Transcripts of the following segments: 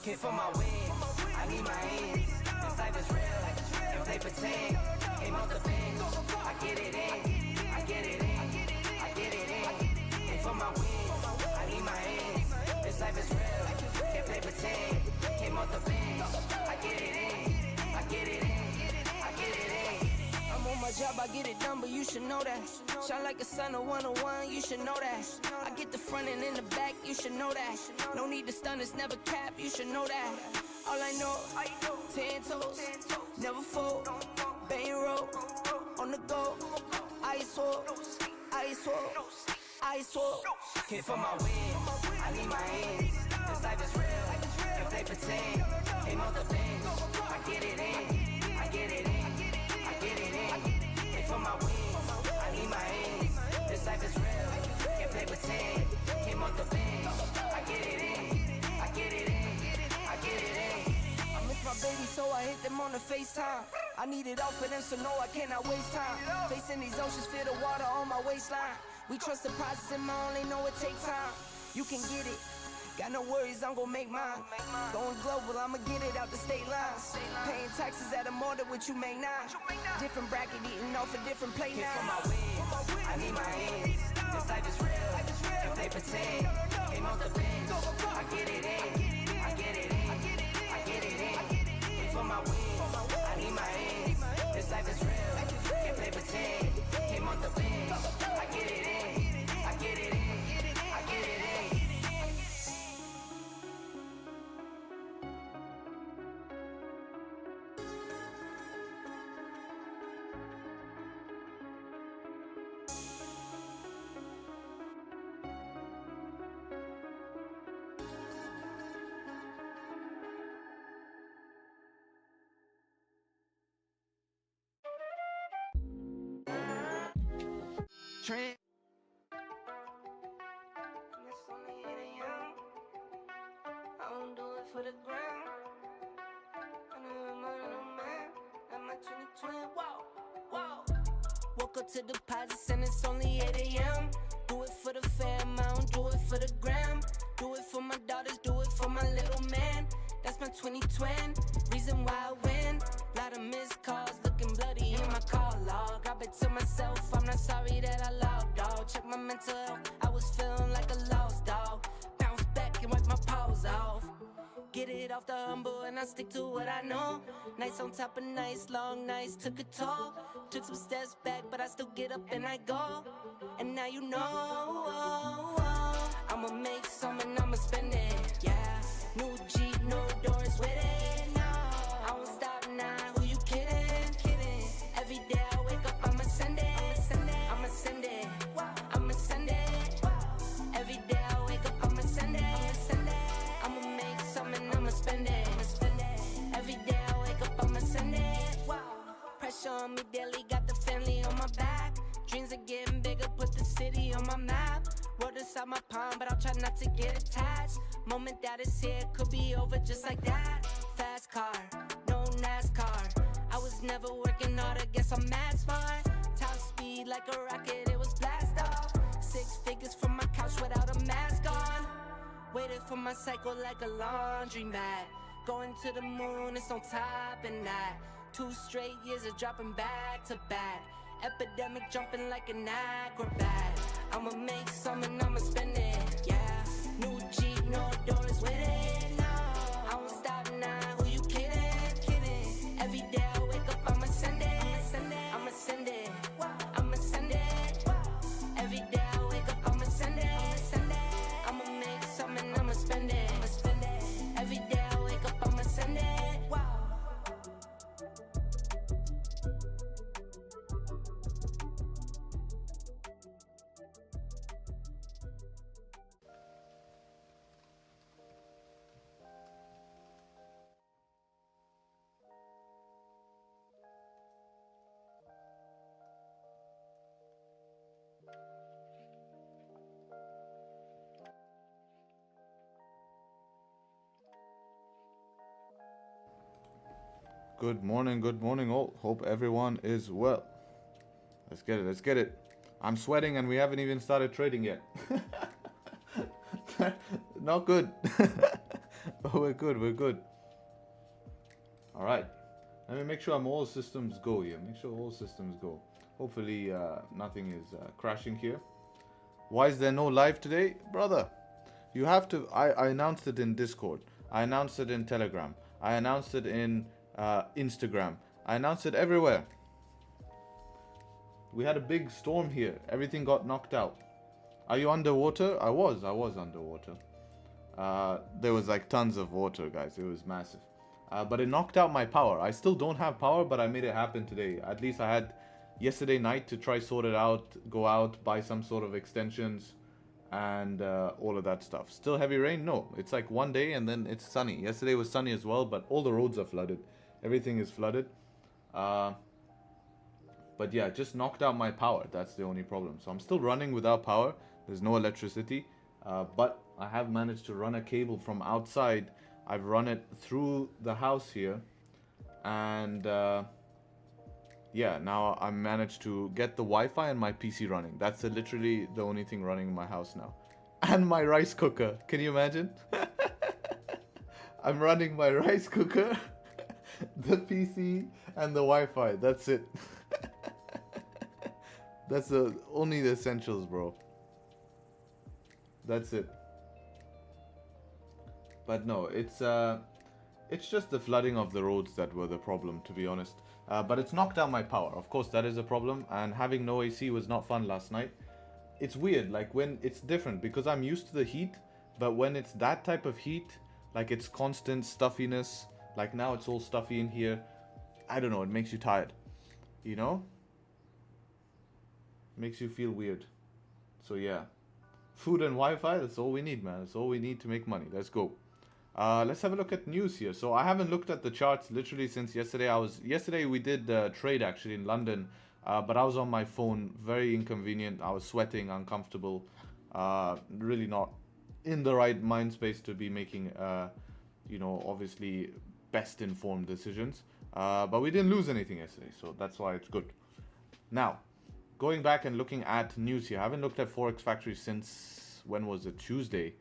Came for my wins, I need my ends. This life is real, and play pretend. Came off the bench, I get it in, I get it in, I get it in. Came for my wins, I need my ends. This life is real, can't play pretend. Came off the bench, I get it in, I get it in, I get it in. I'm on my job, I get it done, but you should know that. Shine like a sun of 101, you should know that. I get the front and in the back, you should know that. No need to stun, it's never cap, you should know that. All I know, 10 toes, never fold, bang roll, on the go, ice wall, ice wall, ice wall. Came for my wins, I need my ends. This life is real, can't play pretend. Came off the bench, I get it in, I get it in, I get it in. Came for my wins, I need my ends. This life is real, can't play pretend. Came off the bench, I get it in, I get it in, I get it in. I miss my baby, so I hit them on the FaceTime. I need it all for them, so no, I cannot waste time. Facing these oceans, feel the water on my waistline. We trust the process and my only know it take time. You can get it, got no worries, I'm gon' make mine. Going global, I'ma get it out the state lines. Paying taxes at a more than what you make now. Different bracket, eating off a different plate now. For my wins, I need my ends. This life is real, can't play pretend. Came off the bench, I get it in, I get it in, I get it in. Came for my wins, I need my ends. This life is real, can't play pretend. Came off the bench, I get it in, I get it in, I get it in. Trend. It's only 8 a.m. I won't do it for the ground. I know I'm on a man. I'm my 2020. Whoa, whoa. Woke up to deposits and it's only 8 a.m. Do it for the fam, I don't do it for the gram. Do it for my daughters, do it for my little man. That's my 2020. Reason why I win. Lot of missed calls, looking bloody in my call log. I bet to myself, I'm not sorry that I logged, dog. Check my mental health, I was feeling like a lost dog. Bounce back and wipe my paws off. Get it off the humble and I stick to what I know. Nights on top of nights, long nights took a toll. Took some steps back, but I still get up and I go. And now you know, I'ma make some and I'ma spend it, yeah. New Jeep, no doors with it, no. I won't stop now, who you kidding, kidding. Every day I wake up, I'ma send it, I'ma send it, I'ma send it. Every day I wake up, I'ma send it, I'ma make some and I'ma spend it. Every day I wake up, I'ma send it. Pressure on me daily, got the family on my back. Dreams are getting bigger, put the city on my map. World inside my palm, but I'll try not to get attached. Moment that is here, could be over just like that. Fast car, no NASCAR. I was never working hard, I guess I'm mad smart. Top speed like a rocket, it was blast off. 6 figures from my couch without a mask on. Waited for my cycle like a laundry mat. Going to the moon, it's on top and that. 2 straight years of dropping back to back. Epidemic jumping like an acrobat. I'ma make some and I'ma spend it, yeah. New Jeep, no doors with it, no. I won't stop now, who you kidding, kidding. Every day I wake up, I'ma send it, I'ma send it, I'ma send it. Every day I wake up, I'ma send it, I'ma make some and I'ma spend it. Every day I wake up, I'ma send it. Good morning all. Hope everyone is well. Let's get it. I'm sweating and we haven't even started trading yet. Not good. We're good, we're good. Alright. Let me make sure all systems go here. Make sure all systems go. Hopefully nothing is crashing here. Why is there no live today? Brother, you have to... I announced it in Discord. I announced it in Telegram. I announced it in Instagram. I announced it everywhere. We had a big storm here. Everything got knocked out. Are you underwater? I was underwater. There was like tons of water, guys. It was massive. But it knocked out my power. I still don't have power, but I made it happen today. At least I had yesterday night to try sort it out, go out, buy some sort of extensions, and all of that stuff. Still heavy rain? No. It's like one day and then it's sunny. Yesterday was sunny as well, but all the roads are flooded. Everything is flooded. But yeah, just knocked out my power. That's the only problem. So I'm still running without power. There's no electricity. But I have managed to run a cable from outside. I've run it through the house here. And yeah, now I managed to get the Wi-Fi and my PC running. That's literally the only thing running in my house now. And my rice cooker. Can you imagine? I'm running my rice cooker, the PC, and the Wi-Fi. That's it. That's only the essentials, bro. That's it. But no, it's just the flooding of the roads that were the problem, to be honest. But it's knocked out my power. Of course, that is a problem. And having no AC was not fun last night. It's weird, like when it's different because I'm used to the heat. But when it's that type of heat, like it's constant stuffiness. Like now it's all stuffy in here. I don't know, it makes you tired. You know? Makes you feel weird. So yeah. Food and Wi-Fi, that's all we need, man. That's all we need to make money. Let's go. Let's have a look at news here. So I haven't looked at the charts literally since yesterday. Yesterday we did trade actually in London, but I was on my phone. Very inconvenient. I was sweating, uncomfortable. Really not in the right mind space to be making, you know, obviously best informed decisions. But we didn't lose anything yesterday, so that's why it's good. Now, going back and looking at news here. I haven't looked at Forex Factory since, when was it? Tuesday.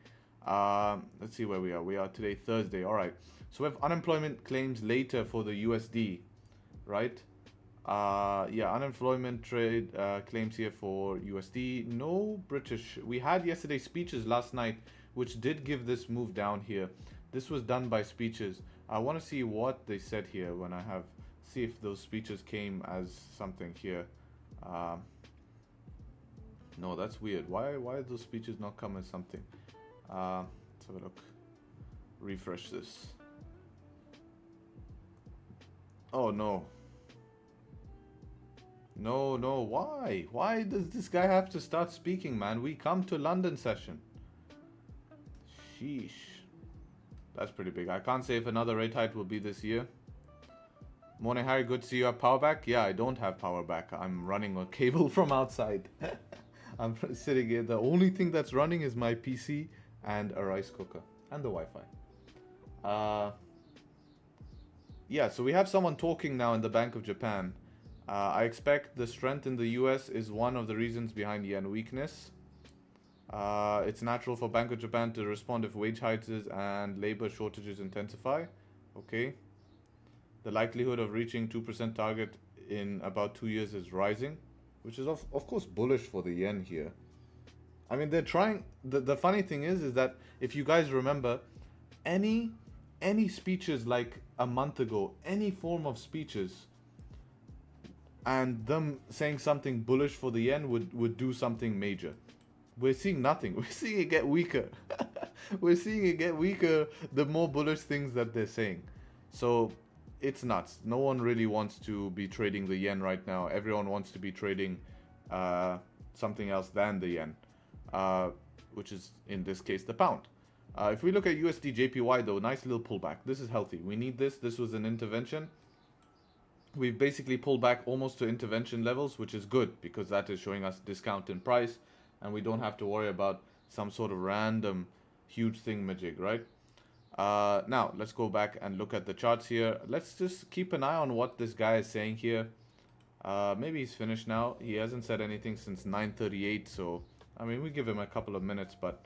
Let's see where we are. We are today Thursday. All right. So we have unemployment claims later for the USD, right? Yeah, unemployment trade claims here for USD. No British. We had yesterday speeches last night, which did give this move down here. This was done by speeches. I want to see what they said here when I have, see if those speeches came as something here. No, that's weird. Why did those speeches not come as something? Let's have a look. Refresh this. Oh no. No, why? Why does this guy have to start speaking, man? We come to London session. Sheesh. That's pretty big. I can't say if another rate hike will be this year. Morning, Harry. Good to see you have power back. Yeah, I don't have power back. I'm running a cable from outside. I'm sitting here. The only thing that's running is my PC and a rice cooker and the Wi-Fi. Yeah, so we have someone talking now in the Bank of Japan. I expect the strength in the US is one of the reasons behind yen weakness. It's natural for Bank of Japan to respond if wage hikes and labor shortages intensify. Okay. The likelihood of reaching 2% target in about 2 years is rising, which is of course bullish for the yen here. I mean, they're trying. The funny thing is that if you guys remember, any speeches like a month ago, any form of speeches, and them saying something bullish for the yen would do something major. We're seeing nothing. We're seeing it get weaker. We're seeing it get weaker the more bullish things that they're saying. So it's nuts. No one really wants to be trading the yen right now. Everyone wants to be trading something else than the yen, which is in this case the pound. If we look at USD JPY though, nice little pullback. This is healthy. We need this. This was an intervention. We've basically pulled back almost to intervention levels, which is good because that is showing us discount in price, and we don't have to worry about some sort of random huge thingamajig, right? Now, let's go back and look at the charts here. Let's just keep an eye on what this guy is saying here. Maybe he's finished now. He hasn't said anything since 9:38, so, I mean, we give him a couple of minutes, but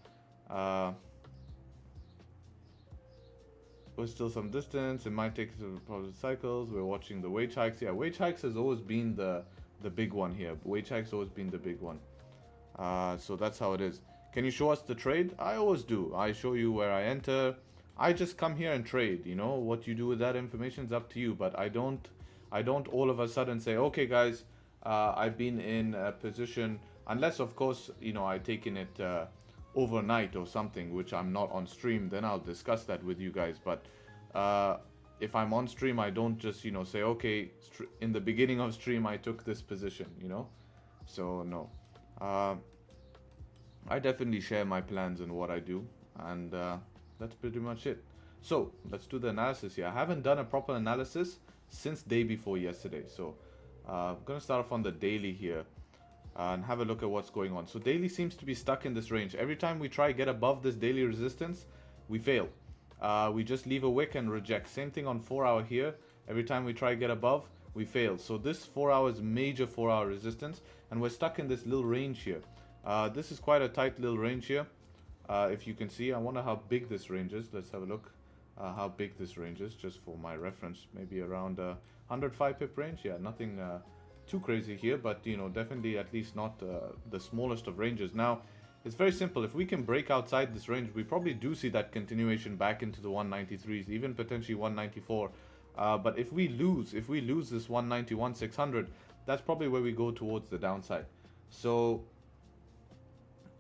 We're still some distance. It might take some positive cycles. We're watching the wage hikes. Yeah, wage hikes has always been the big one here. Wage hikes always been the big one. So that's how it is. Can you show us the trade? I always do. I show you where I enter. I just come here and trade. You know what you do with that information is up to you. But I don't all of a sudden say, okay, guys, I've been in a position, unless of course I've taken it overnight or something, which I'm not on stream. Then I'll discuss that with you guys. But if I'm on stream, I don't just say, okay, in the beginning of stream I took this position. So no. I definitely share my plans and what I do, and that's pretty much it. So let's do the analysis here. I haven't done a proper analysis since day before yesterday, so I'm gonna start off on the daily here and have a look at what's going on. So daily seems to be stuck in this range. Every time we try get above this daily resistance, we fail. We just leave a wick and reject. Same thing on 4 hour here. Every time we try get above, we fail. So this 4 hours major 4 hour resistance, and we're stuck in this little range here. This is quite a tight little range here. If you can see, I wonder how big this range is. Let's have a look how big this range is, just for my reference. Maybe around 105 pip range. Yeah, nothing too crazy here, but definitely at least not the smallest of ranges. Now it's very simple. If we can break outside this range, we probably do see that continuation back into the 193s, even potentially 194. But if we lose this 191 600, that's probably where we go towards the downside. So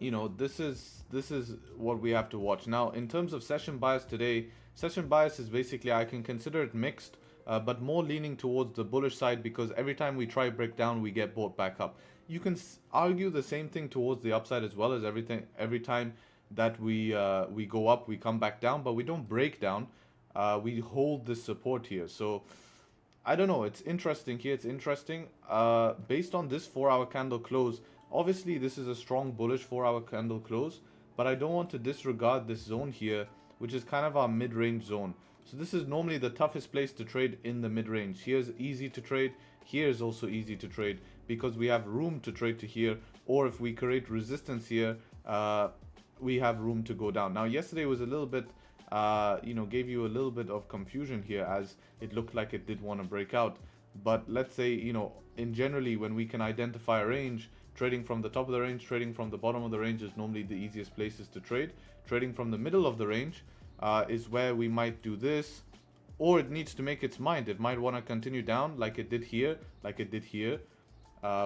this is what we have to watch. Now in terms of session bias today, session bias is basically, I can consider it mixed, but more leaning towards the bullish side, because every time we try break down, we get bought back up. You can argue the same thing towards the upside as well, as every time that we go up, we come back down, but we don't break down. We hold this support here. So I don't know, it's interesting here. It's interesting based on this 4 hour candle close. Obviously this is a strong bullish 4 hour candle close, but I don't want to disregard this zone here, which is kind of our mid-range zone. So this is normally the toughest place to trade in the mid-range. Here's easy to trade. Here is also easy to trade because we have room to trade to here, or if we create resistance here, we have room to go down. Now yesterday was a little bit gave you a little bit of confusion here, as it looked like it did want to break out. But let's say in generally, when we can identify a range, trading from the top of the range, trading from the bottom of the range is normally the easiest places to trade. Trading from the middle of the range is where we might do this, or it needs to make its mind. It might want to continue down like it did here,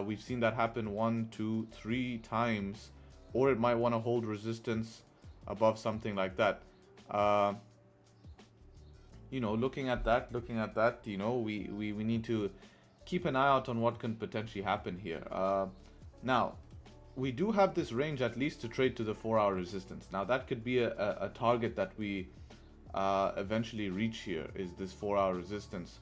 we've seen that happen 1, 2, 3 times, or it might want to hold resistance above something like that. Looking at that, we need to keep an eye out on what can potentially happen here. Now, we do have this range at least to trade to the 4 hour resistance. Now that could be a target that we eventually reach here, is this 4 hour resistance.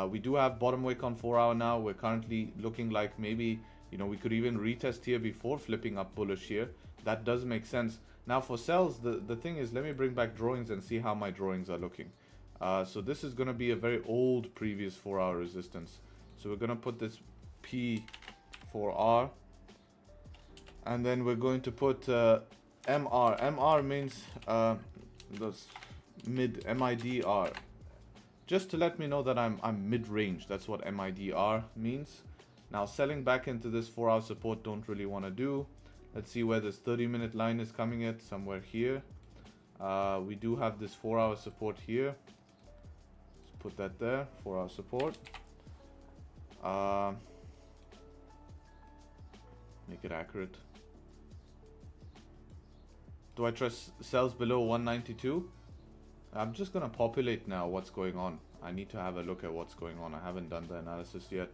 We do have bottom wick on 4 hour now. We're currently looking like maybe, we could even retest here before flipping up bullish here. That does make sense. Now for sells, the thing is, let me bring back drawings and see how my drawings are looking. So this is going to be a very old previous 4 hour resistance. So we're going to put this P for R, and then we're going to put MR. MR means those mid, MIDR, just to let me know that I'm mid-range. That's what MIDR means. Now selling back into this 4 hour support, don't really want to do. Let's see where this 30-minute line is coming at, somewhere here. We do have this 4 hour support here. Let's put that there, 4 hour support. Make it accurate. Do I trust sells below 192? I'm just gonna populate now what's going on. I need to have a look at what's going on. I haven't done the analysis yet.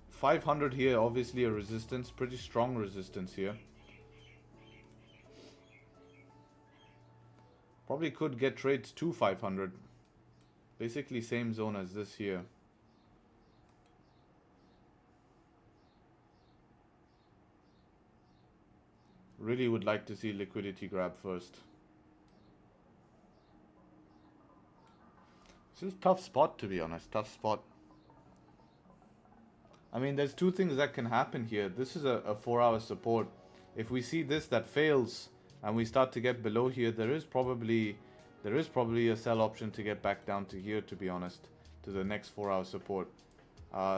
500 here, obviously a resistance, pretty strong resistance here. Probably could get trades to 500. Basically same zone as this here. Really would like to see liquidity grab first. This is a tough spot, to be honest. Tough spot. I mean, there's two things that can happen here. This is a 4 hour support. If we see this that fails, and we start to get below here, there is probably a sell option to get back down to here, to be honest, to the next 4-hour support.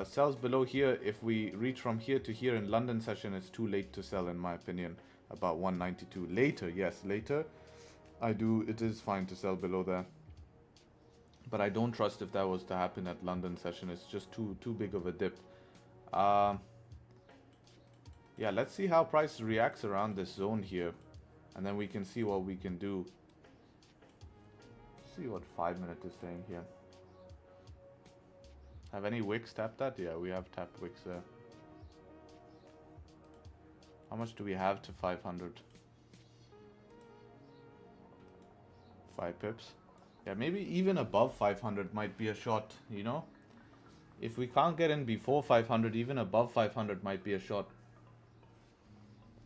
Sells below here, if we reach from here to here in London session, it's too late to sell in my opinion, about 192. Later, yes, later, it is fine to sell below there. But I don't trust if that was to happen at London session. It's just too big of a dip. Yeah, let's see how price reacts around this zone here. And then we can see what we can do. See what 5 minute is saying here. Have any wicks tapped that? Yeah, we have tapped wicks there. How much do we have to 500? 5 pips. Yeah, maybe even above 500 might be a shot, you know? If we can't get in before 500, even above 500 might be a shot.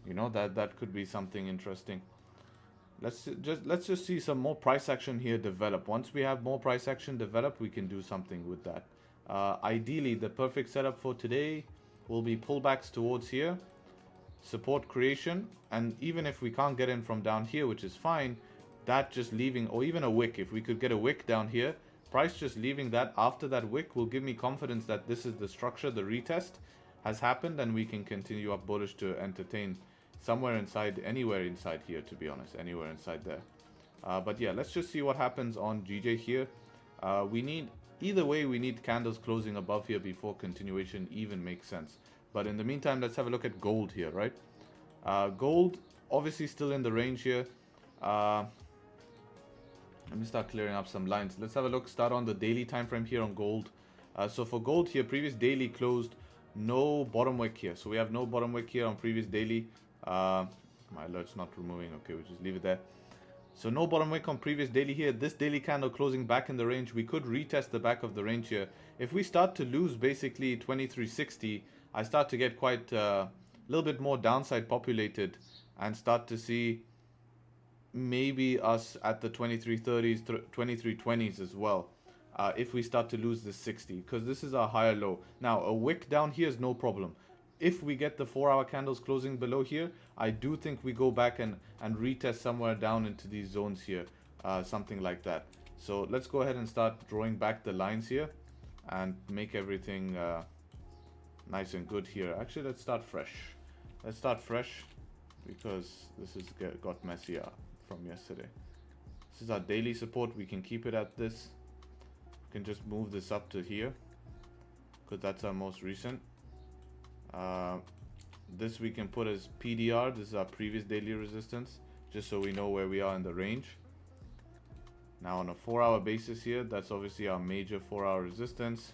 You know, that could be something interesting. Let's just see some more price action here develop. Once we have more price action develop, we can do something with that. Ideally, the perfect setup for today will be pullbacks towards here, support creation, and even if we can't get in from down here, which is fine, that just leaving, or even a wick, if we could get a wick down here, price just leaving that after that wick will give me confidence that this is the structure, the retest has happened, and we can continue up bullish to entertain somewhere inside, anywhere inside here, to be honest, anywhere inside there. But yeah, let's just see what happens on GJ here. We need, either way, we need candles closing above here before continuation even makes sense. But in the meantime, let's have a look at gold here, right? Gold, obviously still in the range here. Let me start clearing up some lines. Let's have a look, start on the daily time frame here on gold. So for gold here, previous daily closed, no bottom wick here. So we have no bottom wick here on previous daily. My alert's not removing. Okay, we'll just leave it there. So no bottom wick on previous daily here. This daily candle closing back in the range. We could retest the back of the range here. If we start to lose basically 2360, I start to get quite a little bit more downside populated and start to see maybe us at the 2330s, 2320s as well. If we start to lose this 60, because this is our higher low. Now, a wick down here is no problem. If we get the 4-hour candles closing below here, I do think we go back and retest somewhere down into these zones here, something like that. So let's go ahead and start drawing back the lines here and make everything nice and good here. Actually, let's start fresh. Let's start fresh because this has got messier from yesterday. This is our daily support. We can keep it at this. We can just move this up to here because that's our most recent. This we can put as PDR. This is our previous daily resistance, just so we know where we are in the range. Now on a 4-hour basis here, that's obviously our major 4-hour resistance.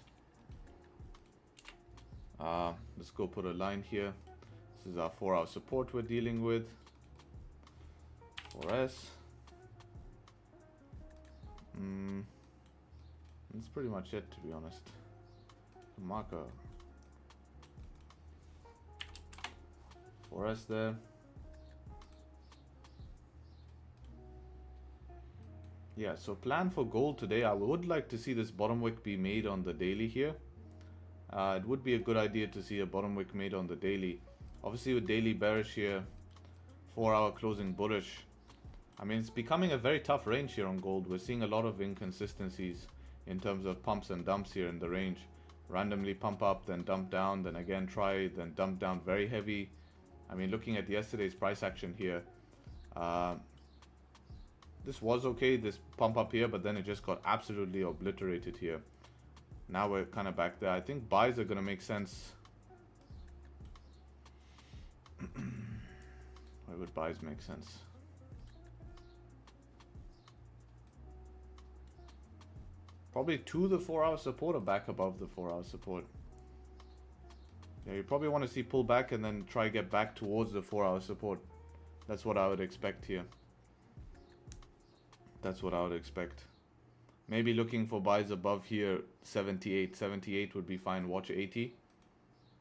Let's go put a line here. This is our 4-hour support we're dealing with. 4S. That's pretty much it, to be honest. The marker. 4S there. Yeah, so plan for gold today. I would like to see this bottom wick be made on the daily here. It would be a good idea to see a bottom wick made on the daily. Obviously with daily bearish here, 4-hour closing bullish. I mean, it's becoming a very tough range here on gold. We're seeing a lot of inconsistencies in terms of pumps and dumps here in the range. Randomly pump up, then dump down, then again try, then dump down very heavy. I mean, looking at yesterday's price action here, this was okay, this pump up here, but then it just got absolutely obliterated here. Now we're kind of back there. I think buys are going to make sense. Where would buys make sense? Probably to the 4-hour support or back above the 4-hour support. Yeah, you probably want to see pull back and then try get back towards the 4-hour support. That's what I would expect here. That's what I would expect. Maybe looking for buys above here, 78. 78 would be fine. Watch 80.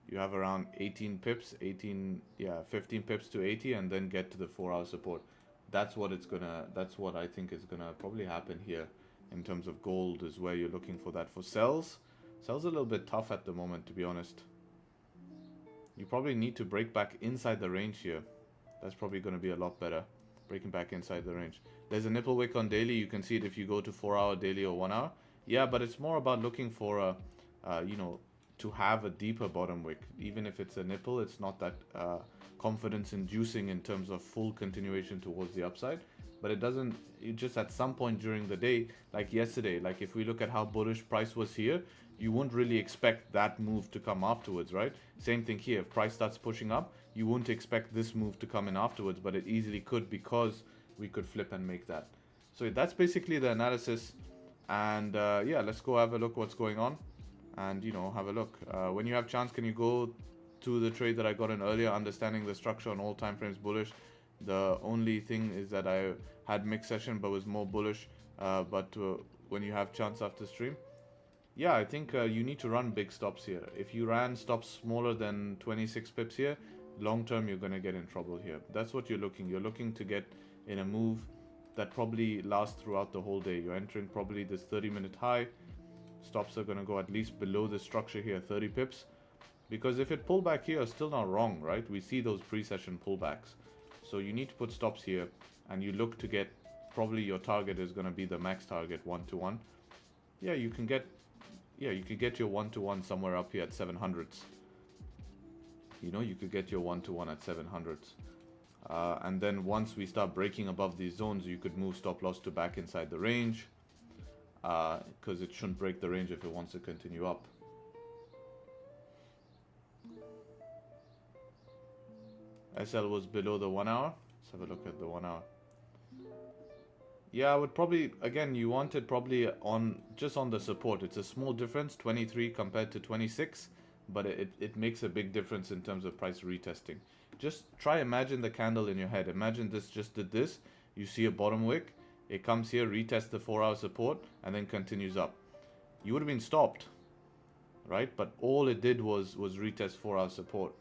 You have around 18 pips, 15 pips to 80, and then get to the 4-hour support. That's what I think is gonna probably happen here in terms of gold, is where you're looking for that. For sells a little bit tough at the moment, to be honest. You probably need to break back inside the range here. That's probably going to be a lot better. breaking back inside the range. There's a nipple wick on daily. You can see it if you go to 4-hour daily or 1 hour. Yeah, but it's more about looking for a, you know, to have a deeper bottom wick. Even if it's a nipple, it's not that confidence inducing in terms of full continuation towards the upside. But it doesn't, it just at some point during the day, like yesterday, like if we look at how bullish price was here, you wouldn't really expect that move to come afterwards, right? Same thing here. If price starts pushing up, you wouldn't expect this move to come in afterwards, but it easily could because we could flip and make that. So that's basically the analysis. And yeah, let's go have a look what's going on and, you know, have a look. When you have chance, can you go to the trade that I got in earlier, understanding the structure on all time frames bullish? The only thing is that I had mixed session but was more bullish. But when you have chance after stream, yeah, I think you need to run big stops here. If you ran stops smaller than 26 pips here, long term you're going to get in trouble here. That's what you're looking to get in a move that probably lasts throughout the whole day. You're entering probably this 30-minute high. Stops are going to go at least below the structure here, 30 pips. Because if it pulled back here, it's still not wrong, right? We see those pre-session pullbacks. So you need to put stops here, and you look to get, probably your target is going to be the max target, 1-to-1. Yeah, you can get your 1-to-1 somewhere up here at 700s. You know, you could get your 1-to-1 at 700s. And then once we start breaking above these zones, you could move stop loss to back inside the range. Because it shouldn't break the range if it wants to continue up. SL was below the 1 hour. Let's have a look at the 1 hour. Yeah, I would probably, again, you want it probably on, just on the support. It's a small difference, 23 compared to 26, but it makes a big difference in terms of price retesting. Just try imagine the candle in your head. Imagine this just did this. You see a bottom wick. It comes here, retests the 4-hour support, and then continues up. You would have been stopped, right? But all it did was retest 4-hour support.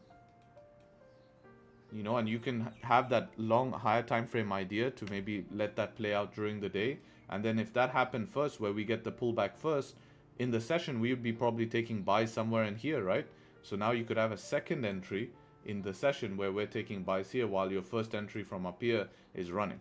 You know, and you can have that long higher time frame idea to maybe let that play out during the day. And then if that happened first, where we get the pullback first, in the session, we would be probably taking buys somewhere in here, right? So now you could have a second entry in the session where we're taking buys here while your first entry from up here is running.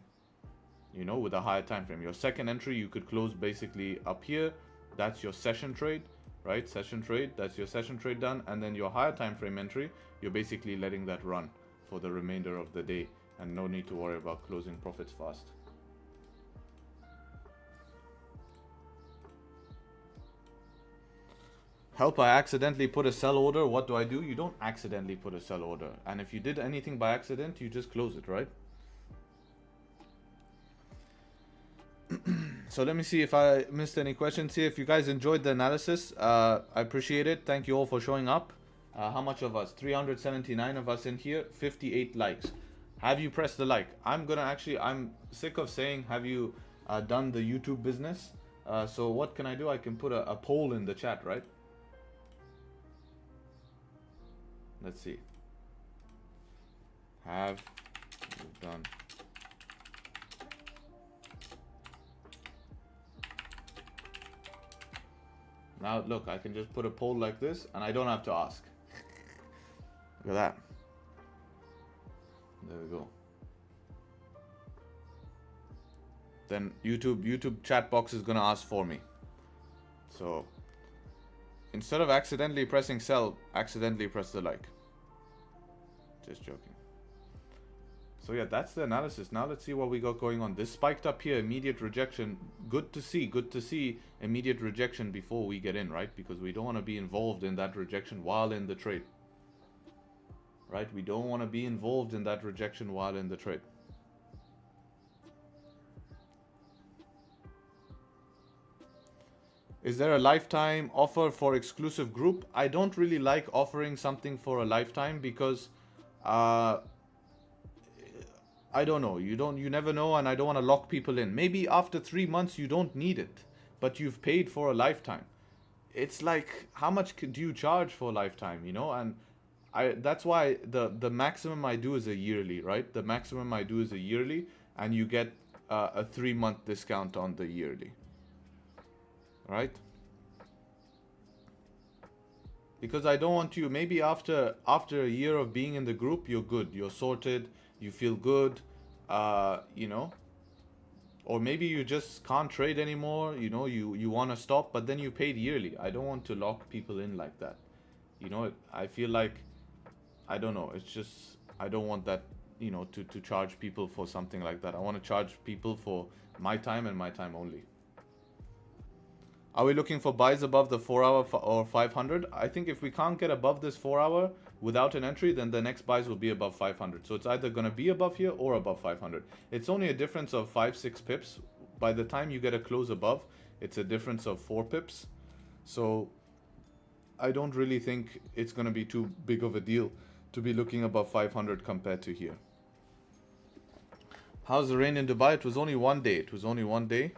You know, with a higher time frame. Your second entry, you could close basically up here. That's your session trade, right? Session trade, that's your session trade done. And then your higher time frame entry, you're basically letting that run for the remainder of the day, and no need to worry about closing profits fast. Help, I accidentally put a sell order. What do I do? You don't accidentally put a sell order. And if you did anything by accident, you just close it, right? So let me see if I missed any questions here. If you guys enjoyed the analysis, I appreciate it. Thank you all for showing up. How much of us? 379 of us in here, 58 likes. Have you pressed the like? I'm sick of saying, have you done the YouTube business? So what can I do? I can put a poll in the chat, right? Let's see. Have you done? Now look, I can just put a poll like this and I don't have to ask. Look at that. There we go. Then YouTube chat box is gonna ask for me. So instead of accidentally pressing sell, accidentally press the like. Just joking. So yeah, that's the analysis. Now let's see what we got going on. This spiked up here, immediate rejection. Good to see immediate rejection before we get in, right? Because we don't want to be involved in that rejection while in the trade. Right? We don't want to be involved in that rejection while in the trade. Is there a lifetime offer for exclusive group? I don't really like offering something for a lifetime because I don't know. You never know, and I don't want to lock people in. Maybe after 3 months you don't need it, but you've paid for a lifetime. It's like, how much do you charge for a lifetime, you know? And that's why the maximum I do is a yearly, right? The maximum I do is a yearly, and you get a 3-month discount on the yearly, right? Because I don't want you, maybe after a year of being in the group, you're good, you're sorted, you feel good, you know, or maybe you just can't trade anymore, you know, you want to stop, but then you paid yearly. I don't want to lock people in like that. You know, I feel like, I don't know, it's just, I don't want that, you know, to charge people for something like that. I want to charge people for my time and my time only. Are we looking for buys above the 4 hour or 500? I think if we can't get above this 4 hour without an entry, then the next buys will be above 500. So it's either going to be above here or above 500. It's only a difference of 5-6 pips. By the time you get a close above, it's a difference of 4 pips. So I don't really think it's going to be too big of a deal to be looking above 500 compared to here. How's the rain in Dubai? It was only 1 day. It was only 1 day.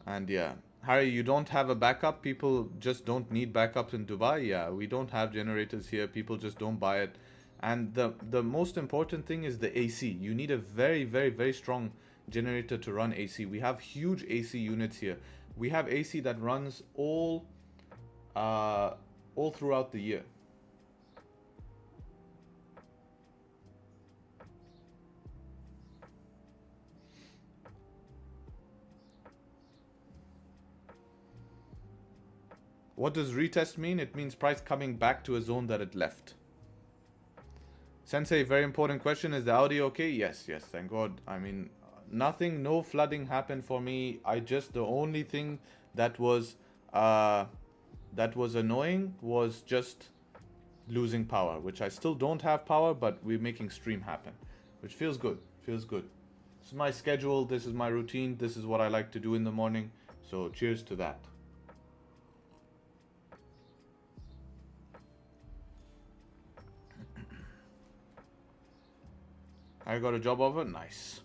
And yeah, Harry, you don't have a backup. People just don't need backups in Dubai. Yeah, we don't have generators here. People just don't buy it. And the most important thing is the AC. You need a very, very, very strong generator to run AC. We have huge AC units here. We have AC that runs all throughout the year. What does retest mean? It means price coming back to a zone that it left. Sensei, very important question. Is the audio okay? Yes, yes, thank God. I mean, nothing, no flooding happened for me. The only thing that was annoying was just losing power, which I still don't have power, but we're making stream happen, which feels good, feels good. This is my schedule, this is my routine, this is what I like to do in the morning, so cheers to that. I got a job offer, nice.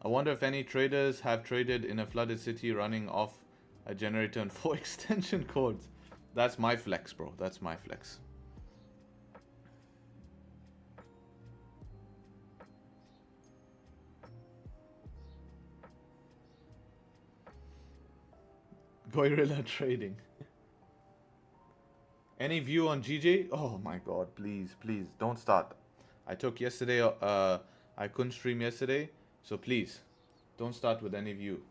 I wonder if any traders have traded in a flooded city running off a generator and 4 extension cords. That's my flex, bro, that's my flex. Guerrilla trading. Any view on GJ? Oh my God, please, please, don't start. I took yesterday, I couldn't stream yesterday, so please, don't start with any view.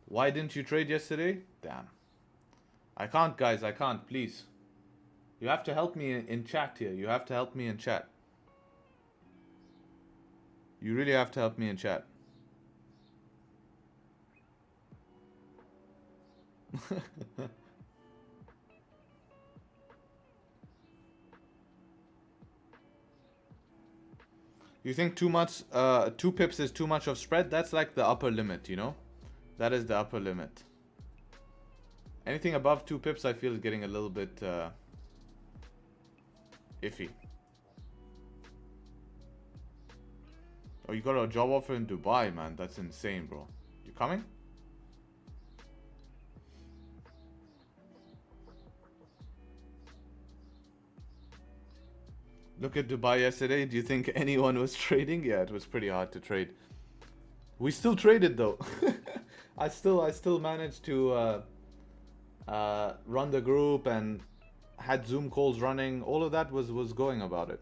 Why didn't you trade yesterday? Damn. I can't, guys, I can't, please. You have to help me in chat here. You have to help me in chat. You really have to help me in chat. You think 2 pips is too much of spread? That's like the upper limit, you know? That is the upper limit. Anything above 2 pips I feel is getting a little bit iffy. Oh, you got a job offer in Dubai, man. That's insane, bro. You coming? Look at Dubai yesterday. Do you think anyone was trading? Yeah, it was pretty hard to trade. We still traded though. I still managed to run the group and had Zoom calls running. All of that was going about it.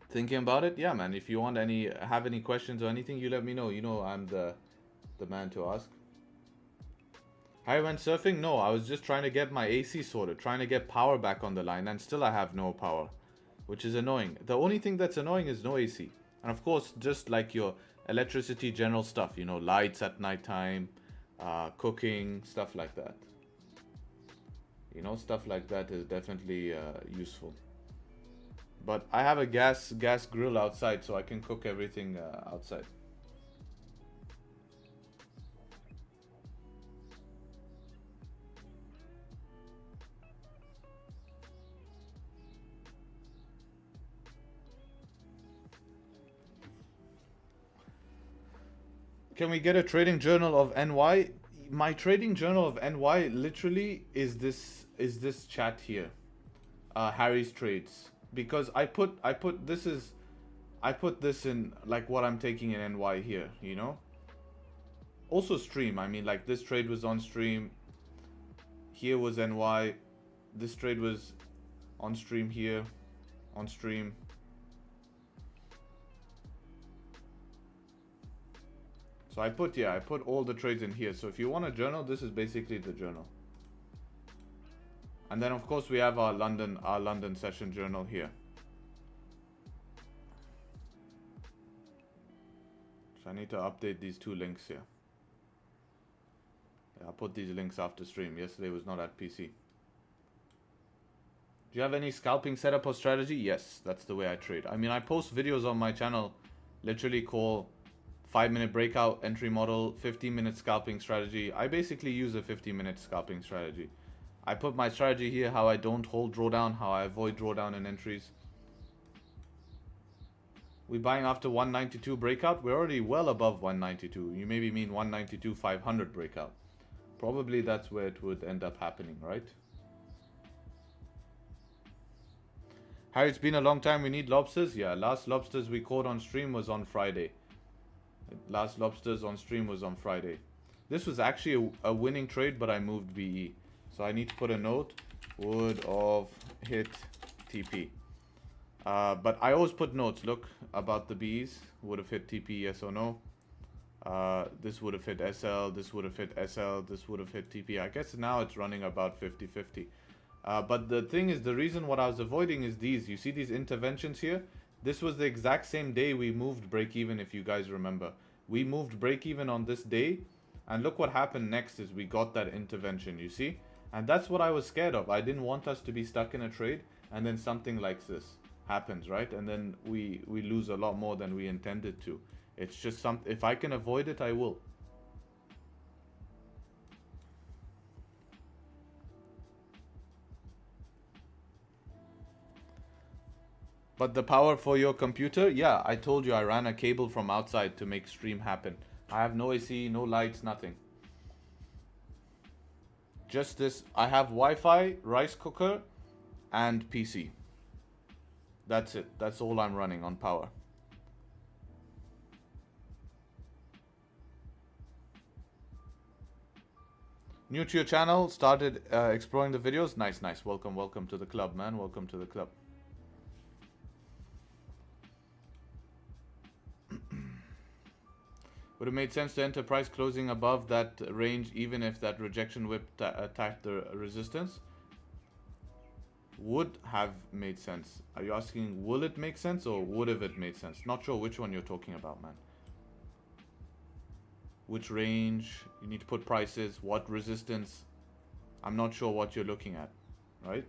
Thinking about it, yeah, man. If you want have any questions or anything, you let me know. You know, I'm the man to ask. I went surfing? No, I was just trying to get my AC sorted, trying to get power back on the line, and still I have no power, which is annoying. The only thing that's annoying is no AC. And of course, just like your electricity general stuff, you know, lights at nighttime, cooking, stuff like that. You know, stuff like that is definitely useful. But I have a gas grill outside, so I can cook everything outside. Can we get a trading journal of NY? My trading journal of NY literally is this chat here, Harry's trades, because I put this in like what I'm taking in NY here, you know. Also stream. I mean, like this trade was on stream. Here was NY. This trade was on stream here, on stream. So I put all the trades in here. So if you want a journal, this is basically the journal. And then of course we have our London session journal here. So I need to update these two links here. Yeah, I'll put these links after stream. Yesterday was not at PC. Do you have any scalping setup or strategy? Yes, that's the way I trade. I mean, I post videos on my channel, literally call 5-minute breakout entry model, 15-minute scalping strategy. I basically use a 15-minute scalping strategy. I put my strategy here, how I don't hold drawdown, how I avoid drawdown in entries. We buying after 192 breakout? We're already well above 192. You maybe mean 192 500 breakout. Probably that's where it would end up happening, right? Harry, it's been a long time. We need lobsters. Yeah, last lobsters we caught on stream was on Friday. Last lobsters on stream was on Friday. This was actually a winning trade, but I moved BE. So I need to put a note. Would have hit TP. But I always put notes. Look, about the Bs. Would have hit TP, yes or no. This would have hit SL. This would have hit SL. This would have hit TP. I guess now it's running about 50-50. But the thing is, the reason what I was avoiding is these. You see these interventions here? This was the exact same day we moved break even, if you guys remember. We moved break even on this day. And look what happened next is we got that intervention, you see? And that's what I was scared of. I didn't want us to be stuck in a trade and then something like this happens, right? And then we lose a lot more than we intended to. It's just something, if I can avoid it, I will. But the power for your computer, yeah, I told you I ran a cable from outside to make stream happen. I have no AC, no lights, nothing. Just this, I have Wi-Fi, rice cooker, and PC. That's it. That's all I'm running on power. New to your channel, started exploring the videos. Nice, nice. Welcome, welcome to the club, man. Welcome to the club. Would have made sense to enter price closing above that range even if that rejection whip attacked the resistance? Would have made sense. Are you asking will it make sense or would have it made sense? Not sure which one you're talking about, man. Which range? You need to put prices. What resistance? I'm not sure what you're looking at, right?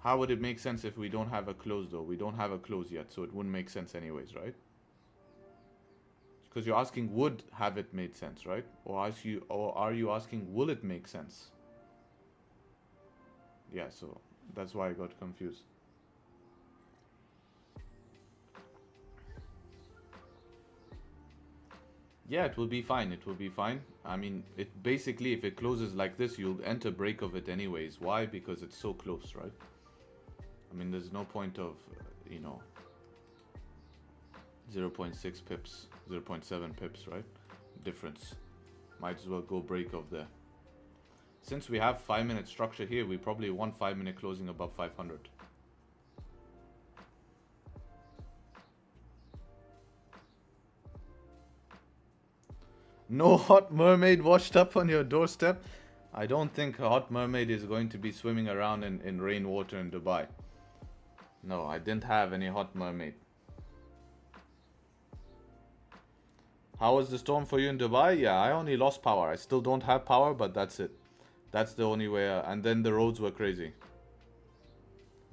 How would it make sense if we don't have a close though? We don't have a close yet, so it wouldn't make sense anyways, right? Because you're asking would have it made sense, right? Or are you asking will it make sense? Yeah, so that's why I got confused. Yeah, it will be fine. It will be fine. I mean, it basically, if it closes like this, you'll enter break of it anyways. Why? Because it's so close, right? I mean, there's no point of, you know, 0.6 pips, 0.7 pips, right? Difference. Might as well go break of there. Since we have 5-minute structure here, we probably want 5-minute closing above 500. No hot mermaid washed up on your doorstep? I don't think a hot mermaid is going to be swimming around in rainwater in Dubai. No, I didn't have any hot mermaid. How was the storm for you in Dubai? Yeah, I only lost power. I still don't have power, but that's it. That's the only way. And then the roads were crazy.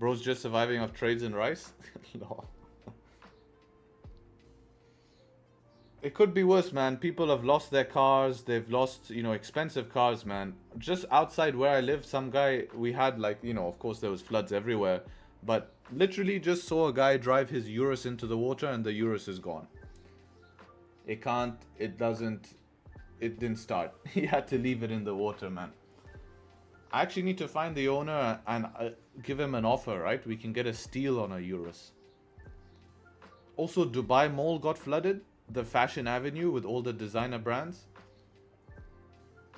Bro's just surviving off trades and rice? No. It could be worse, man. People have lost their cars. They've lost, you know, expensive cars, man. Just outside where I live, some guy, we had like, you know, of course there was floods everywhere. But literally just saw a guy drive his Urus into the water and the Urus is gone. It didn't start. He had to leave it in the water, man. I actually need to find the owner and give him an offer, right? We can get a steal on a Urus. Also, Dubai Mall got flooded. The Fashion Avenue with all the designer brands.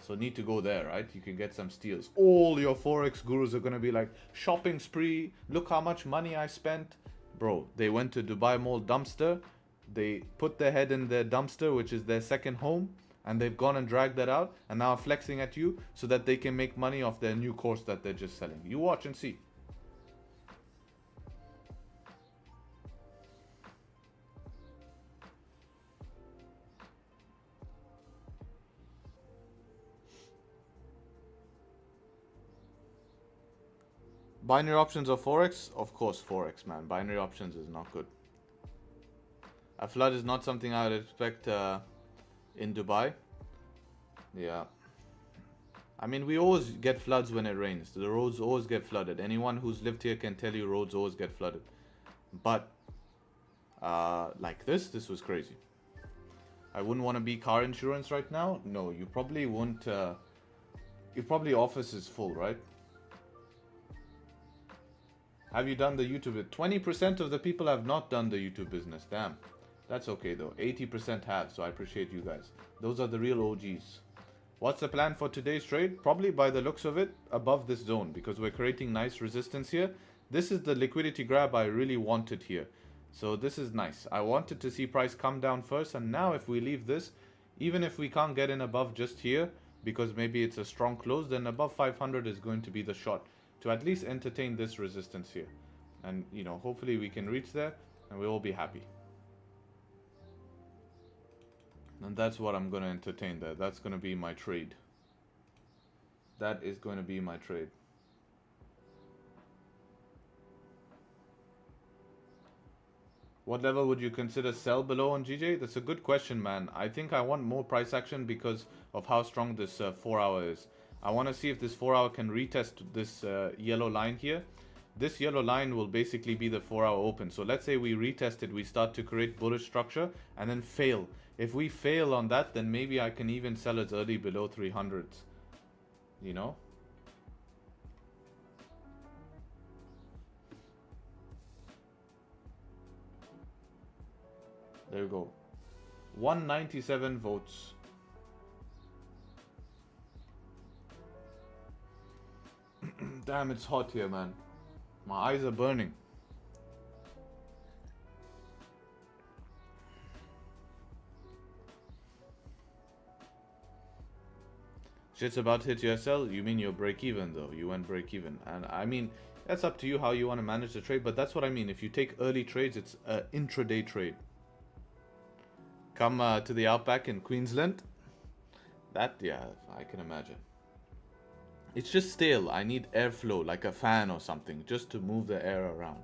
So need to go there, right? You can get some steals. All your Forex gurus are going to be like, shopping spree. Look how much money I spent. Bro, they went to Dubai Mall dumpster. They put their head in their dumpster, which is their second home, and they've gone and dragged that out and now are flexing at you so that they can make money off their new course that they're just selling. You watch and see. Binary options or Forex? Of course, Forex, man. Binary options is not good. A flood is not something I would expect in Dubai. Yeah. I mean, we always get floods when it rains. The roads always get flooded. Anyone who's lived here can tell you roads always get flooded. But like this was crazy. I wouldn't want to be car insurance right now. No, you probably won't. Your probably office is full, right? Have you done the YouTube? 20% of the people have not done the YouTube business. Damn. That's okay though. 80% have, so I appreciate you guys. Those are the real OGs. What's the plan for today's trade? Probably by the looks of it, above this zone, because we're creating nice resistance here. This is the liquidity grab I really wanted here. So this is nice. I wanted to see price come down first, and now if we leave this, even if we can't get in above just here, because maybe it's a strong close, then above 500 is going to be the shot to at least entertain this resistance here. And, you know, hopefully we can reach there and we'll all be happy. And that's what I'm going to entertain there. That's going to be my trade. That is going to be my trade. What level would you consider sell below on GJ? That's a good question, man. I think I want more price action because of how strong this 4 hour is. I want to see if this 4 hour can retest this yellow line here. This yellow line will basically be the 4 hour open. So let's say we retest it, we start to create bullish structure and then fail. If we fail on that, then maybe I can even sell it early below 300s. You know? There we go. 197 votes. Damn, it's hot here, man. My eyes are burning. Shit's about to hit your SL. You mean your break even though? You went break even. And I mean, that's up to you how you want to manage the trade. But that's what I mean. If you take early trades, it's an intraday trade. Come to the Outback in Queensland. That, yeah, I can imagine. It's just stale. I need airflow, like a fan or something, just to move the air around.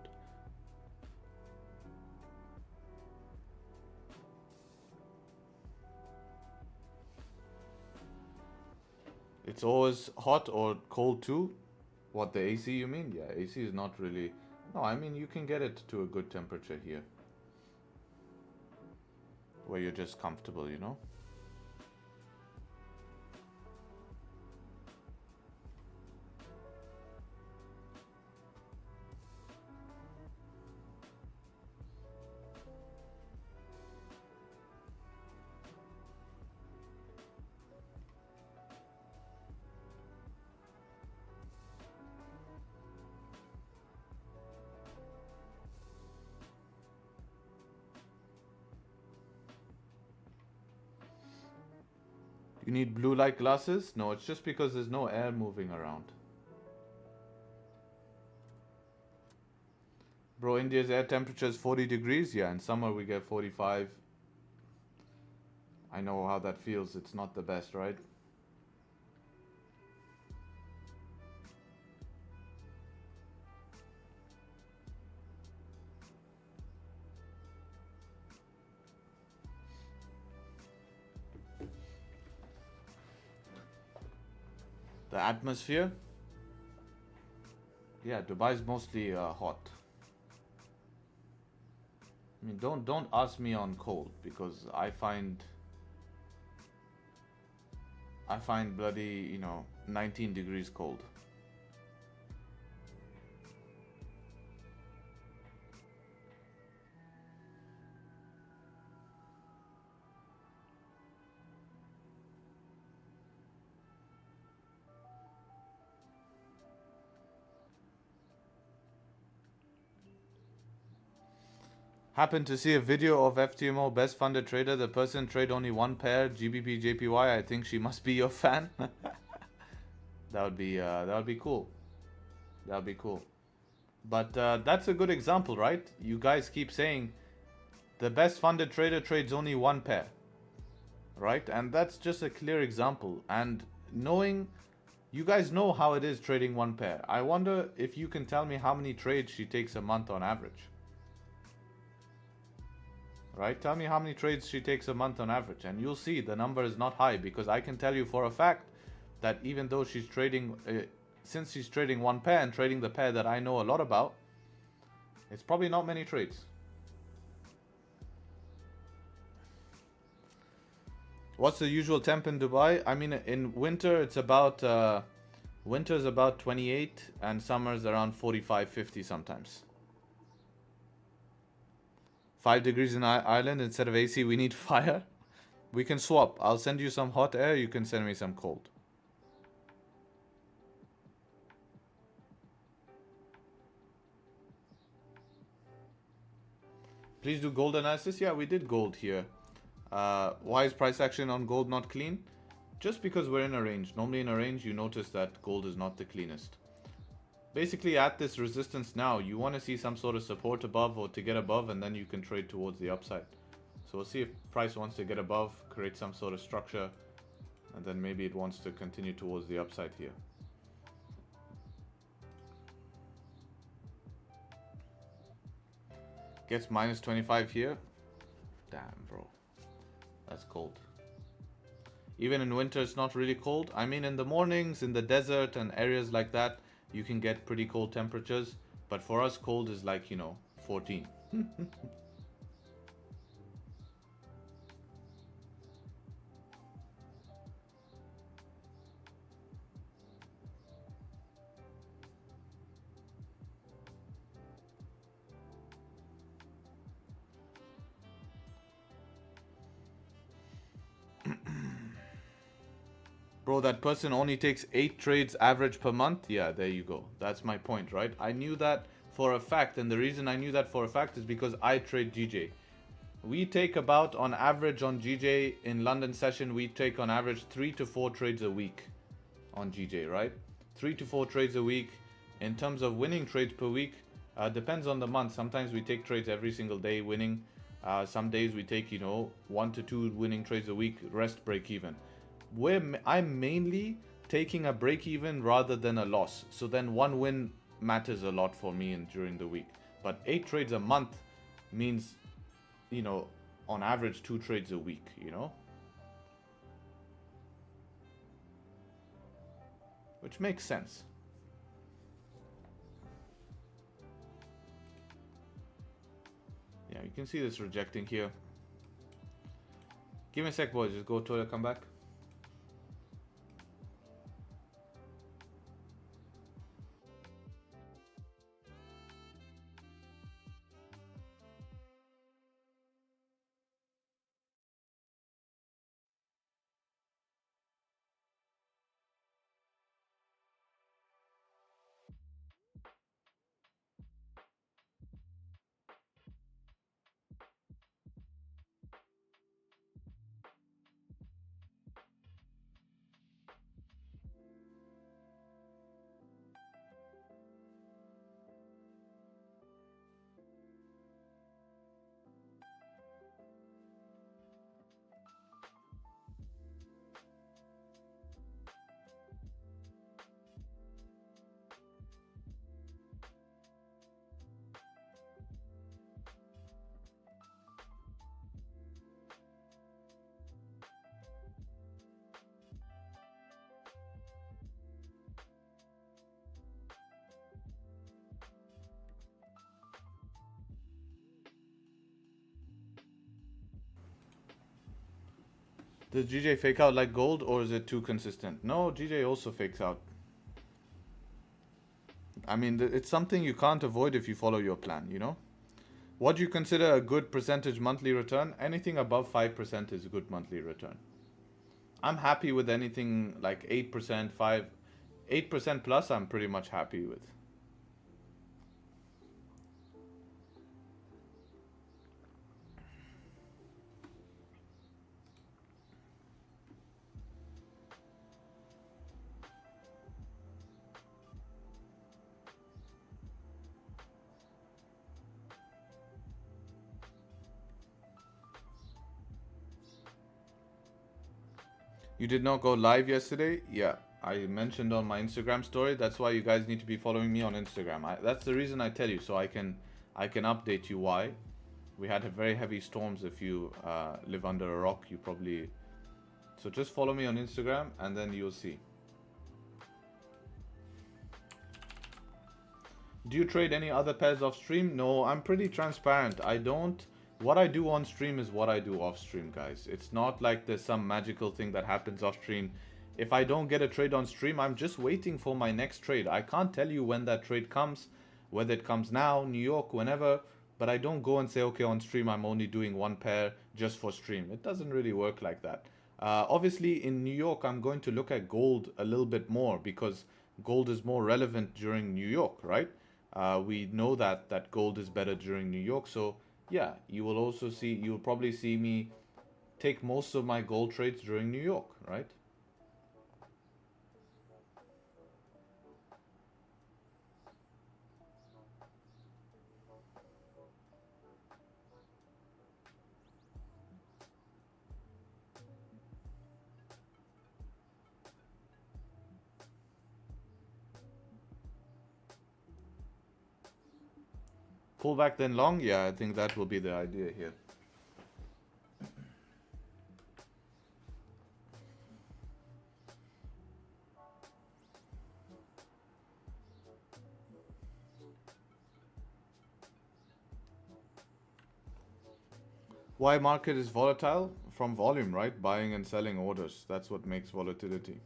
It's always hot or cold too. What, the AC you mean? Yeah, AC is not really... No, I mean, you can get it to a good temperature here. Where you're just comfortable, you know? You need blue light glasses? No, it's just because there's no air moving around. Bro, India's air temperature is 40 degrees. Yeah, in summer we get 45. I know how that feels. It's not the best, right? The atmosphere? Yeah, Dubai's mostly hot. I mean, don't ask me on cold because I find bloody, you know, 19 degrees cold. Happened to see a video of FTMO best funded trader. The person trade only one pair, Gbpjpy. I think she must be your fan. That would be cool. That would be cool. But that's a good example, right? You guys keep saying the best funded trader trades only one pair, right? And that's just a clear example. And knowing, you guys know how it is trading one pair. I wonder if you can tell me how many trades she takes a month on average. Right? Tell me how many trades she takes a month on average, and you'll see the number is not high, because I can tell you for a fact that even though she's trading, since she's trading one pair and trading the pair that I know a lot about, it's probably not many trades. What's the usual temp in Dubai? I mean, in winter it's about winter's about 28 and summer's around 45, 50 sometimes. 5 degrees in Ireland instead of AC. We need fire. We can swap. I'll send you some hot air. You can send me some cold. Please do gold analysis. Yeah, we did gold here. Why is price action on gold not clean? Just because we're in a range. Normally in a range, you notice that gold is not the cleanest. Basically, at this resistance now, you want to see some sort of support above or to get above, and then you can trade towards the upside. So we'll see if price wants to get above, create some sort of structure, and then maybe it wants to continue towards the upside here. Gets minus 25 here. Damn, bro. That's cold. Even in winter, it's not really cold. I mean, in the mornings, in the desert and areas like that, you can get pretty cold temperatures. But for us, cold is like, 14. Bro, that person only takes 8 trades average per month. Yeah, there you go. That's my point, right? I knew that for a fact. And the reason I knew that for a fact is because I trade GJ. We take about, on average on GJ in London session, we take on average 3 to 4 trades a week on GJ, right? 3 to 4 trades a week. In terms of winning trades per week, depends on the month. Sometimes we take trades every single day winning. Some days we take, 1 to 2 winning trades a week, rest break even. I'm mainly taking a break even rather than a loss. So then one win matters a lot for me during the week. But 8 trades a month means, on average 2 trades a week, Which makes sense. Yeah, you can see this rejecting here. Give me a sec, boys. Just go toilet, come back. Does GJ fake out like gold, or is it too consistent? No, GJ also fakes out. I mean, it's something you can't avoid if you follow your plan, What do you consider a good percentage monthly return? Anything above 5% is a good monthly return. I'm happy with anything like 8%, 8% plus, I'm pretty much happy with. You did not go live yesterday? Yeah, I mentioned on my Instagram story. That's why you guys need to be following me on Instagram. That's the reason I tell you, so I can update you why. We had very heavy storms. If you live under a rock, you probably... So just follow me on Instagram and then you'll see. Do you trade any other pairs off stream? No, I'm pretty transparent. I don't... What I do on stream is what I do off stream, guys. It's not like there's some magical thing that happens off stream. If I don't get a trade on stream, I'm just waiting for my next trade. I can't tell you when that trade comes, whether it comes now, New York, whenever. But I don't go and say, okay, on stream, I'm only doing one pair just for stream. It doesn't really work like that. Obviously, in New York, I'm going to look at gold a little bit more because gold is more relevant during New York, right? We know that gold is better during New York. So, yeah, you'll probably see me take most of my gold trades during New York, right? Pull back then long? Yeah, I think that will be the idea here. Why market is volatile? From volume, right? Buying and selling orders. That's what makes volatility.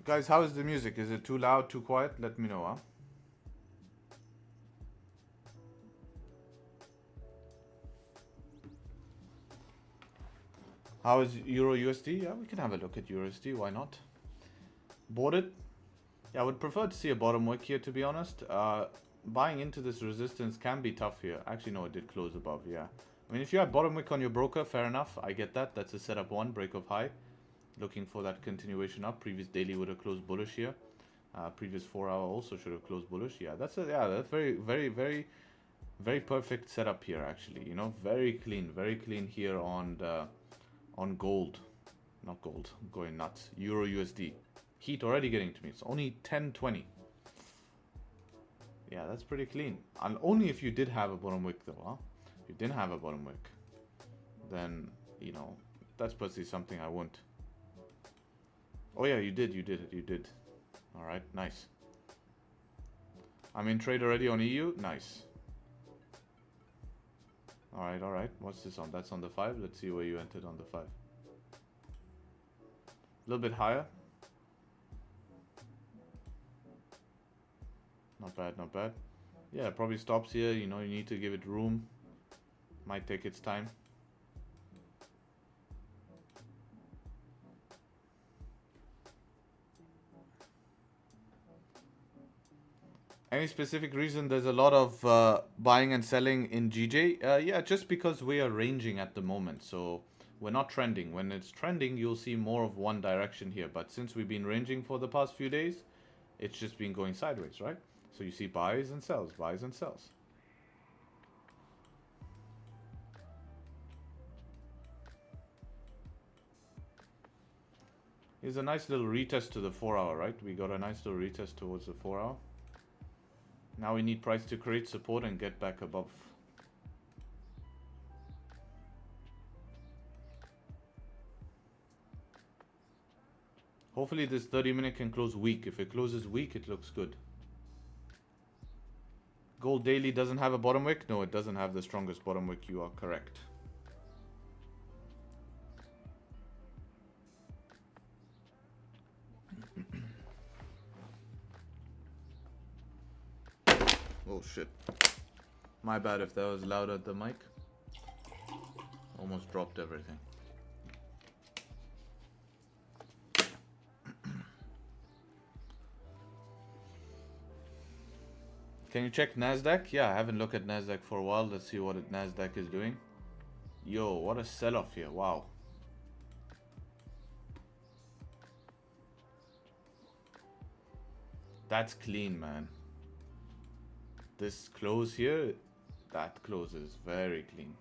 Guys, how is the music? Is it too loud, too quiet? Let me know, huh? How is Euro USD? Yeah, we can have a look at USD. Why not? Bought it? Yeah, I would prefer to see a bottom wick here, to be honest. Buying into this resistance can be tough here. Actually, no, it did close above, yeah. I mean, if you have bottom wick on your broker, fair enough. I get that. That's a setup one, break of high. Looking for that continuation up. Previous daily would have closed bullish here. Previous 4 hour also should have closed bullish. Yeah, that's very, very, very, very perfect setup here, actually. You know, very clean here on gold. Not gold, I'm going nuts. Euro USD. Heat already getting to me. It's only 10.20. Yeah, that's pretty clean. And only if you did have a bottom wick though, huh? If you didn't have a bottom wick, then, you know, that's personally something I wouldn't. Oh yeah, you did. Alright, nice. I'm in trade already on EU. Nice. Alright. What's this on? That's on the 5. Let's see where you entered on the 5. A little bit higher. Not bad. Yeah, it probably stops here. You know, you need to give it room. Might take its time. Any specific reason there's a lot of buying and selling in GJ? Yeah, just because we are ranging at the moment. So we're not trending. When it's trending, you'll see more of one direction here. But since we've been ranging for the past few days, it's just been going sideways, right? So you see buys and sells. Here's a nice little retest to the 4 hour, right? We got a nice little retest towards the 4 hour. Now we need price to create support and get back above. Hopefully this 30-minute can close weak. If it closes weak, it looks good. Gold daily doesn't have a bottom wick? No, it doesn't have the strongest bottom wick. You are correct. Oh shit. My bad if that was loud at the mic. Almost dropped everything. Can you check NASDAQ? Yeah, I haven't looked at NASDAQ for a while. Let's see what NASDAQ is doing. Yo, what a sell-off here. Wow. That's clean, man. This close here, that close is very clean.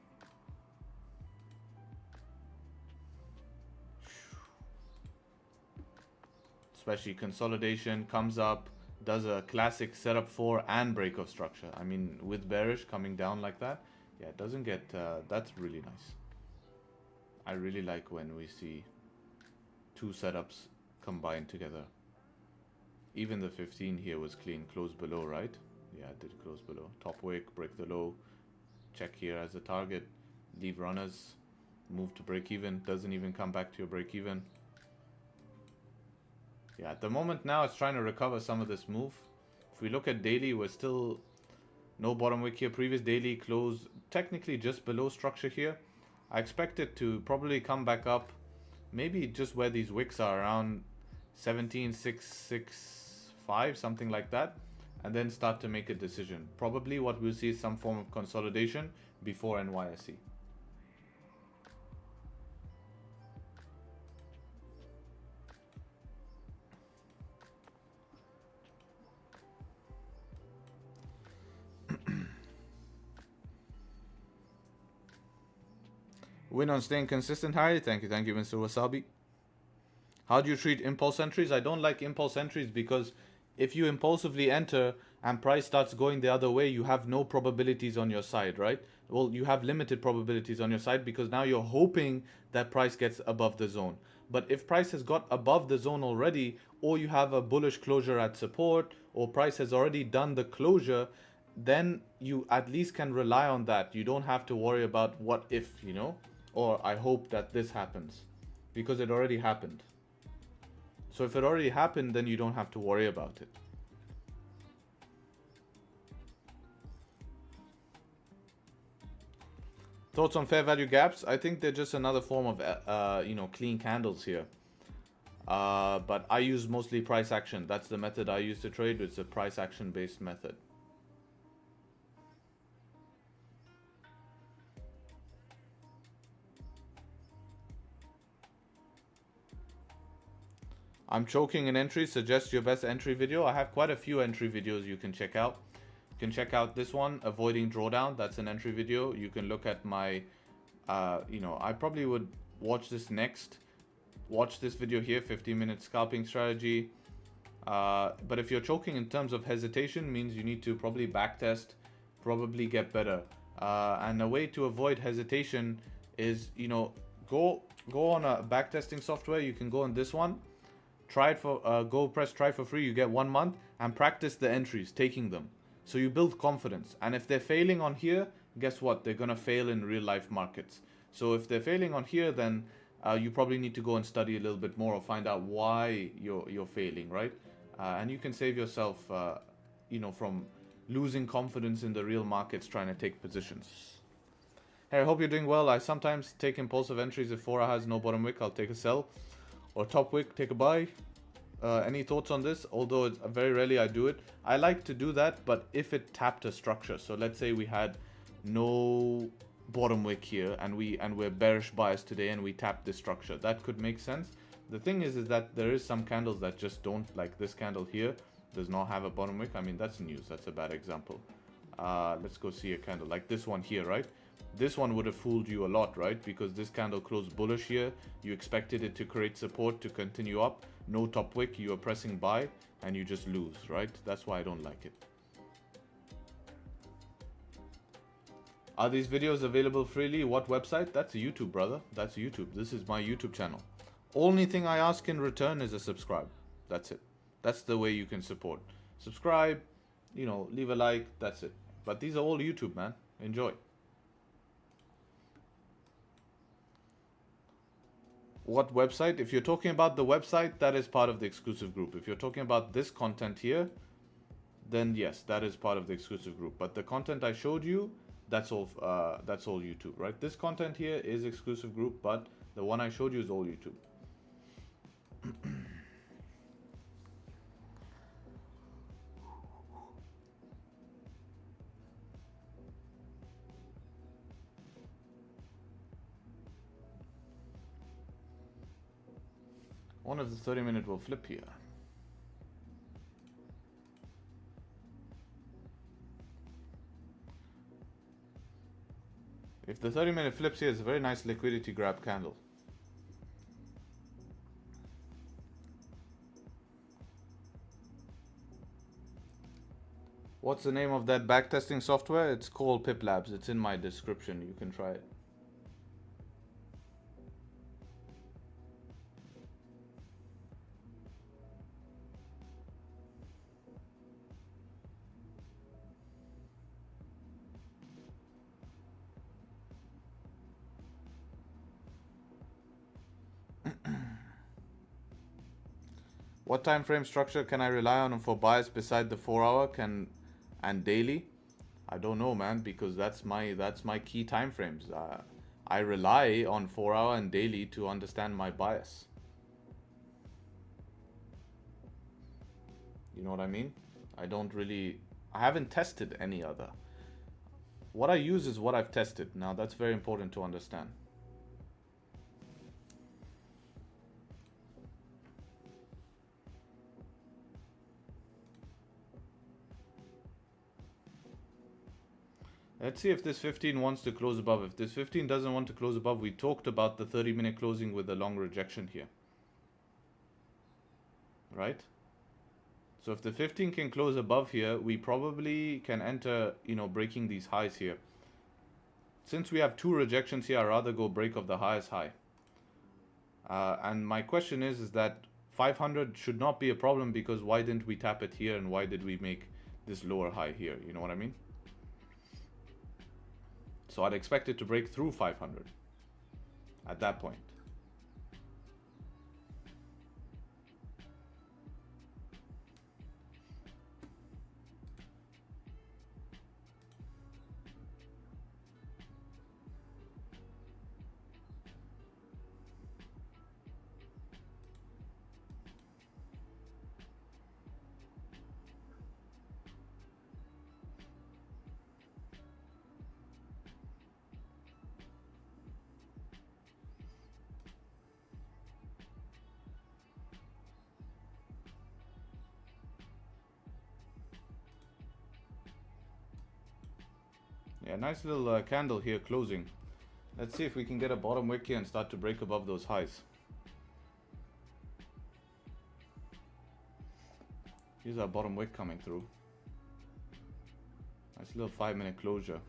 Especially consolidation comes up, does a classic setup for and breakout structure. I mean, with bearish coming down like that, yeah, it doesn't get, that's really nice. I really like when we see two setups combined together. Even the 15 here was clean, close below, right? Yeah, it did close below. Top wick, break the low, check here as a target, leave runners, move to break even, doesn't even come back to your break even. Yeah, at the moment now it's trying to recover some of this move. If we look at daily, we're still no bottom wick here. Previous daily close technically just below structure here. I expect it to probably come back up, maybe just where these wicks are, around 17,665, something like that, and then start to make a decision. Probably what we'll see is some form of consolidation before NYSE. Win on staying consistent, Harry. Thank you, Mr. Wasabi. How do you treat impulse entries? I don't like impulse entries because if you impulsively enter and price starts going the other way, you have no probabilities on your side, right? Well, you have limited probabilities on your side because now you're hoping that price gets above the zone. But if price has got above the zone already, or you have a bullish closure at support, or price has already done the closure, then you at least can rely on that. You don't have to worry about what if, you know, or I hope that this happens, because it already happened. So if it already happened, then you don't have to worry about it. Thoughts on fair value gaps? I think they're just another form of, clean candles here. But I use mostly price action. That's the method I use to trade. It's a price action based method. I'm choking in entries. Suggest your best entry video. I have quite a few entry videos you can check out. You can check out this one, avoiding drawdown. That's an entry video. You can look at my, I probably would watch this next. Watch this video here, 15-minute scalping strategy. But if you're choking in terms of hesitation, means you need to probably backtest, probably get better. And a way to avoid hesitation is, go on a backtesting software. You can go on this one. Try it for go press try for free. You get 1 month and practice the entries, taking them. So you build confidence. And if they're failing on here, guess what? They're gonna fail in real life markets. So if they're failing on here, then you probably need to go and study a little bit more or find out why you're failing, right? And you can save yourself, from losing confidence in the real markets trying to take positions. Hey, I hope you're doing well. I sometimes take impulsive entries. If Fora has no bottom wick, I'll take a sell. Or top wick, take a buy. Any thoughts on this? Although it's very rarely I do it. I like to do that, but if it tapped a structure. So let's say we had no bottom wick here and we're bearish bias today and we tap this structure. That could make sense. The thing is that there is some candles that just don't, like this candle here does not have a bottom wick. I mean, that's news. That's a bad example. Let's go see a candle like this one here, right? This one would have fooled you a lot, right? Because this candle closed bullish here. You expected it to create support to continue up. No top wick, you are pressing buy and you just lose, right? That's why I don't like it. Are these videos available freely? What website? That's YouTube, brother. That's YouTube. This is my YouTube channel. Only thing I ask in return is a subscribe. That's it. That's the way you can support. Subscribe, leave a like. That's it. But these are all YouTube, man. Enjoy. What website? If you're talking about the website, that is part of the exclusive group. If you're talking about this content here, then yes, that is part of the exclusive group. But the content I showed you, that's all YouTube, right? This content here is exclusive group, but the one I showed you is all YouTube. One of the 30-minute will flip here. If the 30-minute flips here, it's a very nice liquidity grab candle. What's the name of that backtesting software? It's called Pip Labs. It's in my description. You can try it. What time frame structure can I rely on for bias beside the 4-hour and daily? I don't know, man, because that's my key time frames. I rely on 4-hour and daily to understand my bias. You know what I mean? I haven't tested any other. What I use is what I've tested. Now that's very important to understand. Let's see if this 15 wants to close above. If this 15 doesn't want to close above, we talked about the 30-minute closing with a long rejection here. Right? So if the 15 can close above here, we probably can enter, breaking these highs here. Since we have 2 rejections here, I'd rather go break of the highest high. And my question is that 500 should not be a problem, because why didn't we tap it here and why did we make this lower high here? You know what I mean? So I'd expect it to break through 500 at that point. Yeah, nice little candle here closing. Let's see if we can get a bottom wick here and start to break above those highs. Here's our bottom wick coming through. Nice little 5-minute closure.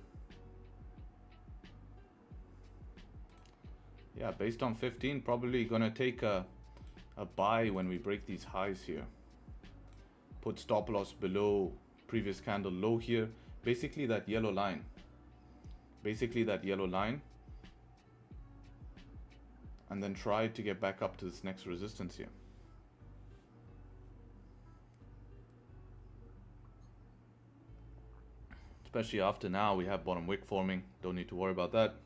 Yeah, based on 15, probably gonna take a buy when we break these highs here. Put stop loss below previous candle low here. Basically that yellow line. And then try to get back up to this next resistance here. Especially after now we have bottom wick forming. Don't need to worry about that.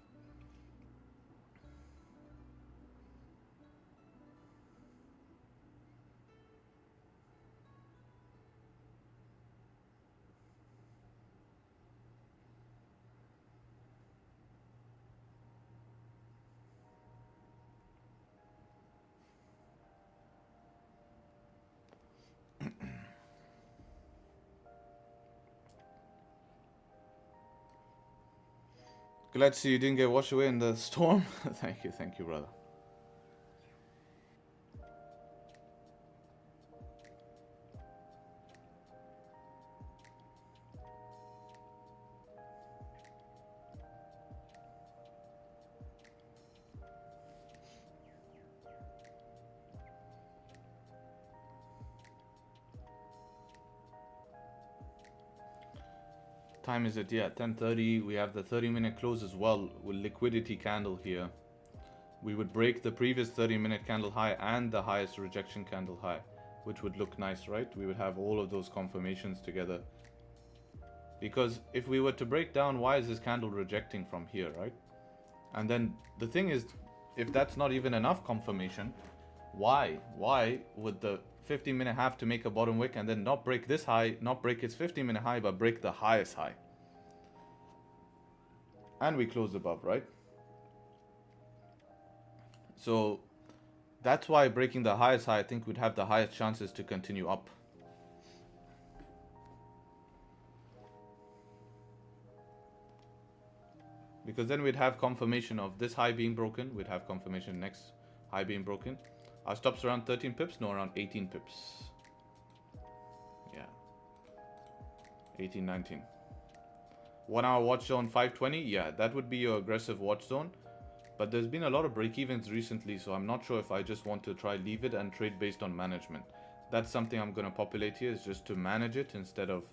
Glad to see you didn't get washed away in the storm. Thank you, brother. Time is it? Yeah, 10:30. We have the 30-minute close as well with liquidity candle here. We would break the previous 30-minute candle high and the highest rejection candle high, which would look nice, right? We would have all of those confirmations together. Because if we were to break down, why is this candle rejecting from here, right? And then the thing is, if that's not even enough confirmation, why would the 15-minute have to make a bottom wick and then not break this high, not break its 15-minute high, but break the highest high? And we closed above, right? So That's why breaking the highest high, I think would have the highest chances to continue up. Because then we'd have confirmation of this high being broken. We'd have confirmation next high being broken. Our stops around 13 pips. No, around 18 pips. Yeah. 18, 19. 1 hour watch zone 520. Yeah, that would be your aggressive watch zone. But there's been a lot of break-evens recently, so I'm not sure if I just want to try leave it and trade based on management. That's something I'm going to populate here, is just to manage it instead of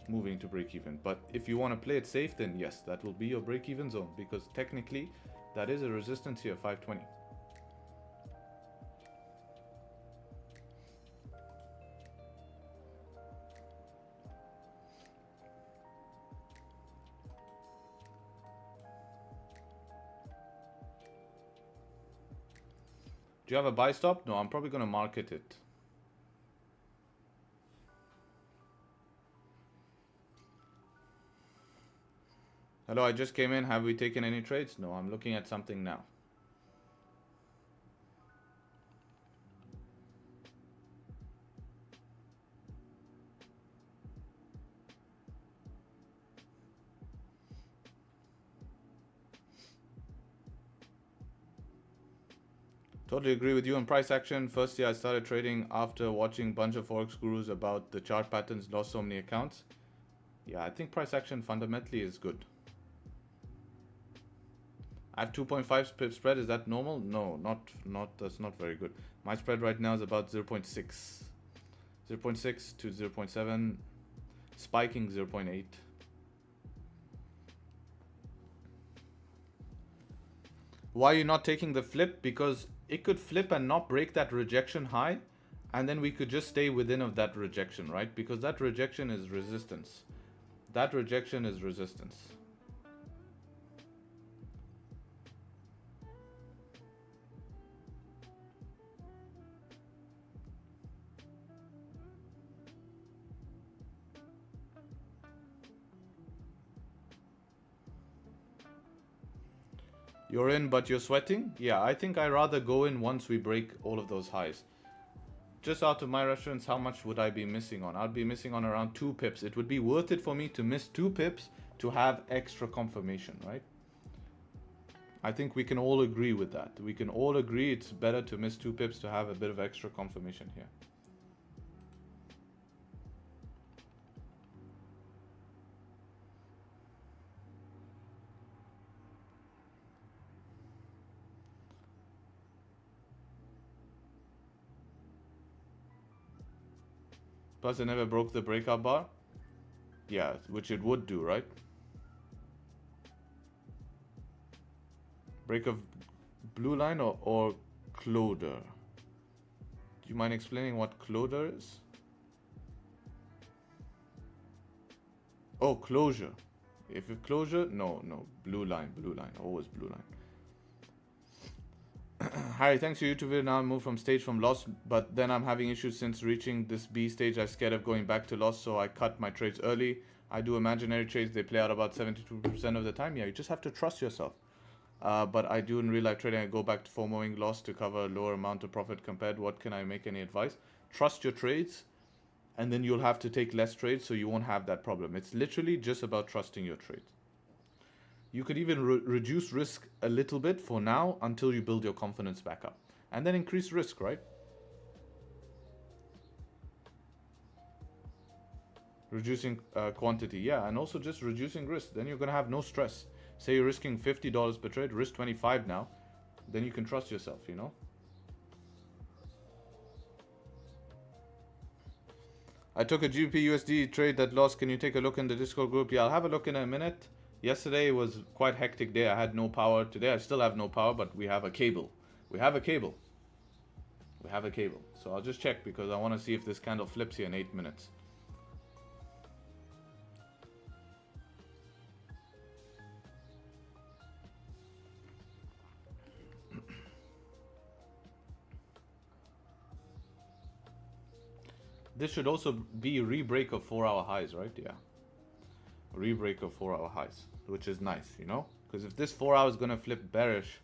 moving to break-even. But if you want to play it safe, then yes, that will be your break-even zone, because technically that is a resistance here, 520. Do you have a buy stop? No, I'm probably going to market it. Hello, I just came in. Have we taken any trades? No, I'm looking at something now. Totally agree with you on price action. Firstly, I started trading after watching a bunch of Forex gurus about the chart patterns, lost so many accounts. Yeah, I think price action fundamentally is good. I have 2.5 pip spread. Is that normal? No, not. That's not very good. My spread right now is about 0.6. 0.6 to 0.7. Spiking 0.8. Why are you not taking the flip? Because it could flip and not break that rejection high, and then we could just stay within of that rejection, right? Because that rejection is resistance. That rejection is resistance. You're in, but you're sweating? Yeah, I think I'd rather go in once we break all of those highs. Just out of my reference, how much would I be missing on? I'd be missing on around 2 pips. It would be worth it for me to miss 2 pips to have extra confirmation, right? I think we can all agree with that. We can all agree it's better to miss 2 pips to have a bit of extra confirmation here. Plus, it never broke the breakout bar. Yeah, which it would do, right? Break of blue line or closure? Do you mind explaining what closure is? Oh, closure. If it's closure, no, blue line, always blue line. Harry, thanks for YouTube video. Now I moved from stage from loss, but then I'm having issues since reaching this B stage. I'm scared of going back to loss, so I cut my trades early. I do imaginary trades. They play out about 72% of the time. Yeah, you just have to trust yourself. But I do in real life trading. I go back to FOMOing loss to cover a lower amount of profit compared. What can I make any advice? Trust your trades, and then you'll have to take less trades so you won't have that problem. It's literally just about trusting your trades. You could even reduce risk a little bit for now until you build your confidence back up. And then increase risk, right? Reducing quantity, yeah, and also just reducing risk. Then you're going to have no stress. Say you're risking $50 per trade, risk 25 now. Then you can trust yourself, you know? I took a GBpUSD trade that lost. Can you take a look in the Discord group? Yeah, I'll have a look in a minute. Yesterday was quite hectic day. I had no power. Today I still have no power, but we have a cable. We have a cable. So I'll just check because I want to see if this candle flips here in 8 minutes. This should also be a re-break of 4-hour highs, right? Yeah. Re-break of 4-hour highs, which is nice, you know? Because if this 4 hour is going to flip bearish,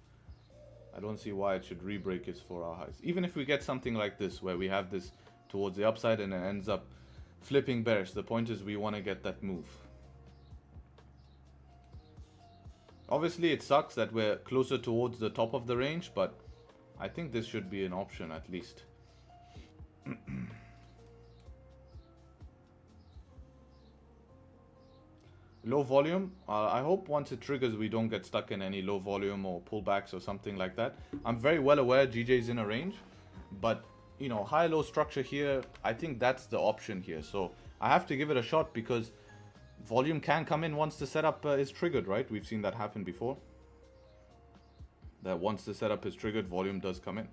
I don't see why it should re-break its 4-hour highs. Even if we get something like this, where we have this towards the upside and it ends up flipping bearish, the point is we want to get that move. Obviously, it sucks that we're closer towards the top of the range, but I think this should be an option at least. Low volume. I hope once it triggers, we don't get stuck in any low volume or pullbacks or something like that. I'm very well aware GJ's in a range, but you know, high-low structure here, I think that's the option here. So I have to give it a shot because volume can come in once the setup is triggered, right? We've seen that happen before. That once the setup is triggered, volume does come in.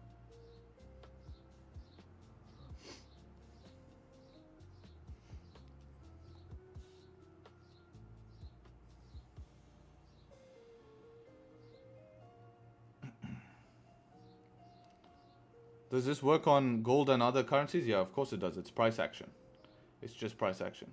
Does this work on gold and other currencies? Yeah, of course it does. It's price action. It's just price action.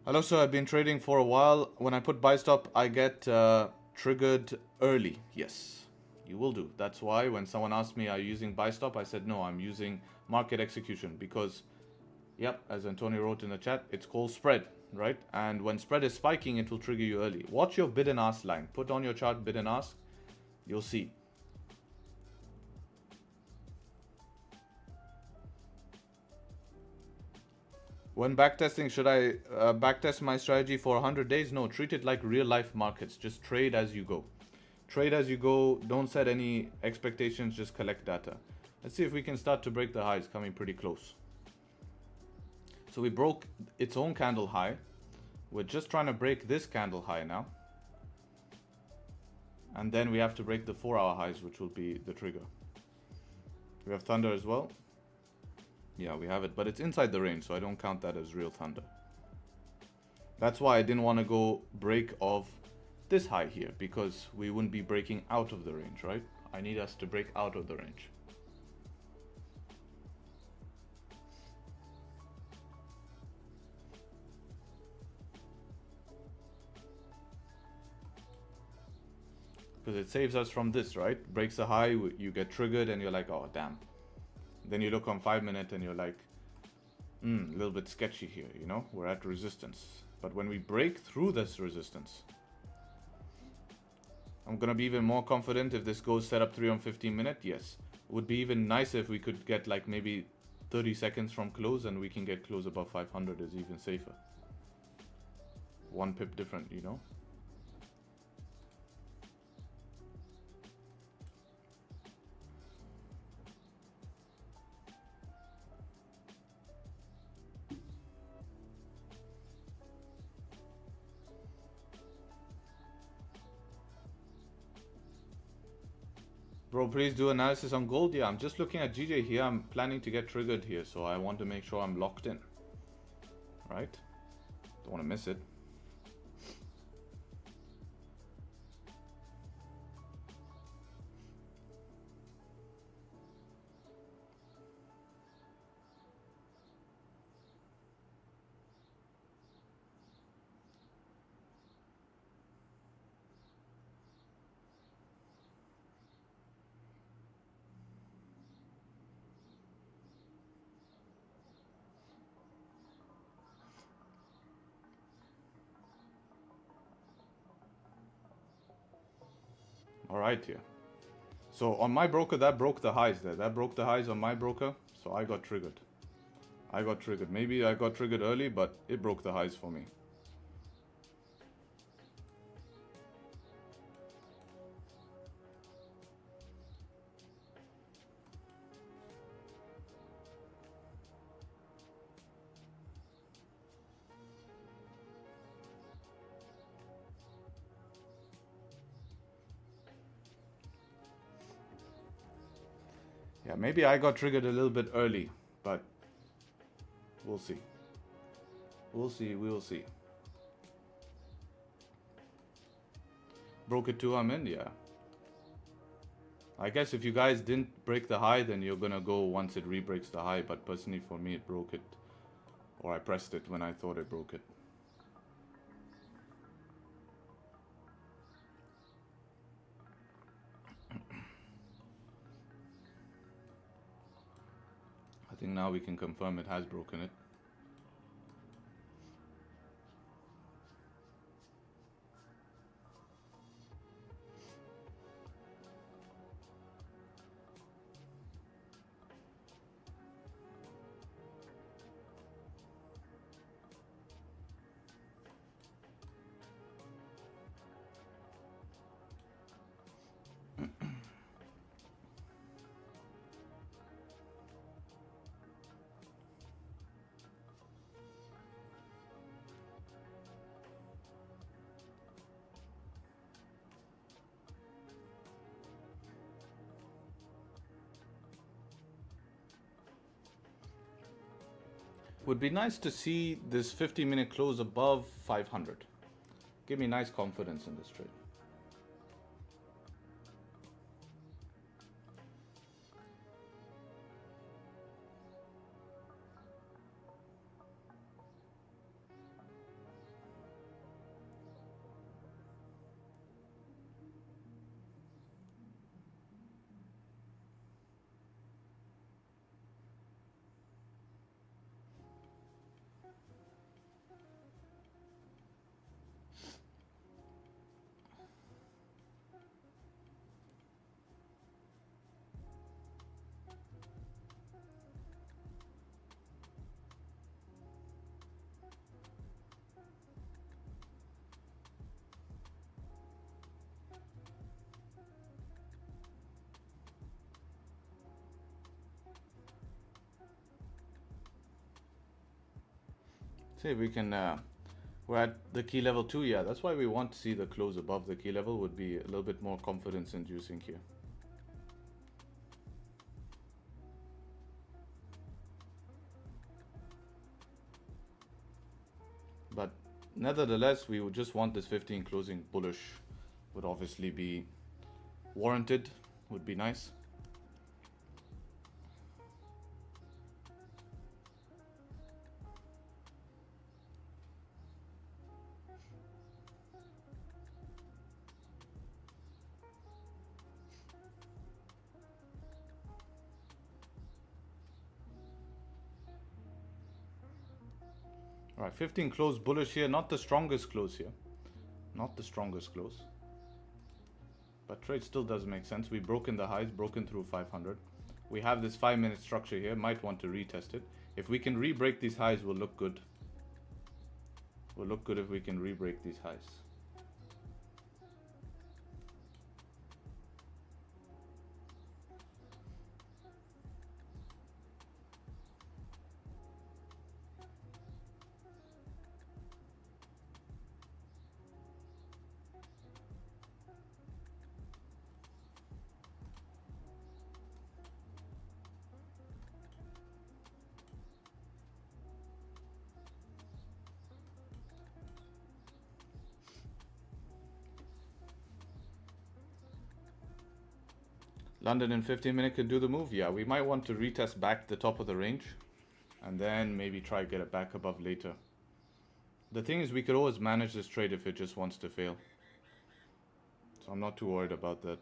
Hello, sir. I've been trading for a while. When I put buy stop, I get triggered early. Yes, you will do. That's why when someone asked me, are you using buy stop? I said, no, I'm using market execution because, yep, as Antonio wrote in the chat, it's called spread, right? And when spread is spiking, it will trigger you early. Watch your bid and ask line. Put on your chart bid and ask. You'll see. When backtesting, should I backtest my strategy for 100 days? No, treat it like real life markets. Just trade as you go. Trade as you go. Don't set any expectations. Just collect data. Let's see if we can start to break the highs. Coming pretty close. So we broke its own candle high. We're just trying to break this candle high now. And then we have to break the 4-hour highs, which will be the trigger. We have thunder as well. Yeah, we have it, but it's inside the range, so I don't count that as real thunder. That's why I didn't want to go break of this high here, because we wouldn't be breaking out of the range, right? I need us to break out of the range. Because it saves us from this, right? Breaks the high, you get triggered and you're like, oh, damn. Then you look on 5 minute and you're like, a little bit sketchy here, you know? We're at resistance. But when we break through this resistance, I'm going to be even more confident if this goes set up 3 on 15 minute. Yes. It would be even nicer if we could get like maybe 30 seconds from close and we can get close above 500 is even safer. 1 pip different, you know? Bro, please do analysis on gold. Yeah, I'm just looking at GJ here. I'm planning to get triggered here, so I want to make sure I'm locked in. Right? Don't want to miss it. All right here. So on my broker, that broke the highs there. That broke the highs on my broker. So I got triggered. Maybe I got triggered early, but it broke the highs for me. Yeah, maybe I got triggered a little bit early, but we'll see. We'll see, we will see. Broke it too, I'm in, yeah. I guess if you guys didn't break the high, then you're gonna go once it re-breaks the high, but personally for me it broke it. Or I pressed it when I thought it broke it. think now we can confirm it has broken it. Would be nice to see this 50-minute close above 500. Give me nice confidence in this trade. See if we can, we're at the key level 2, yeah, that's why we want to see the close above the key level, would be a little bit more confidence inducing here. But nevertheless, we would just want this 15 closing bullish, would obviously be warranted, would be nice. All right, 15 close bullish here, not the strongest close here. Not the strongest close. But trade still does make sense. We've broken the highs, broken through 500. We have this 5-minute structure here, might want to retest it. If we can re-break these highs, we'll look good. We'll look good if we can re-break these highs. London in 15 minutes could do the move. Yeah, we might want to retest back the top of the range and then maybe try get it back above later. The thing is, we could always manage this trade if it just wants to fail. So I'm not too worried about that.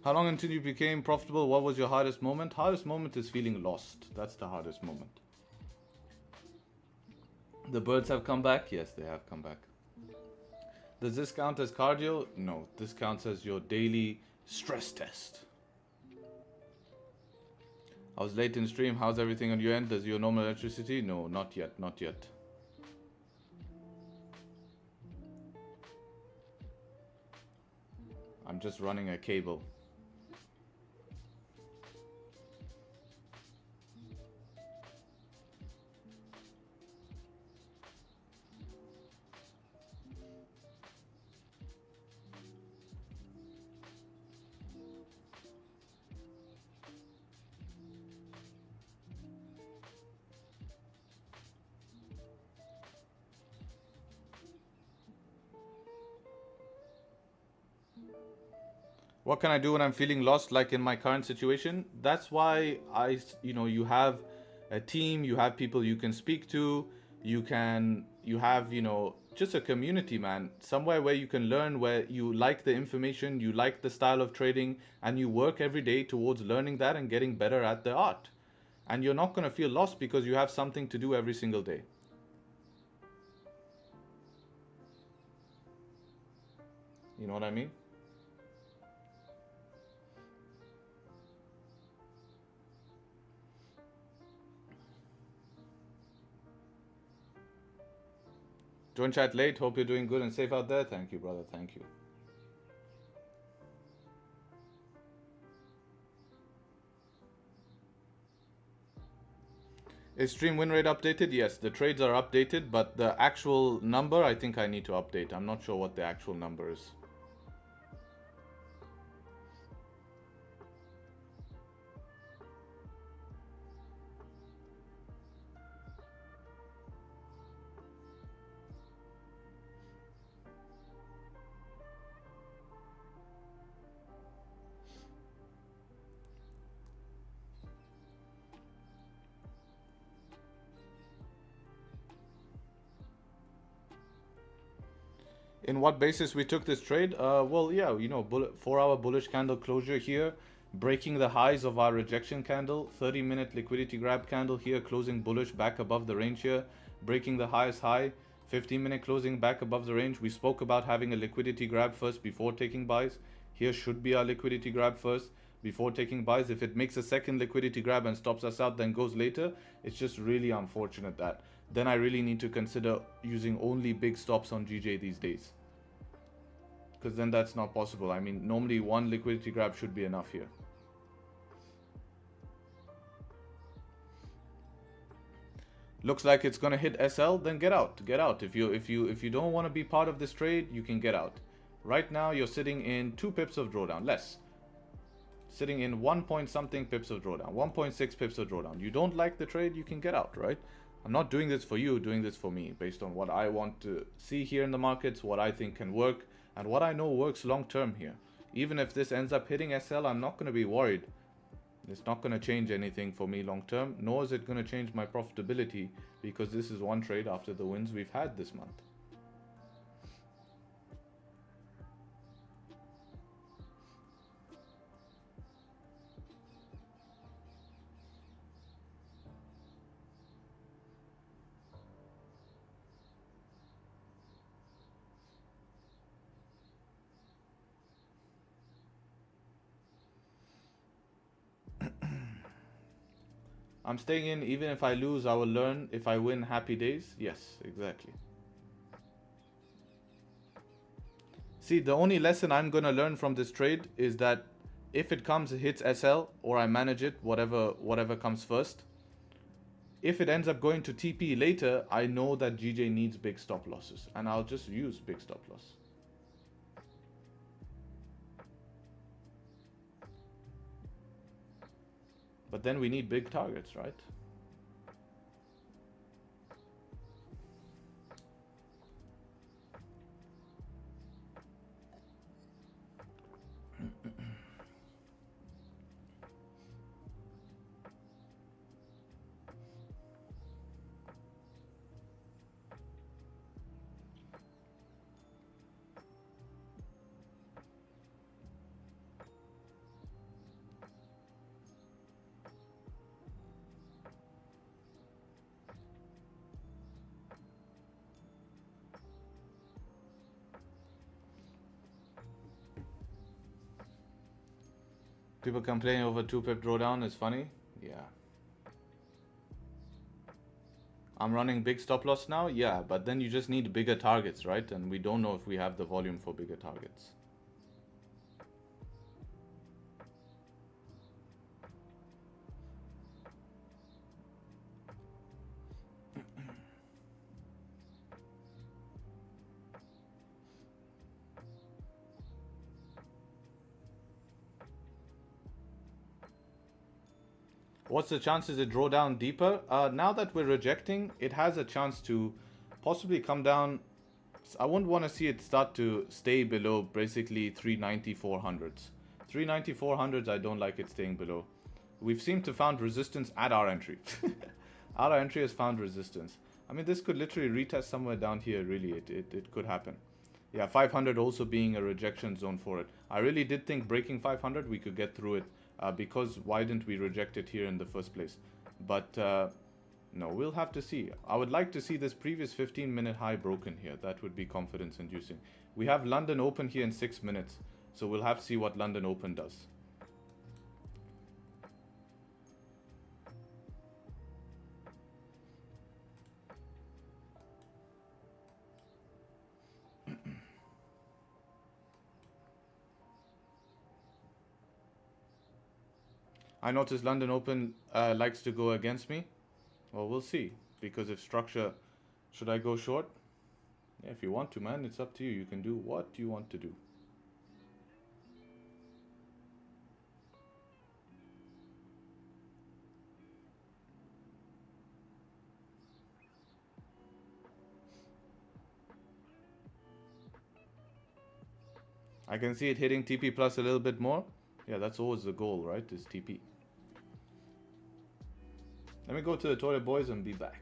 How long until you became profitable? What was your hardest moment? Hardest moment is feeling lost. That's the hardest moment. The birds have come back? Yes, they have come back. Does this count as cardio? No, this counts as your daily stress test. I was late in stream. How's everything on your end? Does your normal electricity? No, not yet, not yet. I'm just running a cable. What can I do when I'm feeling lost, like in my current situation? That's why you have a team, you have people you can speak to, you have, just a community, man. Somewhere where you can learn, where you like the information, you like the style of trading, and you work every day towards learning that and getting better at the art. And you're not going to feel lost because you have something to do every single day. You know what I mean? Join chat late. Hope you're doing good and safe out there. Thank you, brother. Thank you. Is stream win rate updated? Yes, the trades are updated, but the actual number I think I need to update. I'm not sure what the actual number is. In what basis we took this trade? Well, yeah, 4-hour bullish candle closure here, breaking the highs of our rejection candle, 30-minute liquidity grab candle here, closing bullish back above the range here, breaking the highest high, 15-minute closing back above the range. We spoke about having a liquidity grab first before taking buys. Here should be our liquidity grab first before taking buys. If it makes a second liquidity grab and stops us out, then goes later, it's just really unfortunate that. Then I really need to consider using only big stops on GJ these days. Because then that's not possible. I mean, normally one liquidity grab should be enough here. Looks like it's gonna hit SL, then get out. Get out. If you don't want to be part of this trade, you can get out. Right now you're sitting in 2 pips of drawdown, less. Sitting in 1 point something pips of drawdown, 1.6 pips of drawdown. You don't like the trade, you can get out, right? I'm not doing this for you, doing this for me, based on what I want to see here in the markets, what I think can work, and what I know works long term here. Even if this ends up hitting SL, I'm not going to be worried. It's not going to change anything for me long term, nor is it going to change my profitability, because this is one trade after the wins we've had this month. I'm staying in. Even if I lose, I will learn. If I win, happy days. Yes, exactly. See, the only lesson I'm going to learn from this trade is that if it comes, it hits SL, or I manage it, whatever comes first. If it ends up going to TP later, I know that GJ needs big stop losses, and I'll just use big stop loss. But then we need big targets, right? People complaining over 2 pip drawdown is funny. Yeah. I'm running big stop loss now, yeah, but then you just need bigger targets, right? And we don't know if we have the volume for bigger targets. What's the chances it draw down deeper? Now that we're rejecting, it has a chance to possibly come down. I wouldn't want to see it start to stay below basically 390 400s. 390 400s, I don't like it staying below. We've seemed to found resistance at our entry. Our entry has found resistance. I mean, this could literally retest somewhere down here, really. It could happen. Yeah, 500 also being a rejection zone for it. I really did think breaking 500, we could get through it. Because why didn't we reject it here in the first place? But no, we'll have to see. I would like to see this previous 15-minute high broken here. That would be confidence inducing. We have London Open here in 6 minutes. So we'll have to see what London Open does. I noticed London Open likes to go against me. Well, we'll see. Because if structure... Should I go short? Yeah, if you want to, man. It's up to you. You can do what you want to do. I can see it hitting TP plus a little bit more. Yeah, that's always the goal, right? Is TP. Let me go to the toilet, boys, and be back.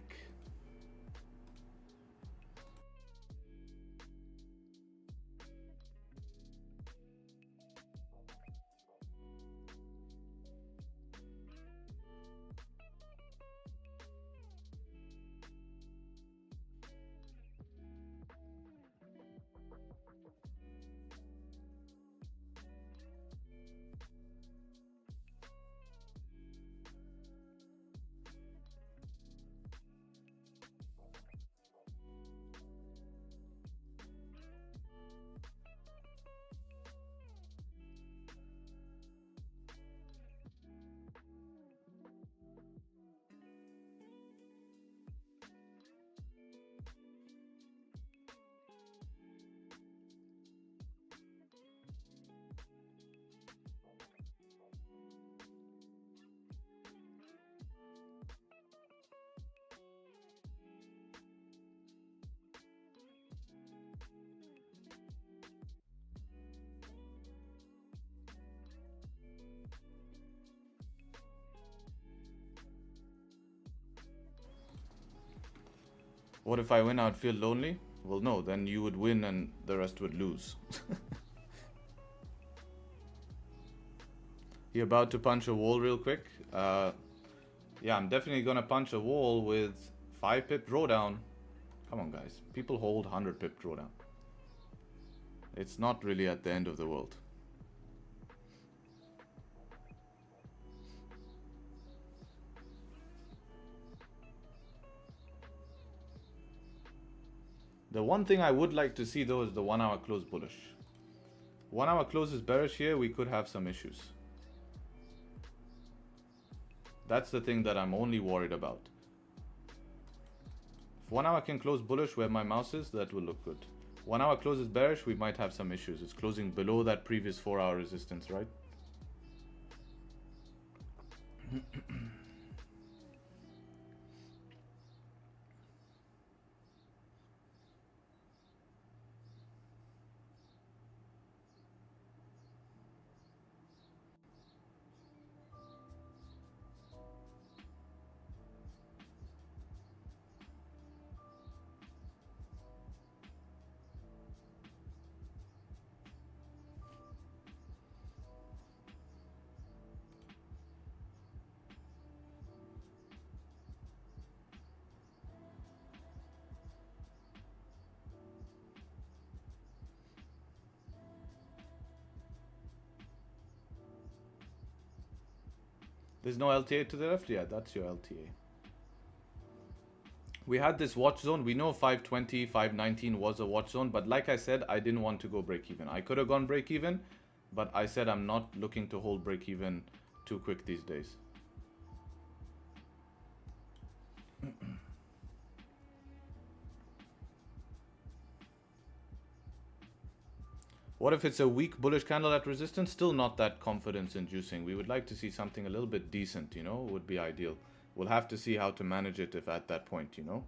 What if I win, I'd feel lonely? Well, no, then you would win and the rest would lose. You about to punch a wall real quick? Yeah, I'm definitely gonna punch a wall with 5 pip drawdown. Come on, guys. People hold 100 pip drawdown. It's not really at the end of the world. The one thing I would like to see though is the 1 hour close bullish. 1 hour close is bearish here, we could have some issues. That's the thing that I'm only worried about. If 1 hour can close bullish where my mouse is, that will look good. 1 hour closes bearish, we might have some issues. It's closing below that previous 4 hour resistance, right? There's no LTA to the left? Yeah, that's your LTA. We had this watch zone. We know 520, 519 was a watch zone. But like I said, I didn't want to go break even. I could have gone break even. But I said I'm not looking to hold break even too quick these days. What if it's a weak bullish candle at resistance? Still not that confidence inducing. We would like to see something a little bit decent, you know, would be ideal. We'll have to see how to manage it if at that point, you know.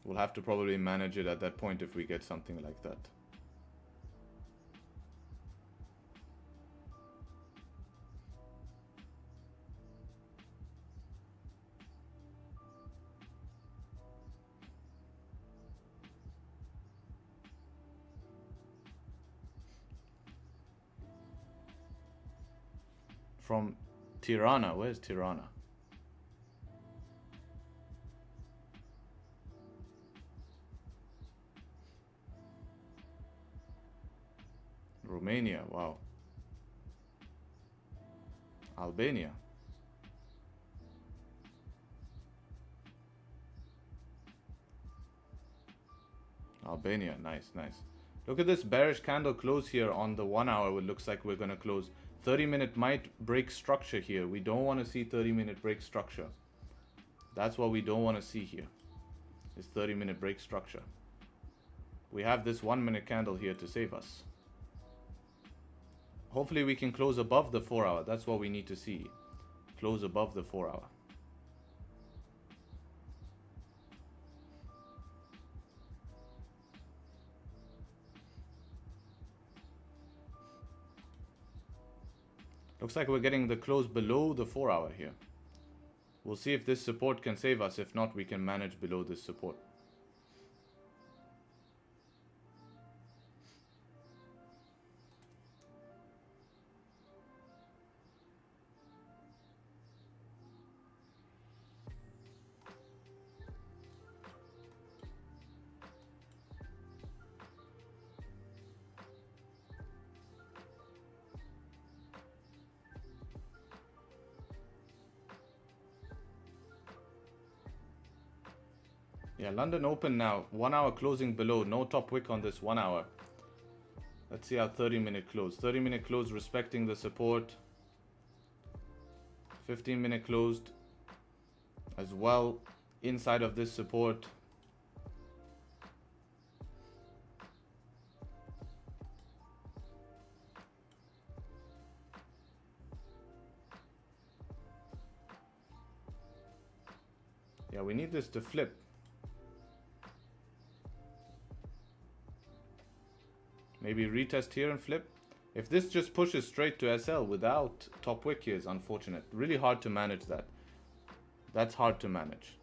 We'll have to probably manage it at that point if we get something like that. From Tirana. Where's Tirana? Romania. Wow. Albania. Albania. Nice, nice. Look at this bearish candle close here on the 1 hour. It looks like we're going to close. 30-minute might break structure here. We don't want to see 30-minute break structure. That's what we don't want to see here. Is 30-minute break structure. We have this 1 minute candle here to save us. Hopefully we can close above the 4 hour. That's what we need to see. Close above the 4 hour. Looks like we're getting the close below the 4 hour here. We'll see if this support can save us. If not, we can manage below this support. Yeah, London open now. 1 hour closing below. No top wick on this 1 hour. Let's see how 30-minute close. 30-minute close respecting the support. 15-minute closed as well inside of this support. Yeah, we need this to flip. Maybe retest here and flip. If this just pushes straight to SL without top wick here is unfortunate. Really hard to manage that. That's hard to manage.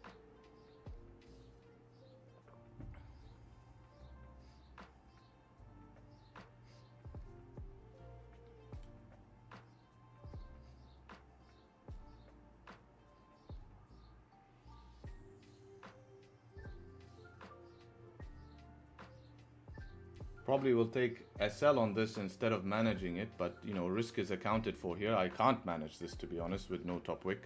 Probably will take SL on this instead of managing it, but you know, risk is accounted for here. I can't manage this, to be honest, with no top wick.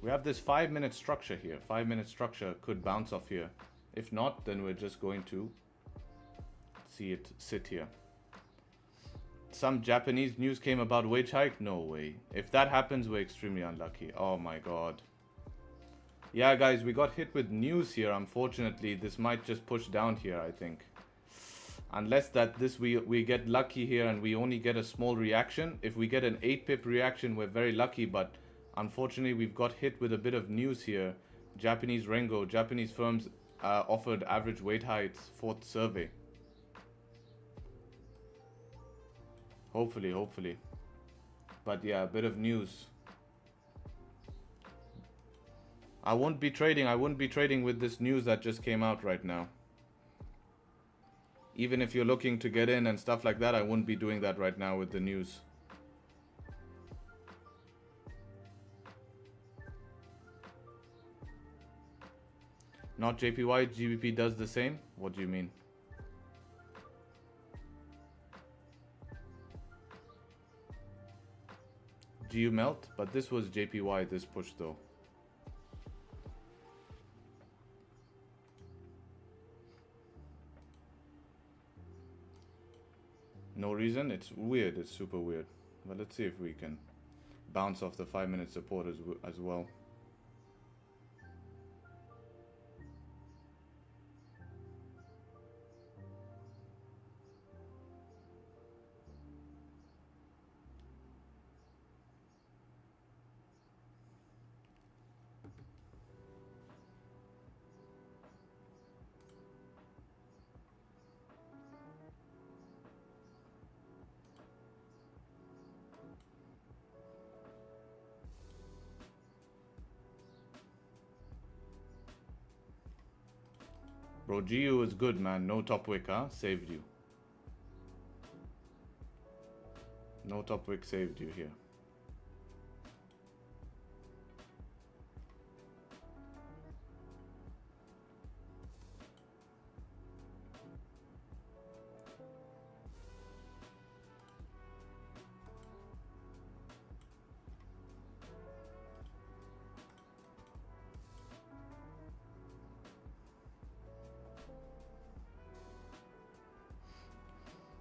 We have this 5-minute structure here. 5-minute structure could bounce off here. If not, then we're just going to see it sit here. Some Japanese news came about wage hike? No way. If that happens, we're extremely unlucky. Oh my god. Yeah, guys, we got hit with news here. Unfortunately, this might just push down here, I think. Unless that we get lucky here and we only get a small reaction. If we get an 8-pip reaction, we're very lucky. But unfortunately, we've got hit with a bit of news here. Japanese Rengo, Japanese firms offered average wage hikes, 4th survey. Hopefully. But yeah, a bit of news. I wouldn't be trading with this news that just came out right now. Even if you're looking to get in and stuff like that, I wouldn't be doing that right now with the news. Not JPY, GBP does the same? What do you mean? GU melt, but this was JPY, this push though. No reason, it's weird, it's super weird. But let's see if we can bounce off the 5-minute support as well. Bro, GU is good, man. No top wick, huh? Saved you. No top wick saved you here.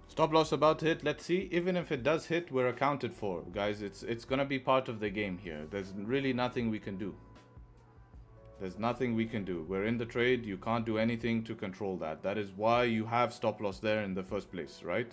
Stop loss about to hit. Let's see. Even if it does hit, we're accounted for. Guys, it's gonna be part of the game here. There's really nothing we can do. There's nothing we can do. We're in the trade. You can't do anything to control that. That is why you have stop loss there in the first place, right?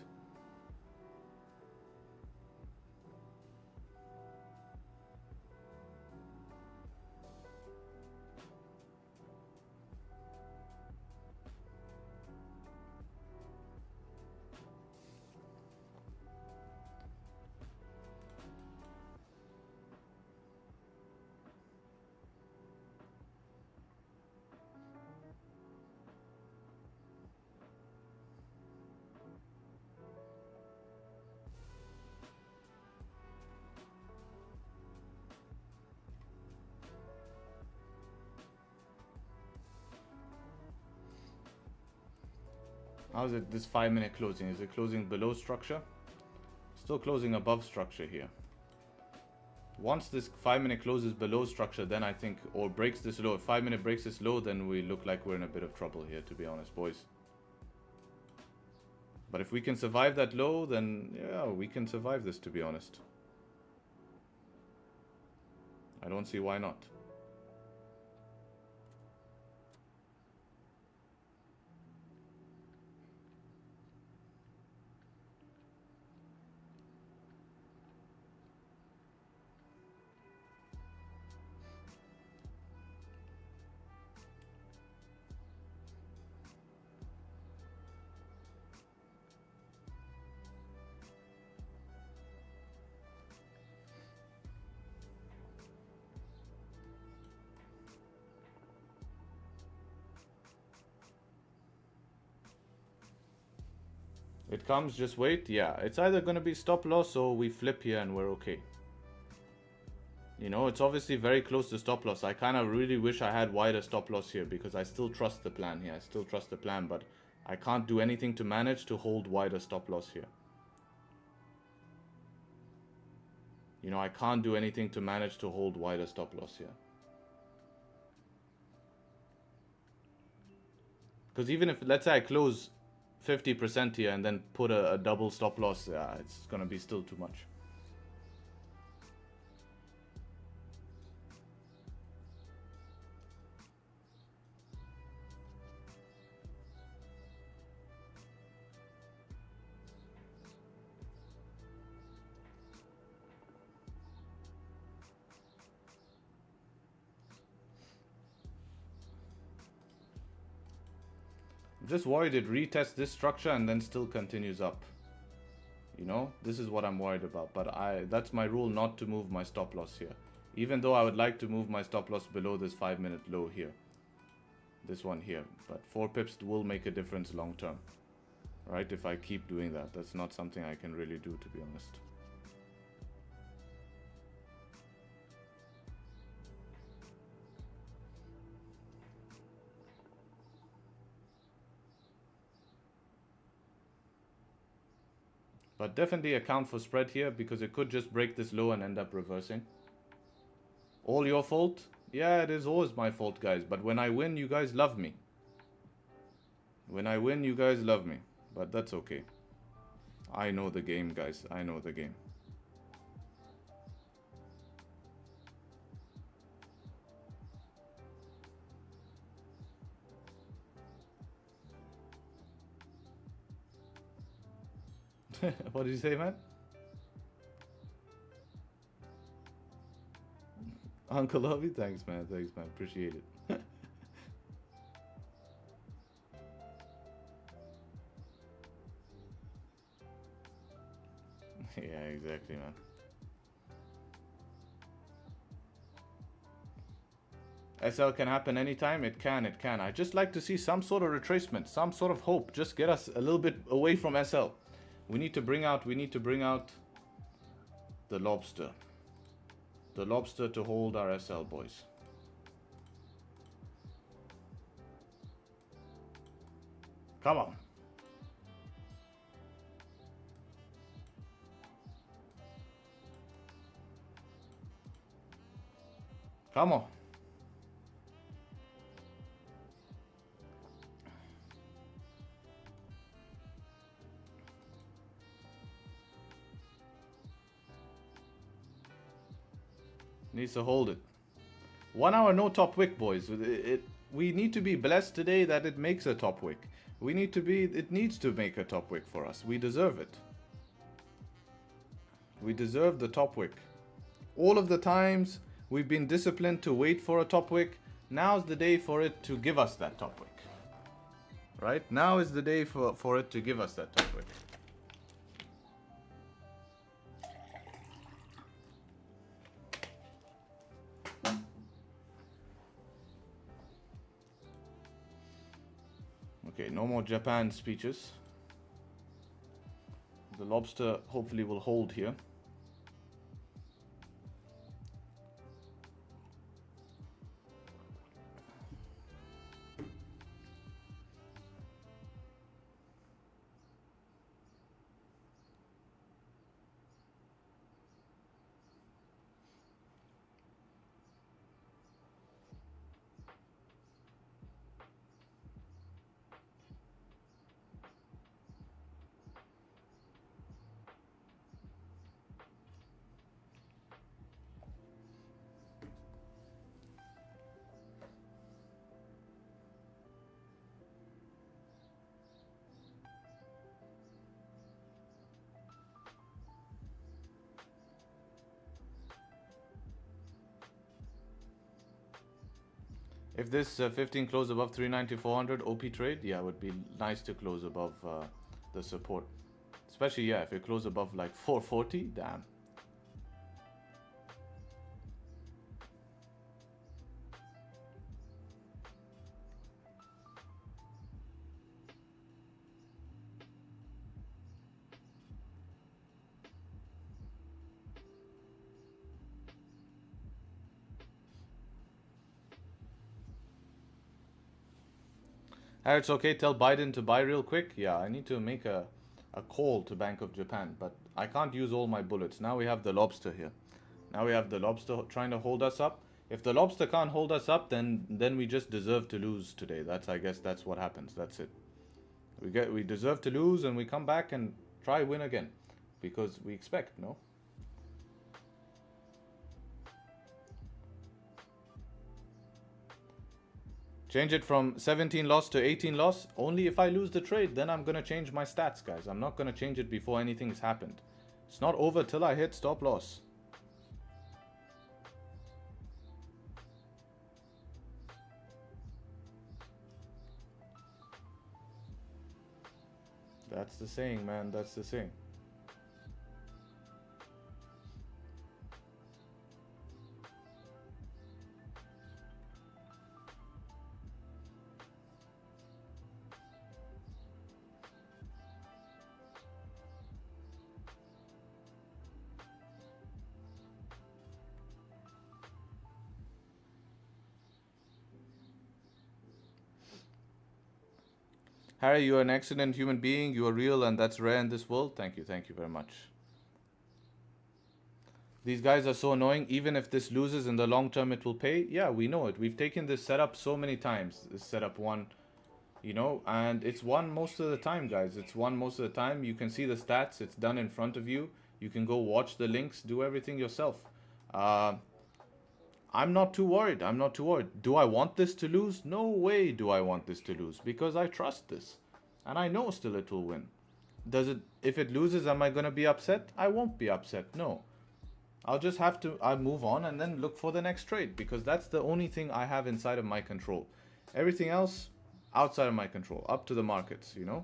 How's it this 5-minute closing? Is it closing below structure? Still closing above structure here. Once this 5-minute closes below structure, then I think, or breaks this low. If 5-minute breaks this low, then we look like we're in a bit of trouble here, to be honest, boys. But if we can survive that low, then yeah, we can survive this, to be honest. I don't see why not. It comes, just wait. Yeah, it's either going to be stop loss or we flip here and we're okay. You know, it's obviously very close to stop loss. I kind of really wish I had wider stop loss here because I still trust the plan here. I still trust the plan, but I can't do anything to manage to hold wider stop loss here. You know, I can't do anything to manage to hold wider stop loss here. Because even if, let's say I close 50% here and then put a double stop loss, yeah, it's gonna be still too much. Just worried it retests this structure and then still continues up. You know, this is what I'm worried about. But that's my rule, not to move my stop loss here. Even though I would like to move my stop loss below this 5-minute low here. This one here. But 4 pips will make a difference long term. Right, if I keep doing that. That's not something I can really do, to be honest. But definitely account for spread here because it could just break this low and end up reversing. All your fault? Yeah, it is always my fault, guys. But when I win, you guys love me. When I win, you guys love me. But that's okay. I know the game, guys. I know the game. What did you say, man? Uncle Lovey? Thanks, man. Thanks, man. Appreciate it. Yeah, exactly, man. SL can happen anytime. It can. I just like to see some sort of retracement, some sort of hope. Just get us a little bit away from SL. We need to bring out the lobster. The lobster to hold our SL, boys. Come on. Come on. Needs to hold it. 1 hour no top wick, boys. We need to be blessed today that it makes a top wick. It needs to make a top wick for us. We deserve it. We deserve the top wick. All of the times we've been disciplined to wait for a top wick. Now's the day for it to give us that top wick. Right? Now is the day for it to give us that top wick. Okay, no more Japan speeches. The lobster hopefully will hold here. If this 15 close above 390-400 OP trade, yeah, it would be nice to close above the support. Especially, yeah, if it close above like 440, damn. It's okay, tell Biden to buy real quick. Yeah, I need to make a call to Bank of Japan, but I can't use all my bullets. Now we have the lobster here. Now we have the lobster trying to hold us up. If the lobster can't hold us up, then we just deserve to lose today. I guess that's what happens. That's it. We deserve to lose and we come back and try win again. Because we expect, no? Change it from 17 loss to 18 loss. Only if I lose the trade, then I'm going to change my stats, guys. I'm not going to change it before anything's happened. It's not over till I hit stop loss. That's the saying, man. That's the saying. Harry, you are an excellent human being. You are real, and that's rare in this world. Thank you very much. These guys are so annoying. Even if this loses in the long term, it will pay. Yeah, we know it. We've taken this setup so many times. This setup won, you know, and it's won most of the time, guys. It's won most of the time. You can see the stats. It's done in front of you. You can go watch the links, do everything yourself. I'm not too worried. I'm not too worried. Do I want this to lose? No way do I want this to lose, because I trust this. And I know still it will win. If it loses, am I going to be upset? I won't be upset. No. I'll just have to I'll move on and then look for the next trade, because that's the only thing I have inside of my control. Everything else outside of my control, up to the markets, you know?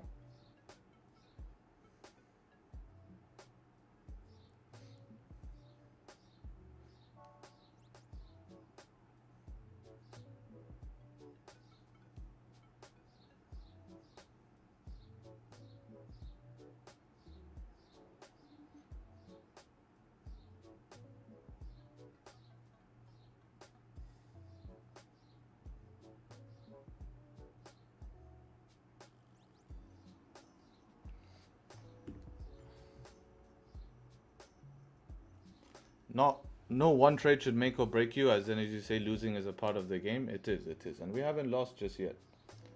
No one trade should make or break you, as you say, losing is a part of the game. It is. And we haven't lost just yet.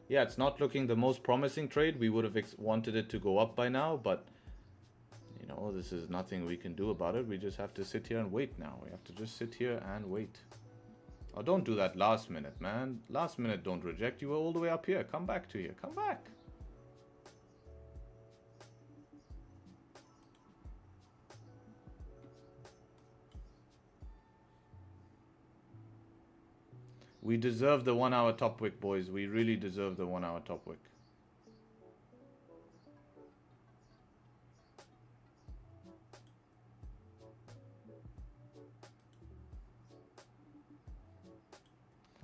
Yeah, it's not looking the most promising trade. We would have wanted it to go up by now, but, you know, this is nothing we can do about it. We just have to sit here and wait now. We have to just sit here and wait. Oh, don't do that last minute, man. Last minute, don't reject. You were all the way up here. Come back to here. Come back. We deserve the 1 hour top wick, boys. We really deserve the 1 hour top wick.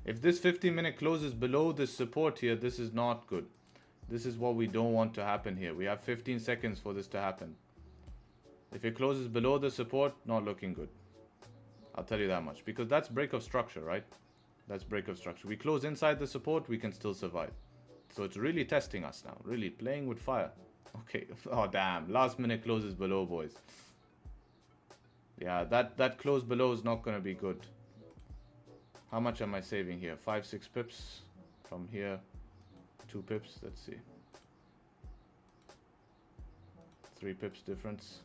If this 15-minute closes below this support here, this is not good. This is what we don't want to happen here. We have 15 seconds for this to happen. If it closes below the support, not looking good. I'll tell you that much. Because that's break of structure, right? That's break of structure. We close inside the support, we can still survive. So it's really testing us now. Really playing with fire. Okay. Oh, damn. Last minute closes below, boys. Yeah, that close below is not going to be good. How much am I saving here? 5-6 pips. From here, 2 pips. Let's see. 3 pips difference.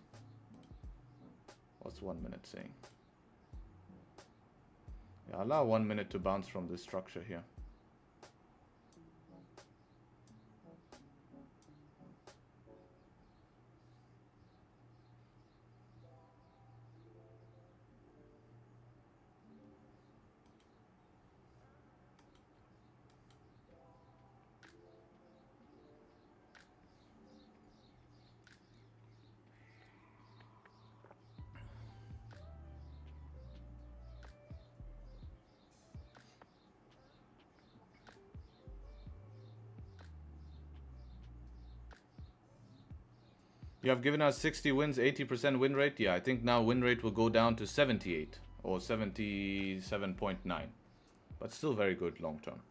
What's 1 minute saying? Yeah, allow 1 minute to bounce from this structure here. You have given us 60 wins, 80% win rate. Yeah, I think now win rate will go down to 78 or 77.9. But still very good long term.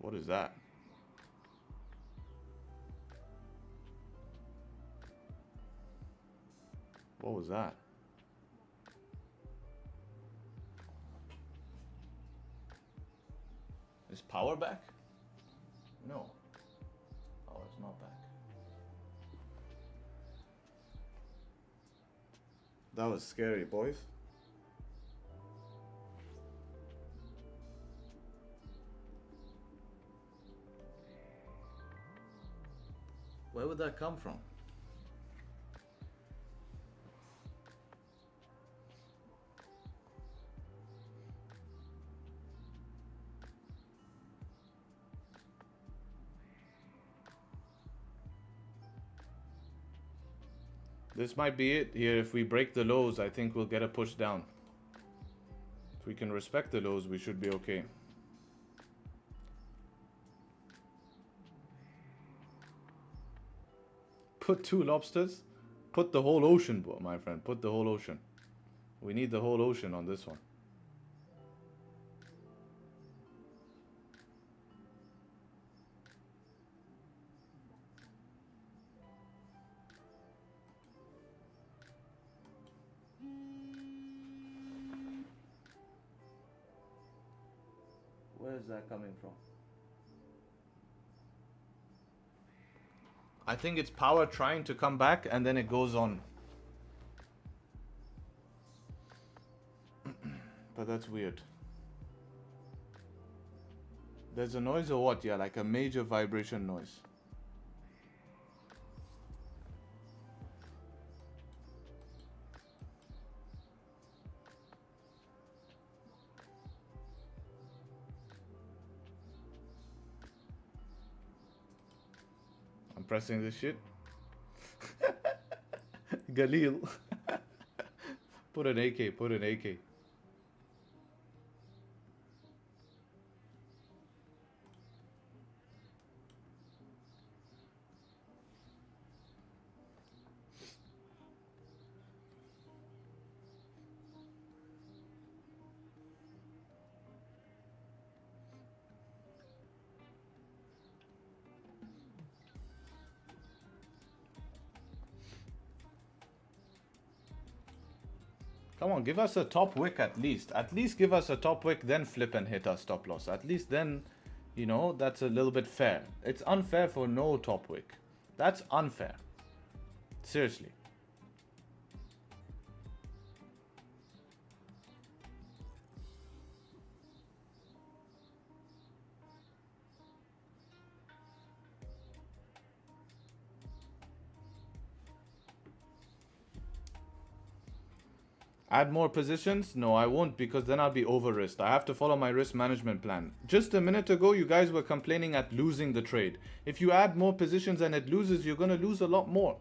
What is that? What was that? Is power back? No. Power is not back. That was scary, boys. Where would that come from? This might be it here. If we break the lows, I think we'll get a push down. If we can respect the lows, we should be okay. Put 2 lobsters? Put the whole ocean, my friend. Put the whole ocean. We need the whole ocean on this one. that coming from? I think it's power trying to come back and then it goes on. But that's weird. There's a noise or what? Yeah, like a major vibration noise. I'm pressing this shit. Galil. Put an AK, put an AK. Come on, give us a top wick at least. At least give us a top wick, then flip and hit our stop loss. At least then, you know, that's a little bit fair. It's unfair for no top wick. That's unfair. Seriously. Add more positions? No, I won't, because then I'll be over risked. I have to follow my risk management plan. Just a minute ago, you guys were complaining at losing the trade. If you add more positions and it loses, you're going to lose a lot more.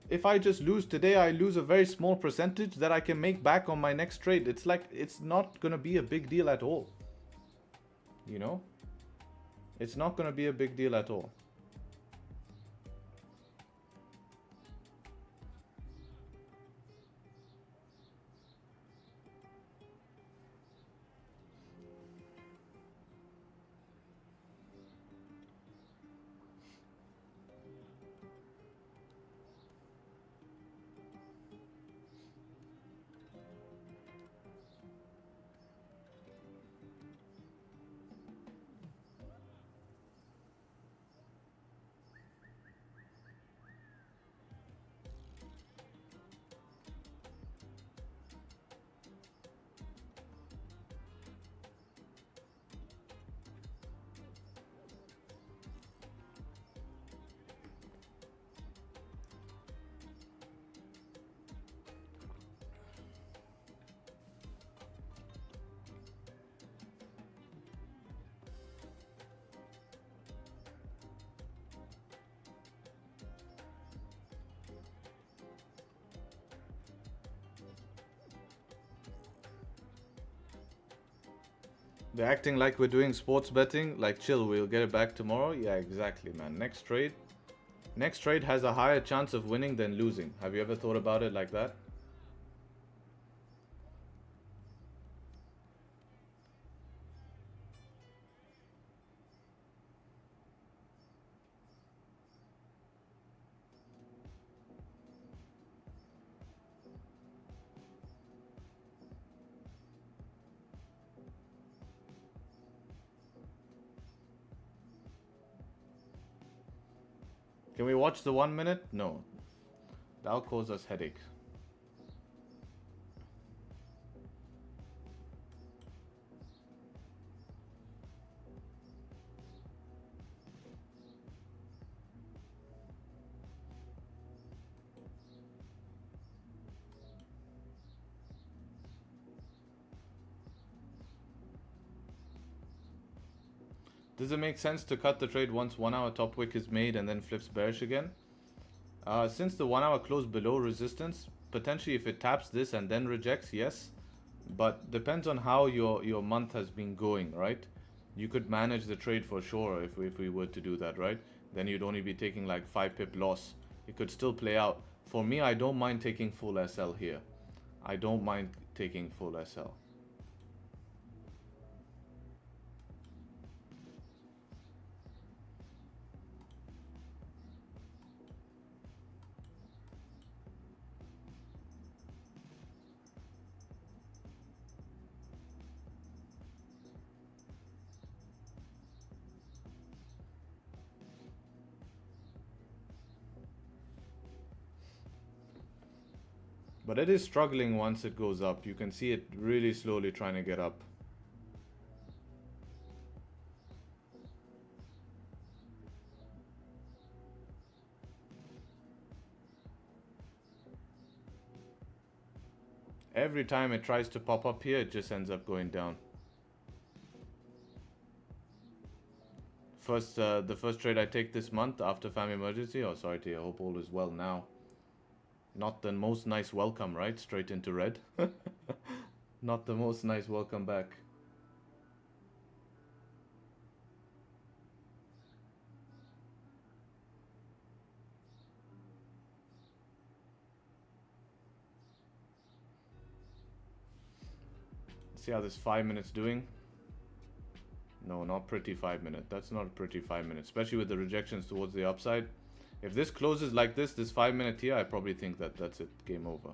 If I just lose today, I lose a very small percentage that I can make back on my next trade. It's like, it's not going to be a big deal at all. You know? It's not going to be a big deal at all. They're acting like we're doing sports betting. Like, chill, we'll get it back tomorrow. Yeah, exactly, man. Next trade has a higher chance of winning than losing. Have you ever thought about it like that? Can we watch the 1 minute? No. That'll cause us headache. Does it make sense to cut the trade once 1 hour top wick is made and then flips bearish again? Since the 1 hour closed below resistance, potentially if it taps this and then rejects, yes. But depends on how your month has been going, right? You could manage the trade for sure if we were to do that, right? Then you'd only be taking like 5 pip loss. It could still play out. For me, I don't mind taking full SL here. I don't mind taking full SL. But it is struggling once it goes up. You can see it really slowly trying to get up. Every time it tries to pop up here, it just ends up going down. The first trade I take this month after family emergency. Oh, sorry, T. I hope all is well now. Not the most nice welcome, right? Straight into red. Not the most nice welcome back. See how this 5 minutes doing? No, not pretty 5 minute. That's not a pretty 5 minute, especially with the rejections towards the upside. If this closes like this 5 minute here, I probably think that that's it. Game over.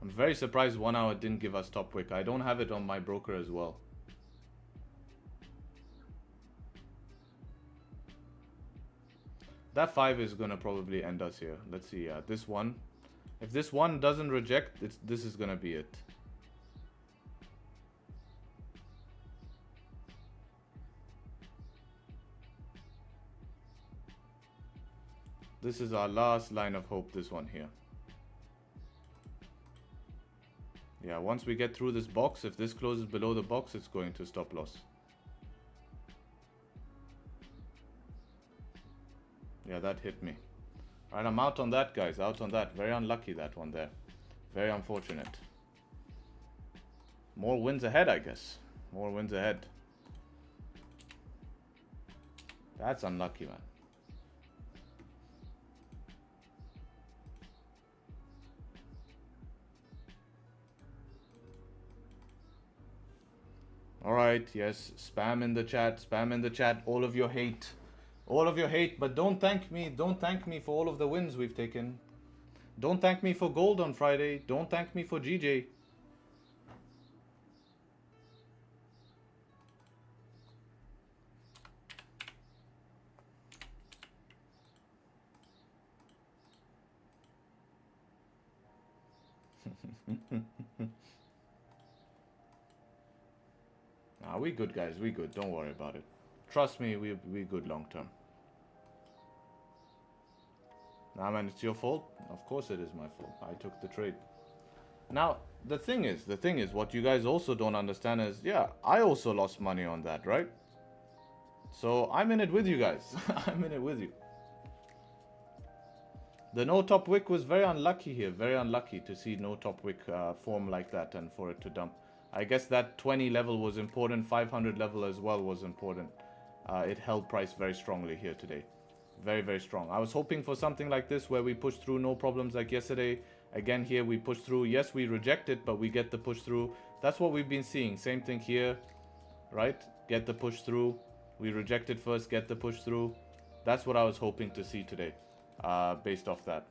I'm very surprised 1 hour didn't give us top wick. I don't have it on my broker as well. That 5 is gonna probably end us here. Let's see. This one. If this one doesn't reject, this is gonna be it. This is our last line of hope, this one here. Yeah, once we get through this box, if this closes below the box, it's going to stop loss. Yeah, that hit me. Alright, I'm out on that, guys. Out on that. Very unlucky, that one there. Very unfortunate. More wins ahead, I guess. More wins ahead. That's unlucky, man. Alright, yes. Spam in the chat. Spam in the chat. All of your hate. All of your hate, but don't thank me. Don't thank me for all of the wins we've taken. Don't thank me for gold on Friday. Don't thank me for GJ. Nah, we good, guys. We good. Don't worry about it. Trust me, we good long term. Nah, man, it's your fault. Of course it is my fault. I took the trade. Now, the thing is, what you guys also don't understand is, yeah, I also lost money on that, right? So I'm in it with you guys. I'm in it with you. The no top wick was very unlucky here. Very unlucky to see no top wick form like that and for it to dump. I guess that 20 level was important. 500 level as well was important. It held price very strongly here today. Very, very strong. I was hoping for something like this where we push through, no problems like yesterday. Again, here we push through. Yes, we reject it, but we get the push through. That's what we've been seeing. Same thing here, right? Get the push through. We reject it first, get the push through. That's what I was hoping to see today, based off that.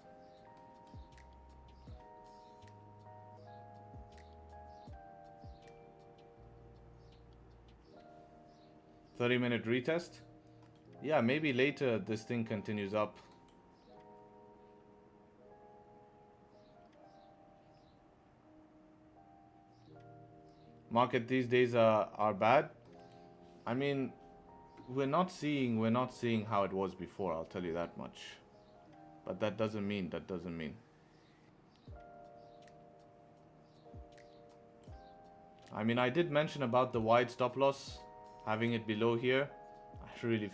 "30-minute retest." Yeah, maybe later this thing continues up. Market these days are bad. I mean, we're not seeing how it was before, I'll tell you that much. But that doesn't mean. I mean, I did mention about the wide stop loss, having it below here. I really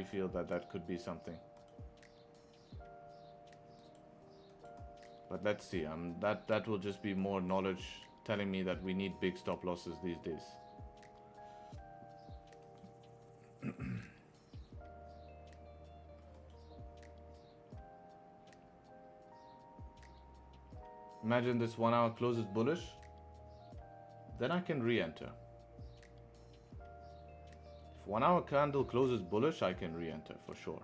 feel that that could be something. But let's see. That will just be more knowledge telling me that we need big stop losses these days. Imagine this 1 hour closes bullish. Then I can re-enter. If 1 hour candle closes bullish, I can re-enter for sure.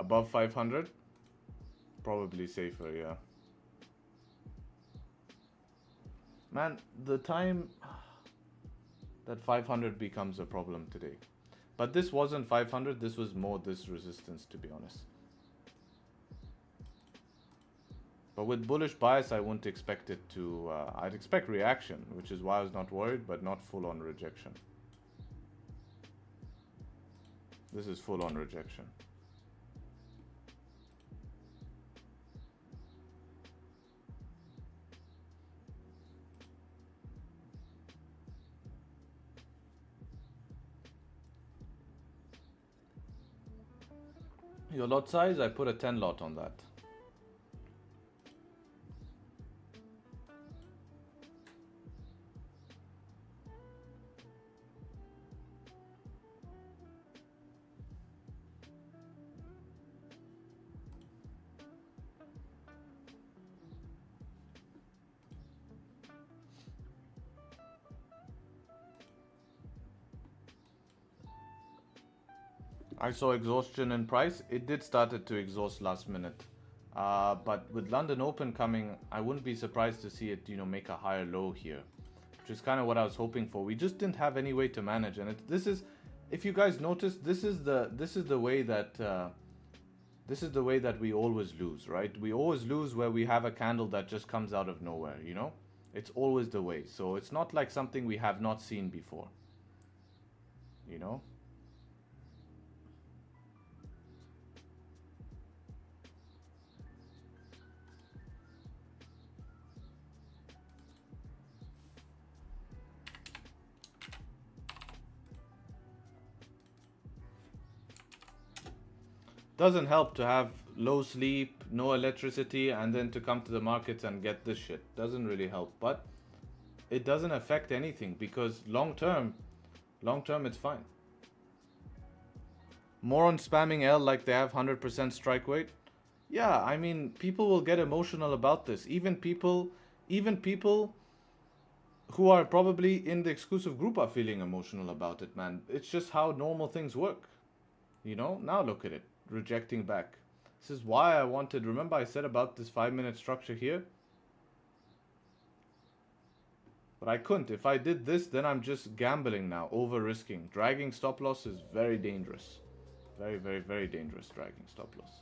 Above 500? Probably safer, yeah. Man, the time that 500 becomes a problem today. But this wasn't 500, this was more this resistance, to be honest. But with bullish bias, I wouldn't expect it to... I'd expect reaction, which is why I was not worried, but not full-on rejection. This is full-on rejection. Your lot size, I put a 10 lot on that. I saw exhaustion in price. It did started to exhaust last minute. But with London Open coming, I wouldn't be surprised to see it, make a higher low here, which is kind of what I was hoping for. We just didn't have any way to manage, and this is, if you guys notice, this is the way that we always lose, right? We always lose where we have a candle that just comes out of nowhere, It's always the way. So it's not like something we have not seen before, Doesn't help to have low sleep, no electricity, and then to come to the markets and get this shit. Doesn't really help, but it doesn't affect anything because long term it's fine. More on spamming L like they have 100% strike weight. Yeah, I mean, people will get emotional about this. Even people who are probably in the exclusive group are feeling emotional about it, man. It's just how normal things work. Now look at it. Rejecting back. This is why I wanted, remember I said about this 5-minute structure here? But I couldn't. If I did this, then I'm just gambling now, over risking. Dragging stop loss is very dangerous. Very, very, very dangerous dragging stop loss.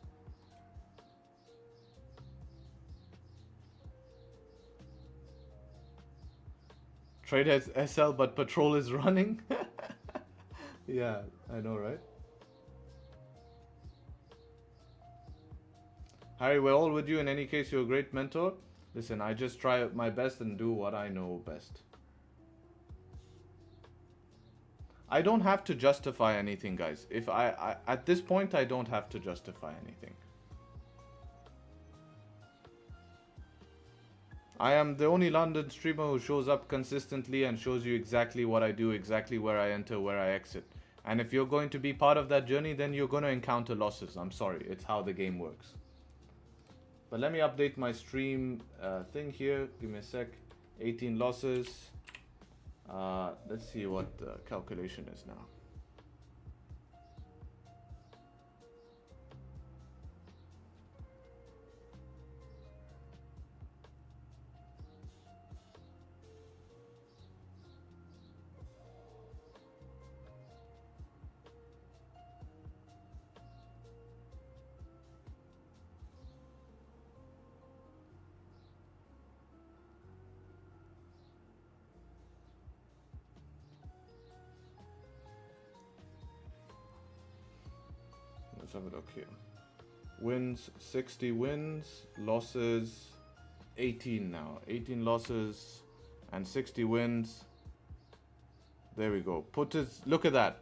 Trade has SL, but patrol is running. Yeah, I know, right? Harry, we're all with you. In any case, you're a great mentor. Listen, I just try my best and do what I know best. I don't have to justify anything, guys. If I at this point, I don't have to justify anything. I am the only London streamer who shows up consistently and shows you exactly what I do, exactly where I enter, where I exit. And if you're going to be part of that journey, then you're going to encounter losses. I'm sorry, it's how the game works. But let me update my stream thing here. Give me a sec. 18 losses. Let's see what the calculation is now. Let's have a look here. Wins, 60 wins, losses, 18 now. 18 losses and 60 wins. There we go. Look at that.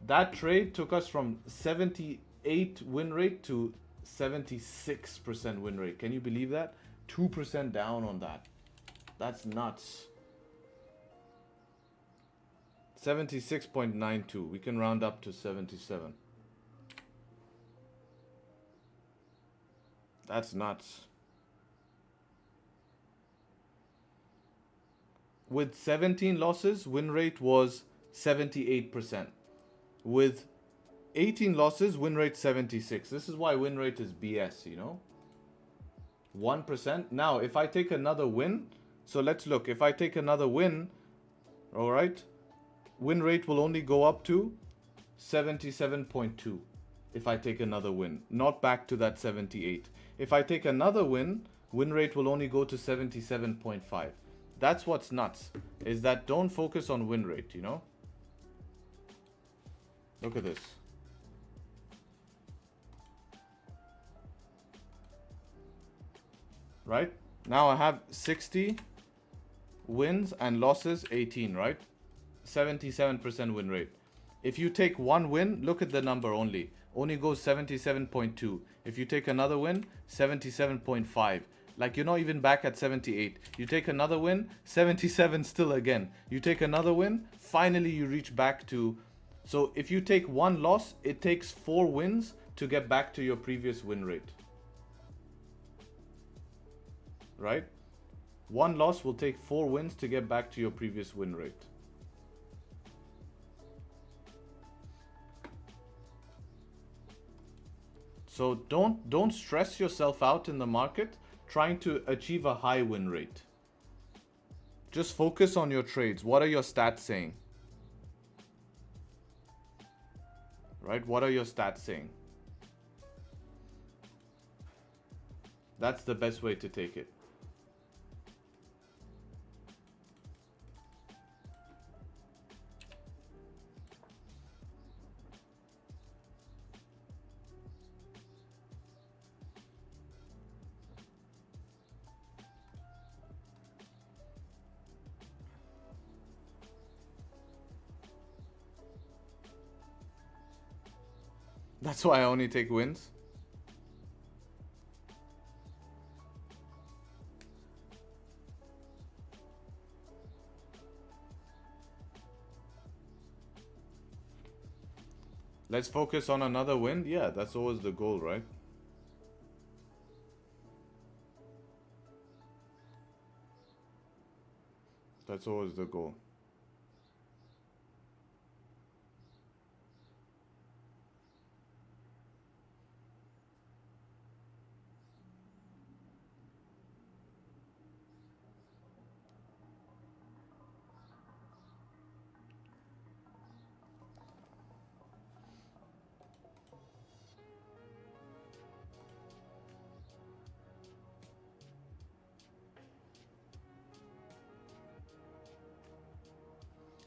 That trade took us from 78 win rate to 76% win rate. Can you believe that? 2% down on that. That's nuts. 76.92. We can round up to 77. That's nuts. With 17 losses, win rate was 78%. With 18 losses, win rate 76. This is why win rate is BS, you know. 1%. Now, if I take another win, so let's look. If I take another win, all right, win rate will only go up to 77.2 if I take another win, not back to that 78. If I take another win, win rate will only go to 77.5. That's what's nuts, is that don't focus on win rate, you know. Look at this. Right? Now I have 60 wins and losses 18, right? 77% win rate. If you take one win, look at the number only. Only goes 77.2. If you take another win, 77.5. Like, you're not even back at 78. You take another win, 77 still again. You take another win, finally you reach back to... So if you take one loss, it takes 4 wins to get back to your previous win rate. Right? One loss will take 4 wins to get back to your previous win rate. So don't stress yourself out in the market trying to achieve a high win rate. Just focus on your trades. What are your stats saying? Right? What are your stats saying? That's the best way to take it. That's why I only take wins. Let's focus on another win. Yeah, that's always the goal, right? That's always the goal.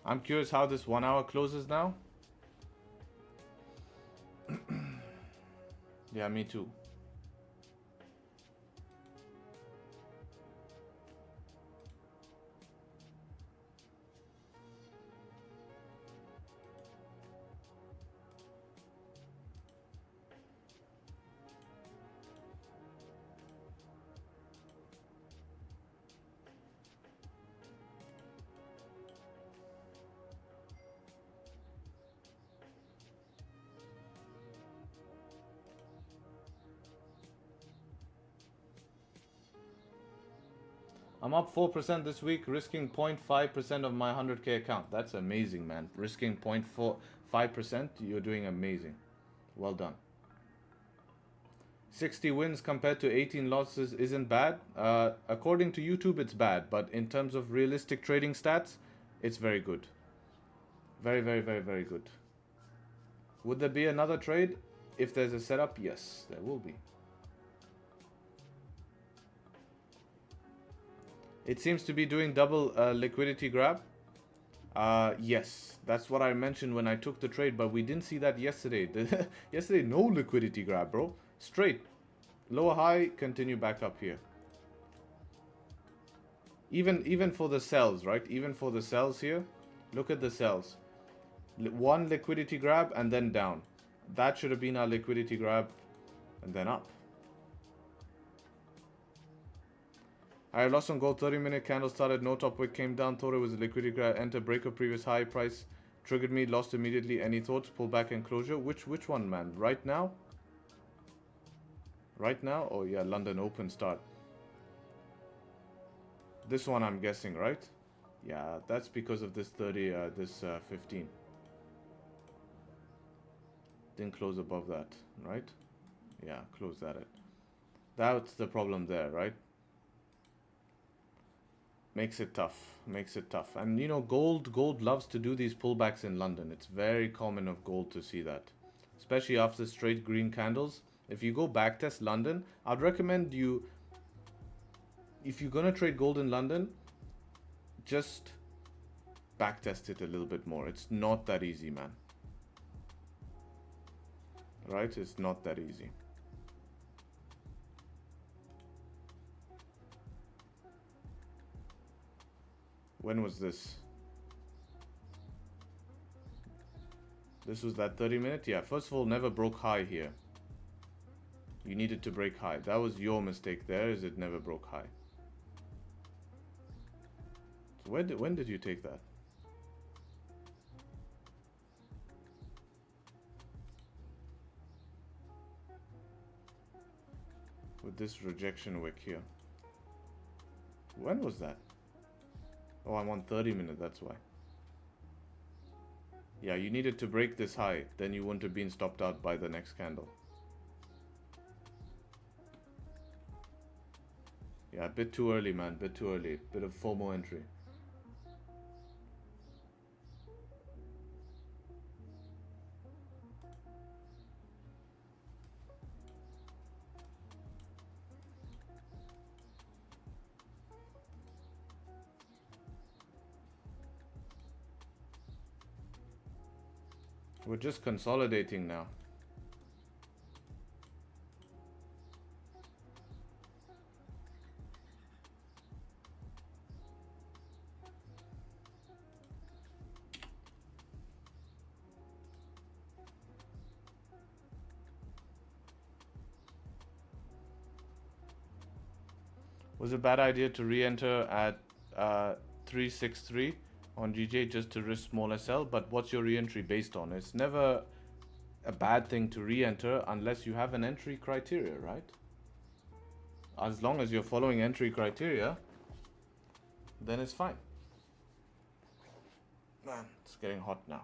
I'm curious how this 1 hour closes now. Yeah, me too. I'm up 4% this week, risking 0.5% of my 100k account. That's amazing, man. Risking 0.5%, you're doing amazing. Well done. 60 wins compared to 18 losses isn't bad. According to YouTube, it's bad. But in terms of realistic trading stats, it's very good. Very, very, very, very good. Would there be another trade? If there's a setup, yes, there will be. It seems to be doing double liquidity grab. Yes, that's what I mentioned when I took the trade, but we didn't see that yesterday. Yesterday, no liquidity grab, bro. Straight. Lower high, continue back up here. Even for the sells, right? Even for the sells here, look at the sells. One liquidity grab and then down. That should have been our liquidity grab and then up. I lost on gold. 30-minute candle started, no top wick, came down, thought it was a liquidity grab, enter, break of previous high price, triggered me, lost immediately. Any thoughts? Pull back and closure. Which one, man? Right now? Right now? Oh yeah, London Open start. This one I'm guessing, right? Yeah, that's because of this 15. Didn't close above that, right? Yeah, close that at. That's the problem there, right? Makes it tough. Makes it tough. And you know, gold loves to do these pullbacks in London. It's very common of gold to see that. Especially after straight green candles. If you go backtest London, I'd recommend you, if you're gonna trade gold in London, just backtest it a little bit more. It's not that easy, man. Right? It's not that easy. When was this? This was that 30-minute? Yeah, first of all, never broke high here. You needed to break high. That was your mistake there, is it never broke high. So when did you take that? With this rejection wick here. When was that? Oh, I'm on 30-minute, that's why. Yeah, you needed to break this high, then you wouldn't have been stopped out by the next candle. Yeah, a bit too early, man, bit too early. Bit of FOMO entry. We're just consolidating now. Was it a bad idea to re-enter at 363 on GJ just to risk small SL? But what's your re-entry based on? It's never a bad thing to re-enter unless you have an entry criteria, right? As long as you're following entry criteria, then it's fine. Man, it's getting hot now.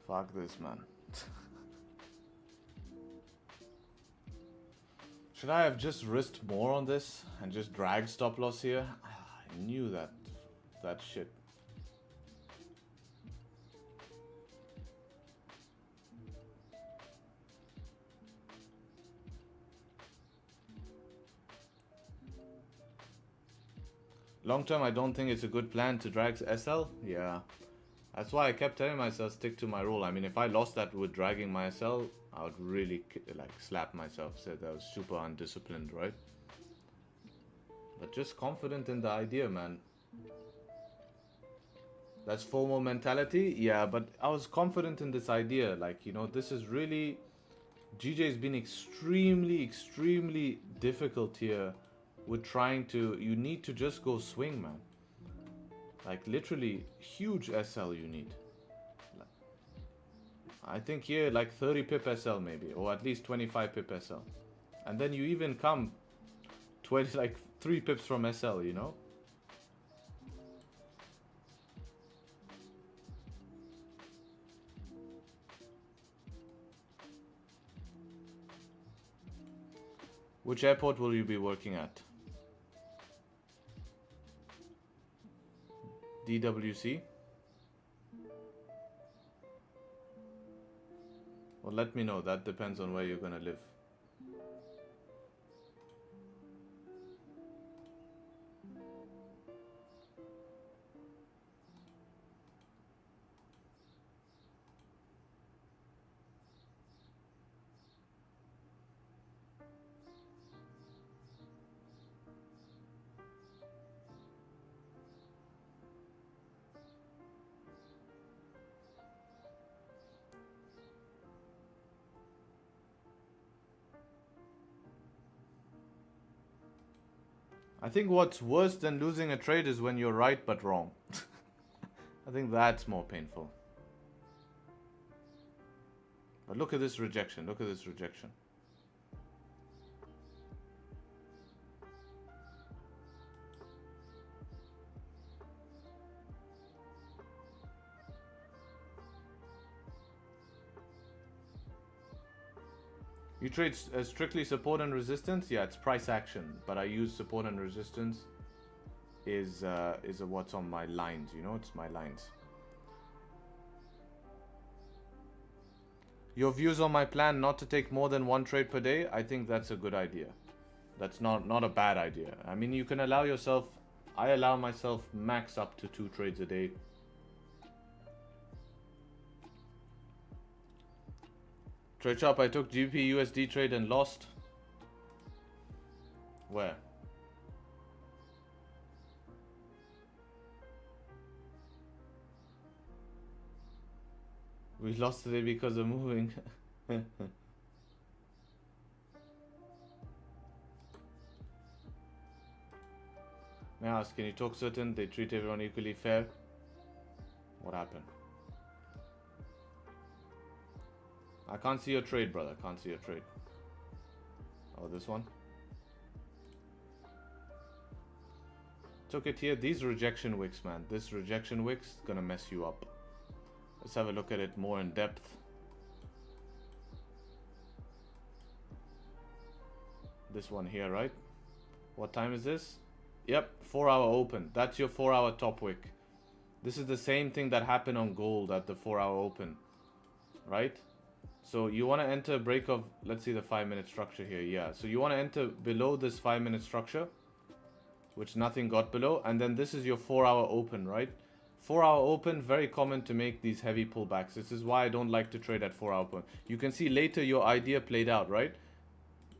Fuck this, man. Should I have just risked more on this and just dragged stop loss here? I knew that shit. Long term, I don't think it's a good plan to drag SL. Yeah. That's why I kept telling myself stick to my rule. I mean, if I lost that with dragging my SL, I would really like slap myself. Said that was super undisciplined, right? But just confident in the idea, man. That's FOMO mentality. Yeah, but I was confident in this idea. Like, you know, this is really... GJ's been extremely difficult here with trying to... You need to just go swing, man. Like literally huge SL you need. I think here like 30 pip SL maybe, or at least 25 pip SL. And then you even come 20, like 3 pips from SL, you know? Which airport will you be working at? DWC? Well, let me know. That depends on where you're gonna live. I think what's worse than losing a trade is when you're right but wrong. I think that's more painful. But look at this rejection. Look at this rejection. You trade strictly support and resistance? Yeah, it's price action, but I use support and resistance is what's on my lines, you know, it's my lines. Your views on my plan not to take more than one trade per day? I think that's a good idea. That's not a bad idea. I mean, you can allow yourself, I allow myself max up to 2 trades a day. Tradesharpe, I took GBP USD trade and lost. Where? We lost today because of moving. May I ask, can you talk certain they treat everyone equally fair? What happened? I can't see your trade, brother. I can't see your trade. Oh, this one. Took it here. These rejection wicks, man. This rejection wick's gonna mess you up. Let's have a look at it more in depth. This one here, right? What time is this? Yep, 4-hour open. That's your 4-hour top wick. This is the same thing that happened on gold at the 4-hour open, right? So you want to enter a break of, let's see the 5-minute structure here. Yeah, so you want to enter below this 5-minute structure, which nothing got below. And then this is your 4-hour open, right? 4-hour open, very common to make these heavy pullbacks. This is why I don't like to trade at 4-hour open. You can see later your idea played out, right?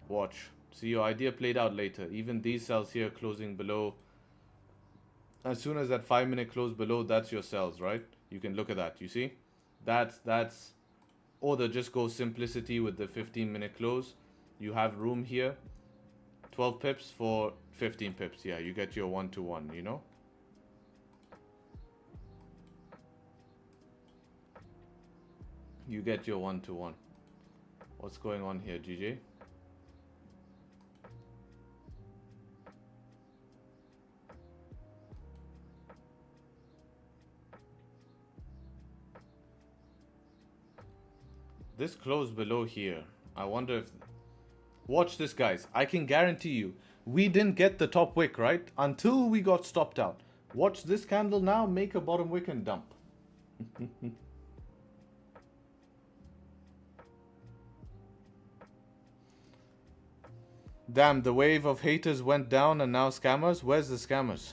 Watch. See, your idea played out later. Even these cells here closing below. As soon as that 5-minute close below, that's your cells, right? You can look at that. You see? That's or the just go simplicity with the 15-minute close. You have room here. 12 pips for 15 pips. Yeah, you get your 1-to-1, you know? You get your 1-to-1. What's going on here, GJ? This close below here. I wonder if... Watch this, guys. I can guarantee you, we didn't get the top wick, right? Until we got stopped out. Watch this candle now, make a bottom wick and dump. Damn, the wave of haters went down and now scammers? Where's the scammers?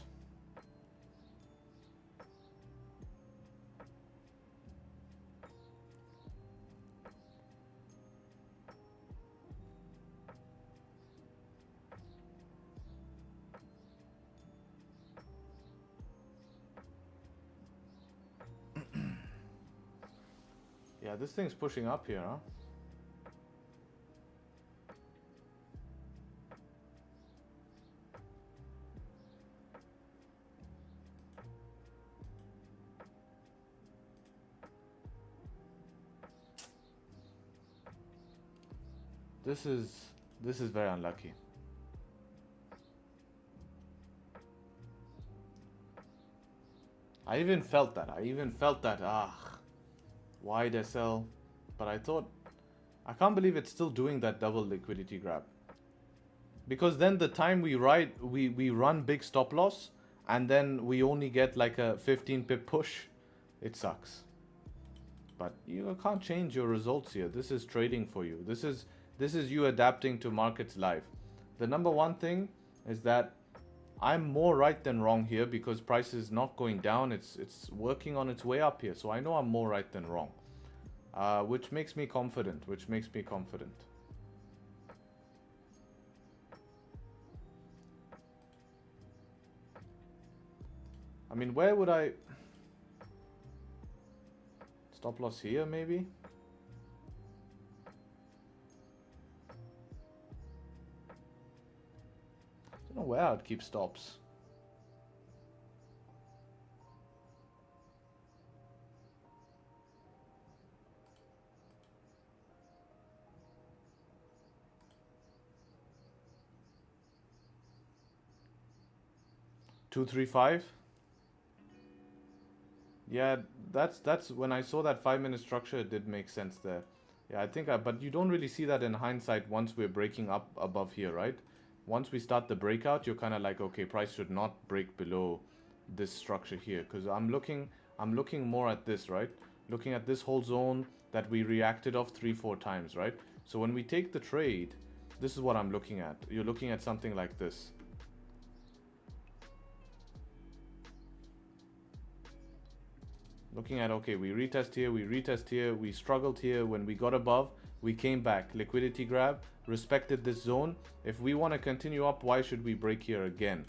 Yeah, this thing's pushing up here, huh? This is very unlucky. I even felt that. Wide SL. But I thought, I can't believe it's still doing that double liquidity grab. Because then the time we run big stop loss and then we only get like a 15 pip push, it sucks. But you can't change your results here. This is trading for you. This is you adapting to markets live. The number one thing is that I'm more right than wrong here because price is not going down. It's working on its way up here. So I know I'm more right than wrong. Which makes me confident. I mean, where would I... Stop loss here, maybe? know where I'd keep stops. Two, 3, 5. Yeah, that's when I saw that 5-minute structure, it did make sense there. Yeah, I think but you don't really see that in hindsight once we're breaking up above here, right? Once we start the breakout, you're kind of like, okay, price should not break below this structure here, because I'm looking more at this, right? Looking at this whole zone that we reacted off 3-4 times, right? So when we take the trade, this is what I'm looking at. You're looking at something like this. Looking at, okay, we retest here, we struggled here. When we got above, we came back, liquidity grab, respected this zone. If we want to continue up, why should we break here again?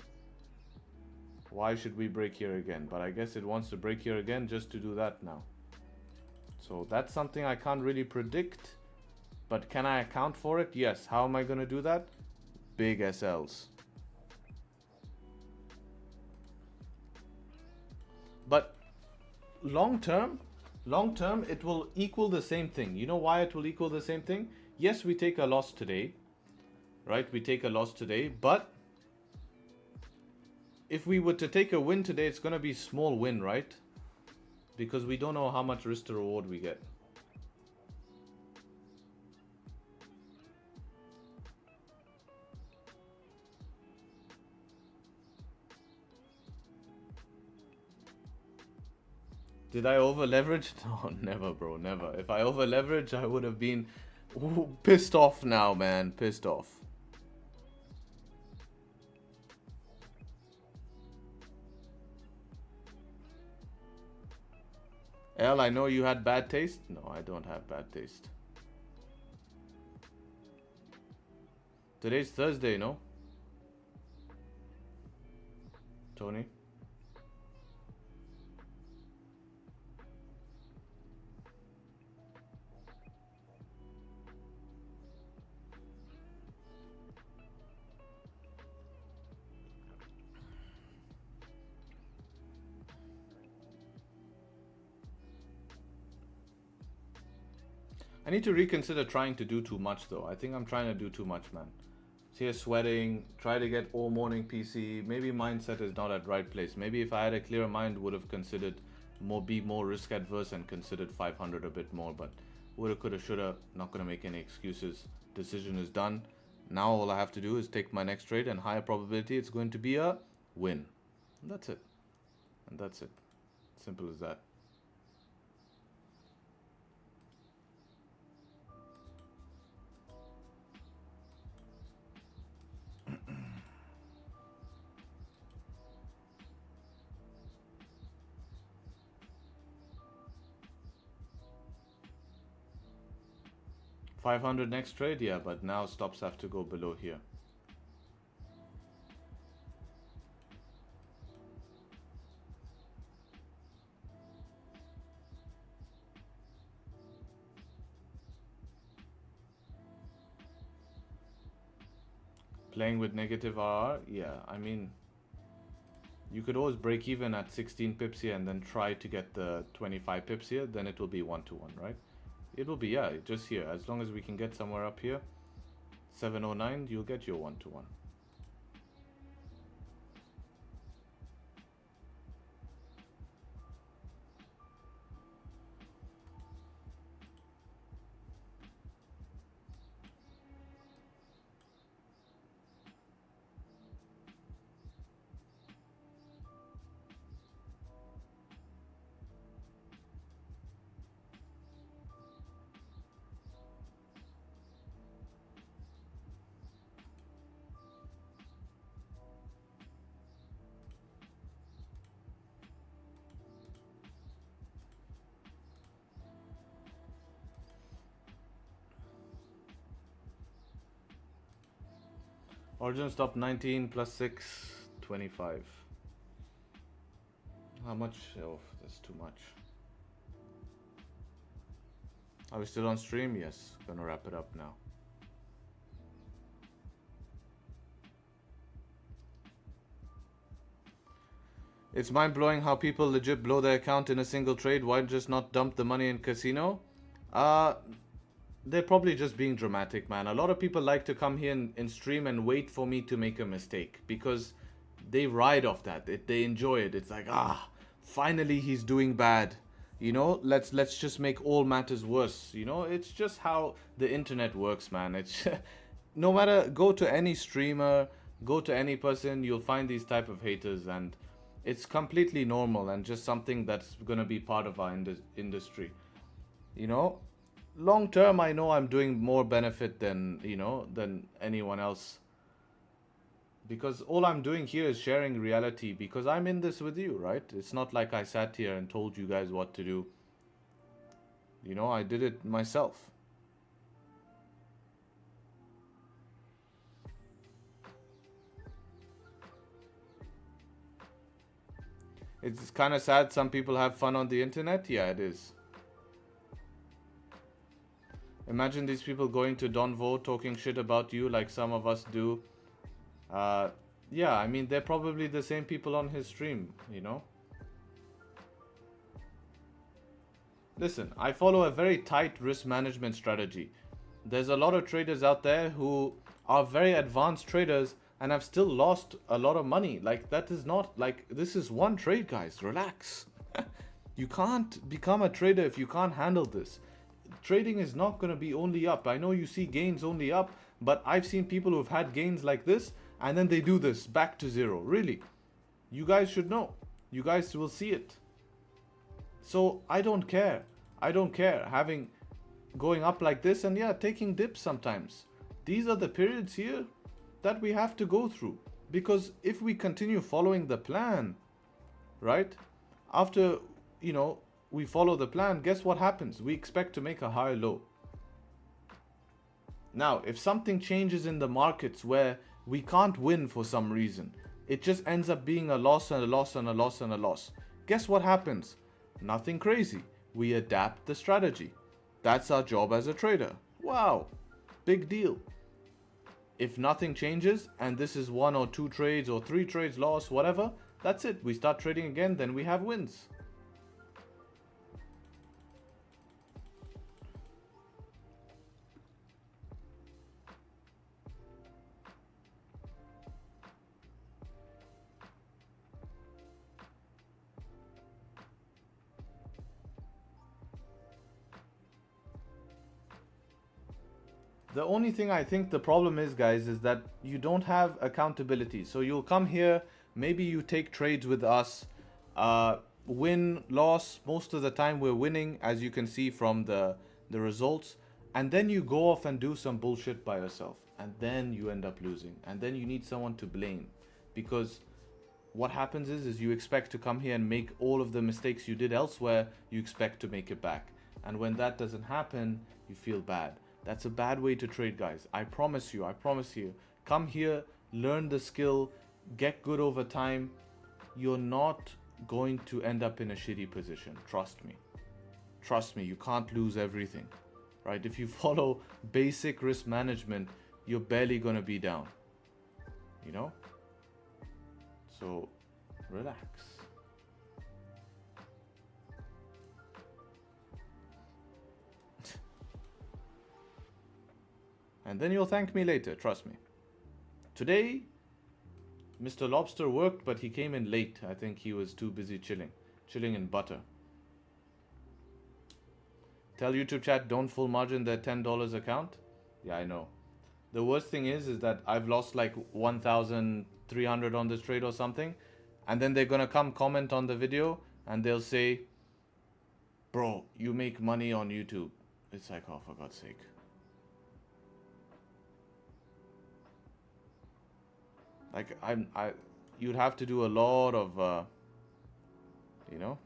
Why should we break here again? But I guess it wants to break here again just to do that now. So that's something I can't really predict, but can I account for it? Yes. How am I going to do that? Big SLs. But long term, it will equal the same thing. You know why it will equal the same thing? Yes, we take a loss today, right? We take a loss today, but if we were to take a win today, it's going to be small win, right? Because we don't know how much risk to reward we get. Did I over leverage? No, never, bro, never. If I over leverage, I would have been pissed off now, man. Pissed off. L, I know you had bad taste. No, I don't have bad taste. Today's Thursday, no? Tony? I need to reconsider trying to do too much though. I think I'm trying to do too much, man. See here sweating, try to get all morning PC. Maybe mindset is not at right place. Maybe if I had a clearer mind, would have considered be more risk adverse and considered 500 a bit more. But woulda, coulda, shoulda. Not gonna make any excuses. Decision is done. Now all I have to do is take my next trade, and higher probability it's going to be a win. And that's it. And that's it. Simple as that. $500 next trade, yeah, but now stops have to go below here. Playing with negative RR, yeah, I mean, you could always break even at 16 pips here and then try to get the 25 pips here, then it will be 1-to-1, right? It will be, yeah, just here. As long as we can get somewhere up here, 709, you'll get your 1-to-1. Origin stop 19 plus 6, 25. How much? Oh, that's too much. Are we still on stream? Yes. Gonna wrap it up now. It's mind-blowing how people legit blow their account in a single trade. Why just not dump the money in casino? They're probably just being dramatic, man. A lot of people like to come here and stream and wait for me to make a mistake because they ride off that. They enjoy it. It's like, finally he's doing bad. You know, let's just make all matters worse. You know, it's just how the internet works, man. It's no matter, go to any streamer, go to any person, you'll find these type of haters, and it's completely normal and just something that's gonna be part of our industry. You know, long term, I know I'm doing more benefit than, you know, than anyone else, because all I'm doing here is sharing reality, because I'm in this with you, right? It's not like I sat here and told you guys what to do. You know, I did it myself. It's kind of sad some people have fun on the internet. Yeah, it is. Imagine these people going to Donvo talking shit about you like some of us do. Yeah, I mean, they're probably the same people on his stream, you know? Listen, I follow a very tight risk management strategy. There's a lot of traders out there who are very advanced traders and have still lost a lot of money. Like, that is not, like, this is one trade, guys. Relax. You can't become a trader if you can't handle this. Trading is not going to be only up. I know you see gains only up, but I've seen people who've had gains like this and then they do this back to zero. Really, you guys should know. You guys will see it. So I don't care. I don't care having going up like this and yeah, taking dips sometimes. These are the periods here that we have to go through, because if we continue following the plan, right, after, you know, we follow the plan, guess what happens? We expect to make a higher low. Now, if something changes in the markets where we can't win for some reason, it just ends up being a loss and a loss and a loss and a loss. Guess what happens? Nothing crazy. We adapt the strategy. That's our job as a trader. Wow, big deal. If nothing changes and this is 1 or 2 trades or 3 trades loss, whatever, that's it. We start trading again, then we have wins. The only thing I think the problem is, guys, is that you don't have accountability. So you'll come here, maybe you take trades with us, win, loss. Most of the time we're winning, as you can see from the results. And then you go off and do some bullshit by yourself. And then you end up losing. And then you need someone to blame. Because what happens is you expect to come here and make all of the mistakes you did elsewhere, you expect to make it back. And when that doesn't happen, you feel bad. That's a bad way to trade, guys. I promise you. Come here, learn the skill, get good over time. You're not going to end up in a shitty position. Trust me. Trust me, you can't lose everything, right? If you follow basic risk management, you're barely going to be down, you know? So, relax. And then you'll thank me later, trust me. Today, Mr. Lobster worked, but he came in late. I think he was too busy chilling in butter. Tell YouTube chat, don't full margin their $10 account. Yeah, I know. The worst thing is that I've lost like 1,300 on this trade or something. And then they're gonna come comment on the video and they'll say, bro, you make money on YouTube. It's like, oh, for God's sake. Like, you'd have to do a lot of, you know.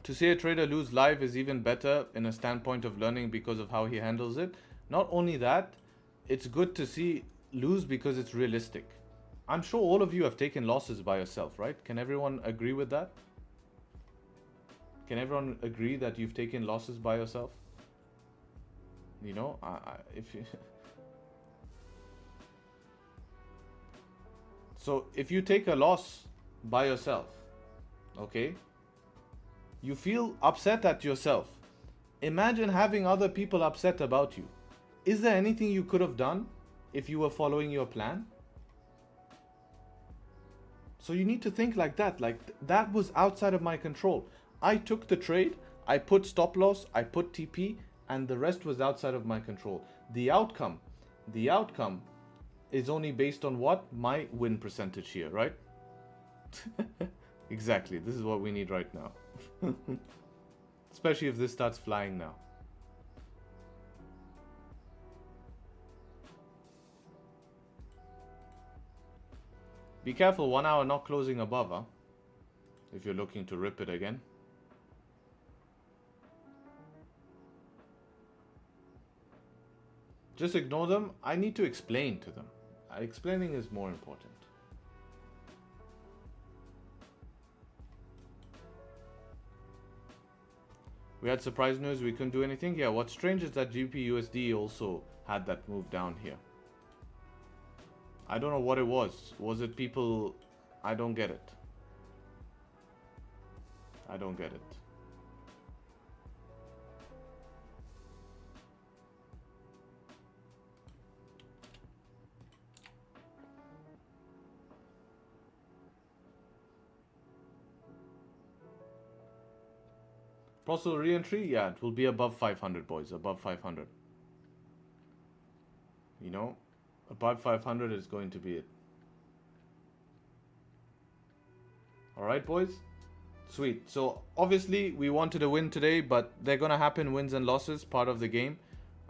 To see a trader lose live is even better in a standpoint of learning because of how he handles it. Not only that, it's good to see lose because it's realistic. I'm sure all of you have taken losses by yourself, right? Can everyone agree with that? Can everyone agree that you've taken losses by yourself? You know, if you So if you take a loss by yourself, okay, you feel upset at yourself. Imagine having other people upset about you. Is there anything you could have done if you were following your plan? So you need to think like that. Like, that was outside of my control. I took the trade, I put stop loss, I put TP, and the rest was outside of my control. The outcome is only based on what? My win percentage here, right? Exactly. This is what we need right now. Especially if this starts flying now. Be careful, 1 hour not closing above, huh? If you're looking to rip it again. Just ignore them. I need to explain to them. Explaining is more important. We had surprise news, we couldn't do anything. Yeah, what's strange is that GBPUSD also had that move down here. I don't know what it was. Was it people? I don't get it. I don't get it. Possible re-entry? Yeah, it will be above 500, boys. Above 500. You know, above 500 is going to be it. Alright, boys? Sweet. So, obviously, we wanted a win today, but they're going to happen, wins and losses, part of the game.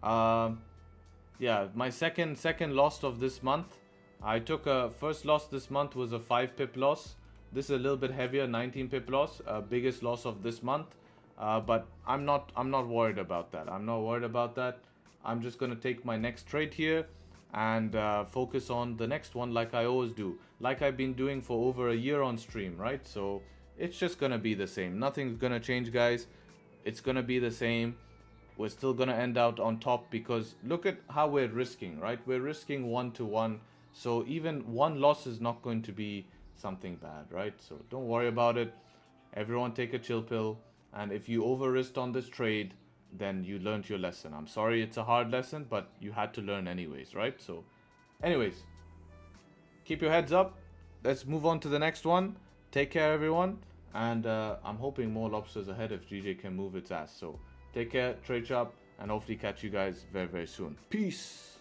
Yeah, my second loss of this month. I took a first loss this month was a 5 pip loss. This is a little bit heavier, 19 pip loss. Biggest loss of this month. But I'm not worried about that. I'm not worried about that. I'm just going to take my next trade here and focus on the next one like I always do. Like I've been doing for over a year on stream, right? So it's just going to be the same. Nothing's going to change, guys. It's going to be the same. We're still going to end out on top because look at how we're risking, right? We're risking 1-to-1. So even one loss is not going to be something bad, right? So don't worry about it. Everyone take a chill pill. And if you over-risked on this trade, then you learned your lesson. I'm sorry it's a hard lesson, but you had to learn anyways, right? So, anyways, keep your heads up. Let's move on to the next one. Take care, everyone. And I'm hoping more lobsters ahead if GJ can move its ass. So, take care, Tradesharpe, and hopefully catch you guys very, very soon. Peace!